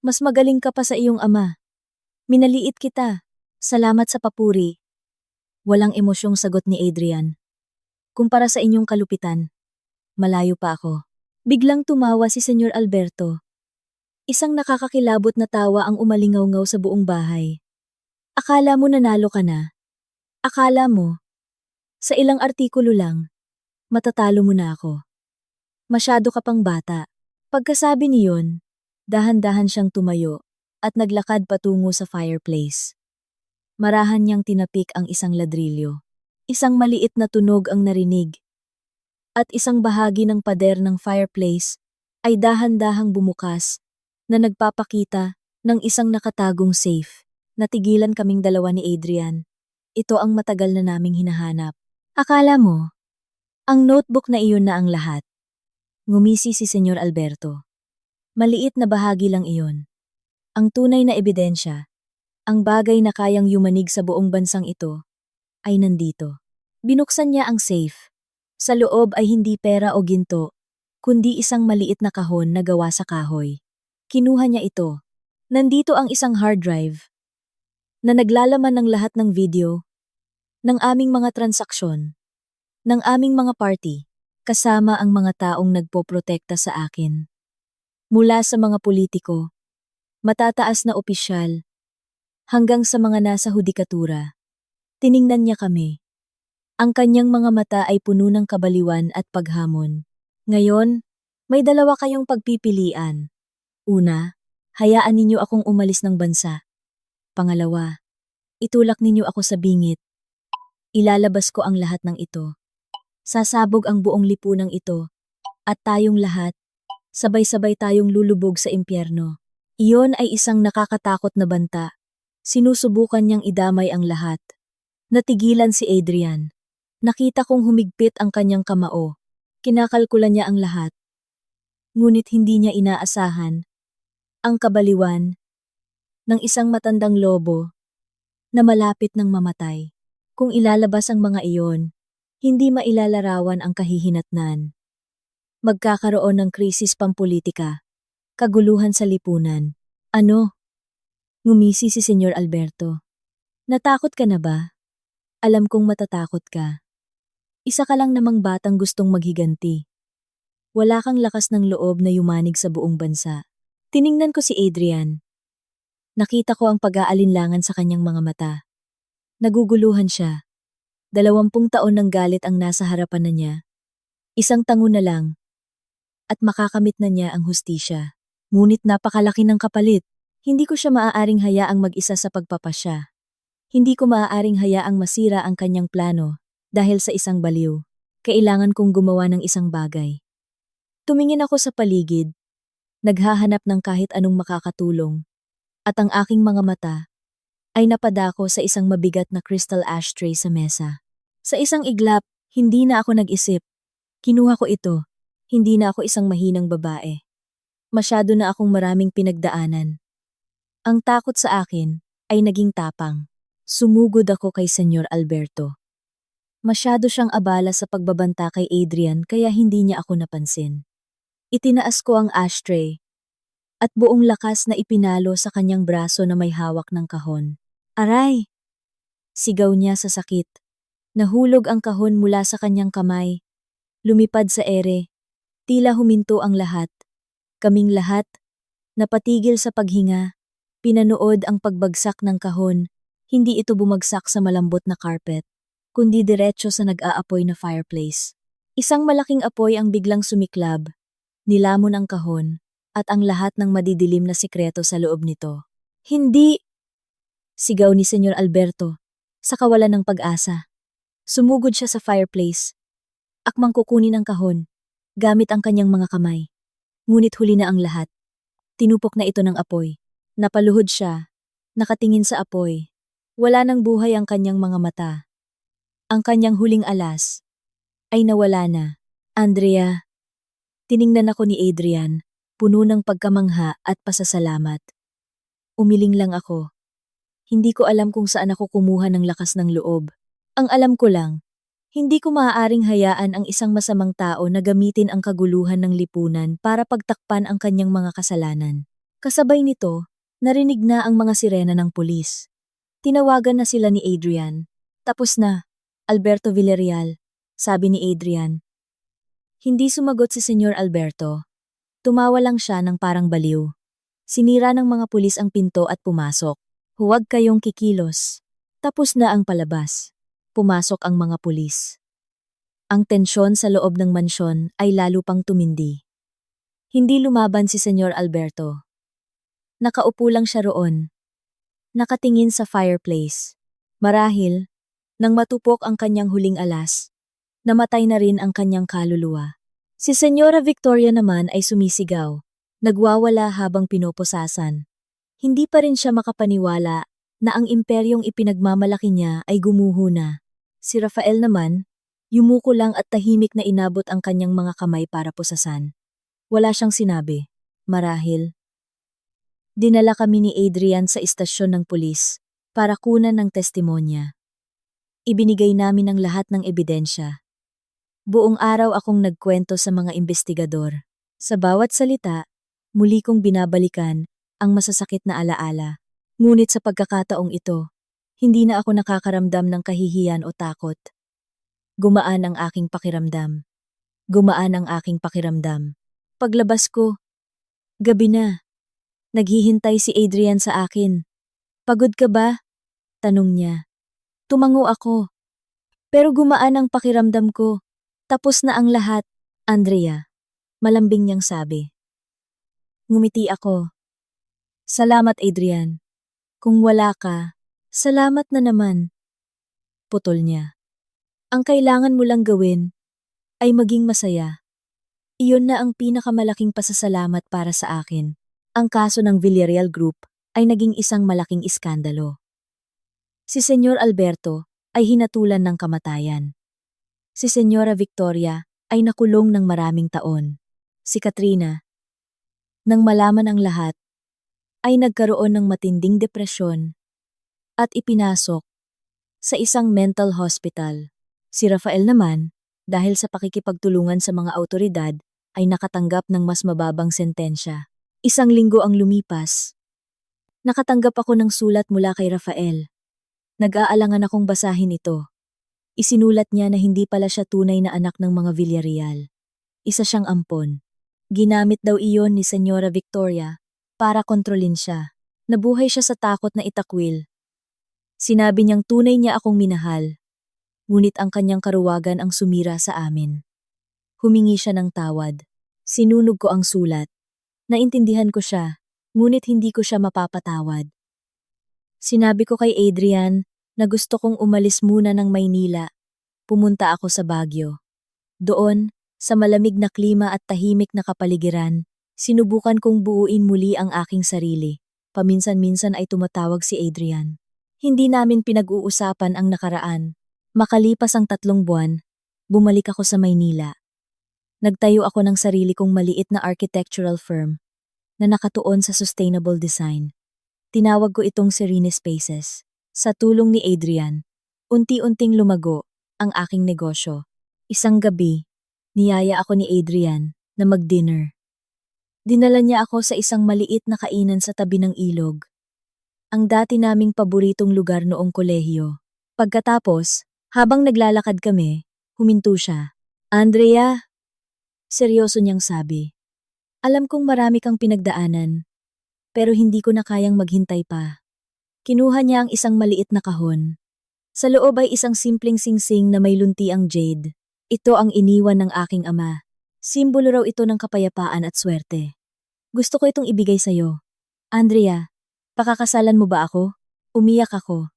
Mas magaling ka pa sa iyong ama. Minaliit kita. Salamat sa papuri. Walang emosyong sagot ni Adrian. Kumpara sa inyong kalupitan, malayo pa ako. Biglang tumawa si Senyor Alberto. Isang nakakakilabot na tawa ang umalingaw-ngaw sa buong bahay. Akala mo nanalo ka na? Akala mo, sa ilang artikulo lang, matatalo mo na ako. Masyado ka pang bata. Pagkasabi niyon, dahan-dahan siyang tumayo at naglakad patungo sa fireplace. Marahan niyang tinapik ang isang ladrilyo. Isang maliit na tunog ang narinig. At isang bahagi ng pader ng fireplace ay dahan-dahang bumukas na nagpapakita ng isang nakatagong safe. Natigilan kaming dalawa ni Adrian. Ito ang matagal na naming hinahanap. Akala mo, ang notebook na iyon na ang lahat. Ngumisi si Senyor Alberto. Maliit na bahagi lang iyon. Ang tunay na ebidensya, ang bagay na kayang yumanig sa buong bansang ito, ay nandito. Binuksan niya ang safe. Sa loob ay hindi pera o ginto, kundi isang maliit na kahon na gawa sa kahoy. Kinuha niya ito. Nandito ang isang hard drive na naglalaman ng lahat ng video, ng aming mga transaksyon, ng aming mga party, kasama ang mga taong nagpoprotekta sa akin. Mula sa mga politiko, matataas na opisyal, hanggang sa mga nasa hudikatura. Tiningnan niya kami. Ang kanyang mga mata ay puno ng kabaliwan at paghamon. Ngayon, may dalawa kayong pagpipilian. Una, hayaan ninyo akong umalis ng bansa. Pangalawa, itulak ninyo ako sa bingit. Ilalabas ko ang lahat ng ito. Sasabog ang buong lipunang ito, at tayong lahat, sabay-sabay tayong lulubog sa impyerno. Iyon ay isang nakakatakot na banta. Sinusubukan niyang idamay ang lahat. Natigilan si Adrian. Nakita kong humigpit ang kanyang kamao. Kinakalkula niya ang lahat. Ngunit hindi niya inaasahan ang kabaliwan ng isang matandang lobo na malapit ng mamatay. Kung ilalabas ang mga iyon, hindi mailalarawan ang kahihinatnan. Magkakaroon ng krisis pampolitika, kaguluhan sa lipunan. Ano? Ngumisi si Senyor Alberto. Natakot ka na ba? Alam kong matatakot ka. Isa ka lang namang batang gustong maghiganti. Wala kang lakas ng loob na yumanig sa buong bansa. Tiningnan ko si Adrian. Nakita ko ang pag-aalinlangan sa kanyang mga mata. Naguguluhan siya. 20 taon ng galit ang nasa harapan na niya. Isang tango na lang. At makakamit na niya ang hustisya. Ngunit napakalaki ng kapalit. Hindi ko siya maaaring hayaang mag-isa sa pagpapasya. Hindi ko maaaring hayaang masira ang kanyang plano dahil sa isang baliw. Kailangan kong gumawa ng isang bagay. Tumingin ako sa paligid. Naghahanap ng kahit anong makakatulong. At ang aking mga mata ay napadako sa isang mabigat na crystal ashtray sa mesa. Sa isang iglap, hindi na ako nag-isip. Kinuha ko ito. Hindi na ako isang mahinang babae. Masyado na akong maraming pinagdaanan. Ang takot sa akin ay naging tapang. Sumugod ako kay Senyor Alberto. Masyado siyang abala sa pagbabanta kay Adrian kaya hindi niya ako napansin. Itinaas ko ang ashtray at buong lakas na ipinalo sa kanyang braso na may hawak ng kahon. Aray! Sigaw niya sa sakit. Nahulog ang kahon mula sa kanyang kamay. Lumipad sa ere. Tila huminto ang lahat. Kaming lahat, napatigil sa paghinga. Pinanood ang pagbagsak ng kahon. Hindi ito bumagsak sa malambot na carpet, kundi diretso sa nag-aapoy na fireplace. Isang malaking apoy ang biglang sumiklab. Nilamon ang kahon, at ang lahat ng madidilim na sikreto sa loob nito. Hindi! Sigaw ni Senyor Alberto, sa kawalan ng pag-asa. Sumugod siya sa fireplace. Akmang kukunin ang kahon, gamit ang kanyang mga kamay. Ngunit huli na ang lahat. Tinupok na ito ng apoy. Napaluhod siya, nakatingin sa apoy. Wala nang buhay ang kanyang mga mata. Ang kanyang huling alas ay nawala na. Andrea, tiningnan ako ni Adrian, puno ng pagkamangha at pasasalamat. Umiling lang ako. Hindi ko alam kung saan ako kumuha ng lakas ng loob. Ang alam ko lang, hindi ko maaaring hayaan ang isang masamang tao na gamitin ang kaguluhan ng lipunan para pagtakpan ang kanyang mga kasalanan. Kasabay nito, narinig na ang mga sirena ng pulis. Tinawagan na sila ni Adrian. Tapos na, Alberto Villarreal, sabi ni Adrian. Hindi sumagot si Senyor Alberto. Tumawa lang siya ng parang baliw. Sinira ng mga pulis ang pinto at pumasok. Huwag kayong kikilos. Tapos na ang palabas. Pumasok ang mga pulis. Ang tensyon sa loob ng mansyon ay lalo pang tumindi. Hindi lumaban si Senyor Alberto. Nakaupo lang siya roon. Nakatingin sa fireplace. Marahil, nang matupok ang kanyang huling alas, namatay na rin ang kanyang kaluluwa. Si Senyora Victoria naman ay sumisigaw. Nagwawala habang pinoposasan. Hindi pa rin siya makapaniwala na ang imperyong ipinagmamalaki niya ay gumuho na. Si Rafael naman, yumuko lang at tahimik na inabot ang kanyang mga kamay para pusasan. Wala siyang sinabi. Marahil. Dinala kami ni Adrian sa istasyon ng pulis para kunan ng testimonya. Ibinigay namin ang lahat ng ebidensya. Buong araw akong nagkwento sa mga investigador. Sa bawat salita, muli kong binabalikan ang masasakit na alaala. Ngunit sa pagkakataong ito, hindi na ako nakakaramdam ng kahihiyan o takot. Gumaan ang aking pakiramdam. Gumaan ang aking pakiramdam. Paglabas ko, gabi na. Naghihintay si Adrian sa akin. Pagod ka ba? Tanong niya. Tumango ako. Pero gumaan ang pakiramdam ko. Tapos na ang lahat, Andrea. Malambing niyang sabi. Ngumiti ako. Salamat, Adrian. Kung wala ka, salamat na naman. Putol niya. Ang kailangan mo lang gawin ay maging masaya. Iyon na ang pinakamalaking pasasalamat para sa akin. Ang kaso ng Villarreal Group ay naging isang malaking iskandalo. Si Senyor Alberto ay hinatulan ng kamatayan. Si Senyora Victoria ay nakulong ng maraming taon. Si Katrina, nang malaman ang lahat, ay nagkaroon ng matinding depresyon at ipinasok sa isang mental hospital. Si Rafael naman, dahil sa pakikipagtulungan sa mga awtoridad, ay nakatanggap ng mas mababang sentensya. 1 linggo ang lumipas. Nakatanggap ako ng sulat mula kay Rafael. Nag-aalangan akong basahin ito. Isinulat niya na hindi pala siya tunay na anak ng mga Villarreal. Isa siyang ampon. Ginamit daw iyon ni Senyora Victoria para kontrolin siya. Nabuhay siya sa takot na itakwil. Sinabi niyang tunay niya akong minahal. Ngunit ang kanyang karuwagan ang sumira sa amin. Humingi siya ng tawad. Sinunog ko ang sulat. Naintindihan ko siya, ngunit hindi ko siya mapapatawad. Sinabi ko kay Adrian na gusto kong umalis muna ng Maynila. Pumunta ako sa Baguio. Doon, sa malamig na klima at tahimik na kapaligiran, sinubukan kong buuin muli ang aking sarili. Paminsan-minsan ay tumatawag si Adrian. Hindi namin pinag-uusapan ang nakaraan. Makalipas ang 3 buwan, bumalik ako sa Maynila. Nagtayo ako ng sarili kong maliit na architectural firm na nakatuon sa sustainable design. Tinawag ko itong Serene Spaces. Sa tulong ni Adrian, unti-unting lumago ang aking negosyo. Isang gabi, niyaya ako ni Adrian na mag-dinner. Dinala niya ako sa isang maliit na kainan sa tabi ng ilog. Ang dati naming paboritong lugar noong kolehiyo. Pagkatapos, habang naglalakad kami, huminto siya. Andrea, seryoso niyang sabi. Alam kong marami kang pinagdaanan, pero hindi ko na kayang maghintay pa. Kinuha niya ang isang maliit na kahon. Sa loob ay isang simpleng singsing na may luntiang jade. Ito ang iniwan ng aking ama. Simbolo raw ito ng kapayapaan at swerte. Gusto ko itong ibigay sa'yo. Andrea, pakakasalan mo ba ako? Umiyak ako.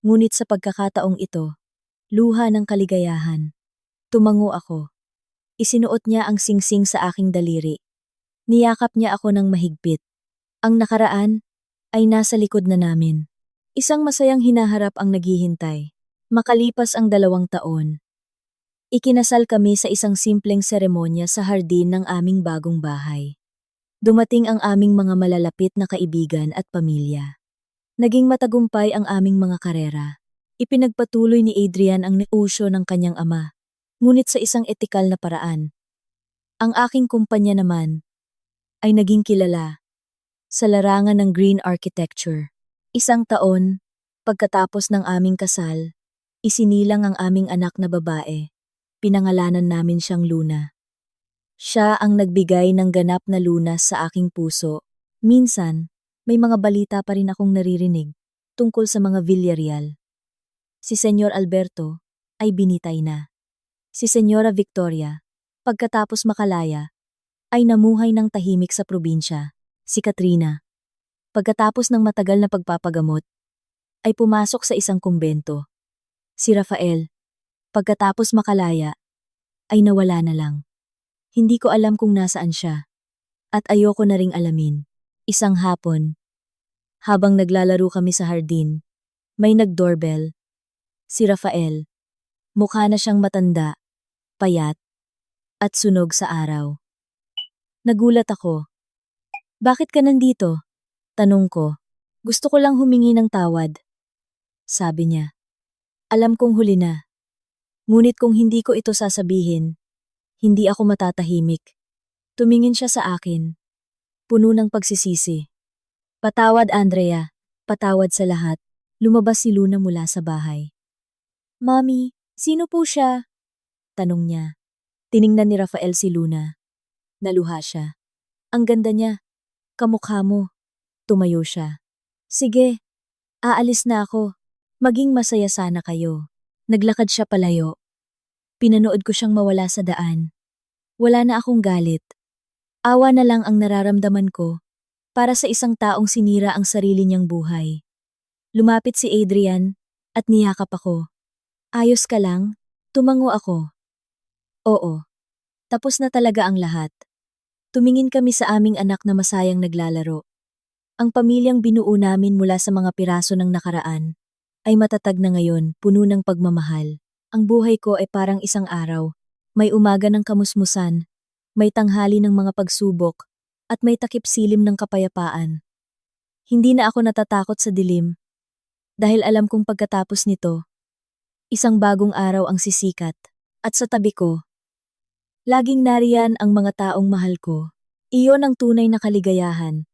Ngunit sa pagkakataong ito, luha ng kaligayahan. Tumango ako. Isinuot niya ang singsing sa aking daliri. Niyakap niya ako ng mahigpit. Ang nakaraan ay nasa likod na namin. Isang masayang hinaharap ang naghihintay. Makalipas ang 2 taon, ikinasal kami sa isang simpleng seremonya sa hardin ng aming bagong bahay. Dumating ang aming mga malalapit na kaibigan at pamilya. Naging matagumpay ang aming mga karera. Ipinagpatuloy ni Adrian ang negosyo ng kanyang ama, ngunit sa isang etikal na paraan. Ang aking kumpanya naman ay naging kilala sa larangan ng green architecture. 1 taon, pagkatapos ng aming kasal, isinilang ang aming anak na babae. Pinangalanan namin siyang Luna. Siya ang nagbigay ng ganap na lunas sa aking puso. Minsan, may mga balita pa rin akong naririnig tungkol sa mga Villarreal. Si Senyor Alberto ay binitay na. Si Senyora Victoria, pagkatapos makalaya, ay namuhay ng tahimik sa probinsya. Si Katrina, pagkatapos ng matagal na pagpapagamot, ay pumasok sa isang kumbento. Si Rafael, pagkatapos makalaya, ay nawala na lang. Hindi ko alam kung nasaan siya. At ayoko na ring alamin. Isang hapon, habang naglalaro kami sa hardin, may nag-doorbell. Si Rafael, mukha na siyang matanda, payat, at sunog sa araw. Nagulat ako. Bakit ka nandito? Tanong ko. Gusto ko lang humingi ng tawad. Sabi niya. Alam kong huli na. Ngunit kung hindi ko ito sasabihin, hindi ako matatahimik. Tumingin siya sa akin. Puno ng pagsisisi. Patawad, Andrea. Patawad sa lahat. Lumabas si Luna mula sa bahay. Mami, sino po siya? Tanong niya. Tiningnan ni Rafael si Luna. Naluha siya. Ang ganda niya. Kamukha mo. Tumayo siya. Sige, aalis na ako. Maging masaya sana kayo. Naglakad siya palayo. Pinanood ko siyang mawala sa daan. Wala na akong galit. Awa na lang ang nararamdaman ko para sa isang taong sinira ang sarili niyang buhay. Lumapit si Adrian at niyakap ako. Ayos ka lang? Tumango ako. Oo. Tapos na talaga ang lahat. Tumingin kami sa aming anak na masayang naglalaro. Ang pamilyang binuo namin mula sa mga piraso ng nakaraan ay matatag na ngayon, puno ng pagmamahal. Ang buhay ko ay parang isang araw. May umaga ng kamusmusan, may tanghali ng mga pagsubok, at may takip silim ng kapayapaan. Hindi na ako natatakot sa dilim, dahil alam kong pagkatapos nito, isang bagong araw ang sisikat, at sa tabi ko, laging nariyan ang mga taong mahal ko. Iyon ang tunay na kaligayahan,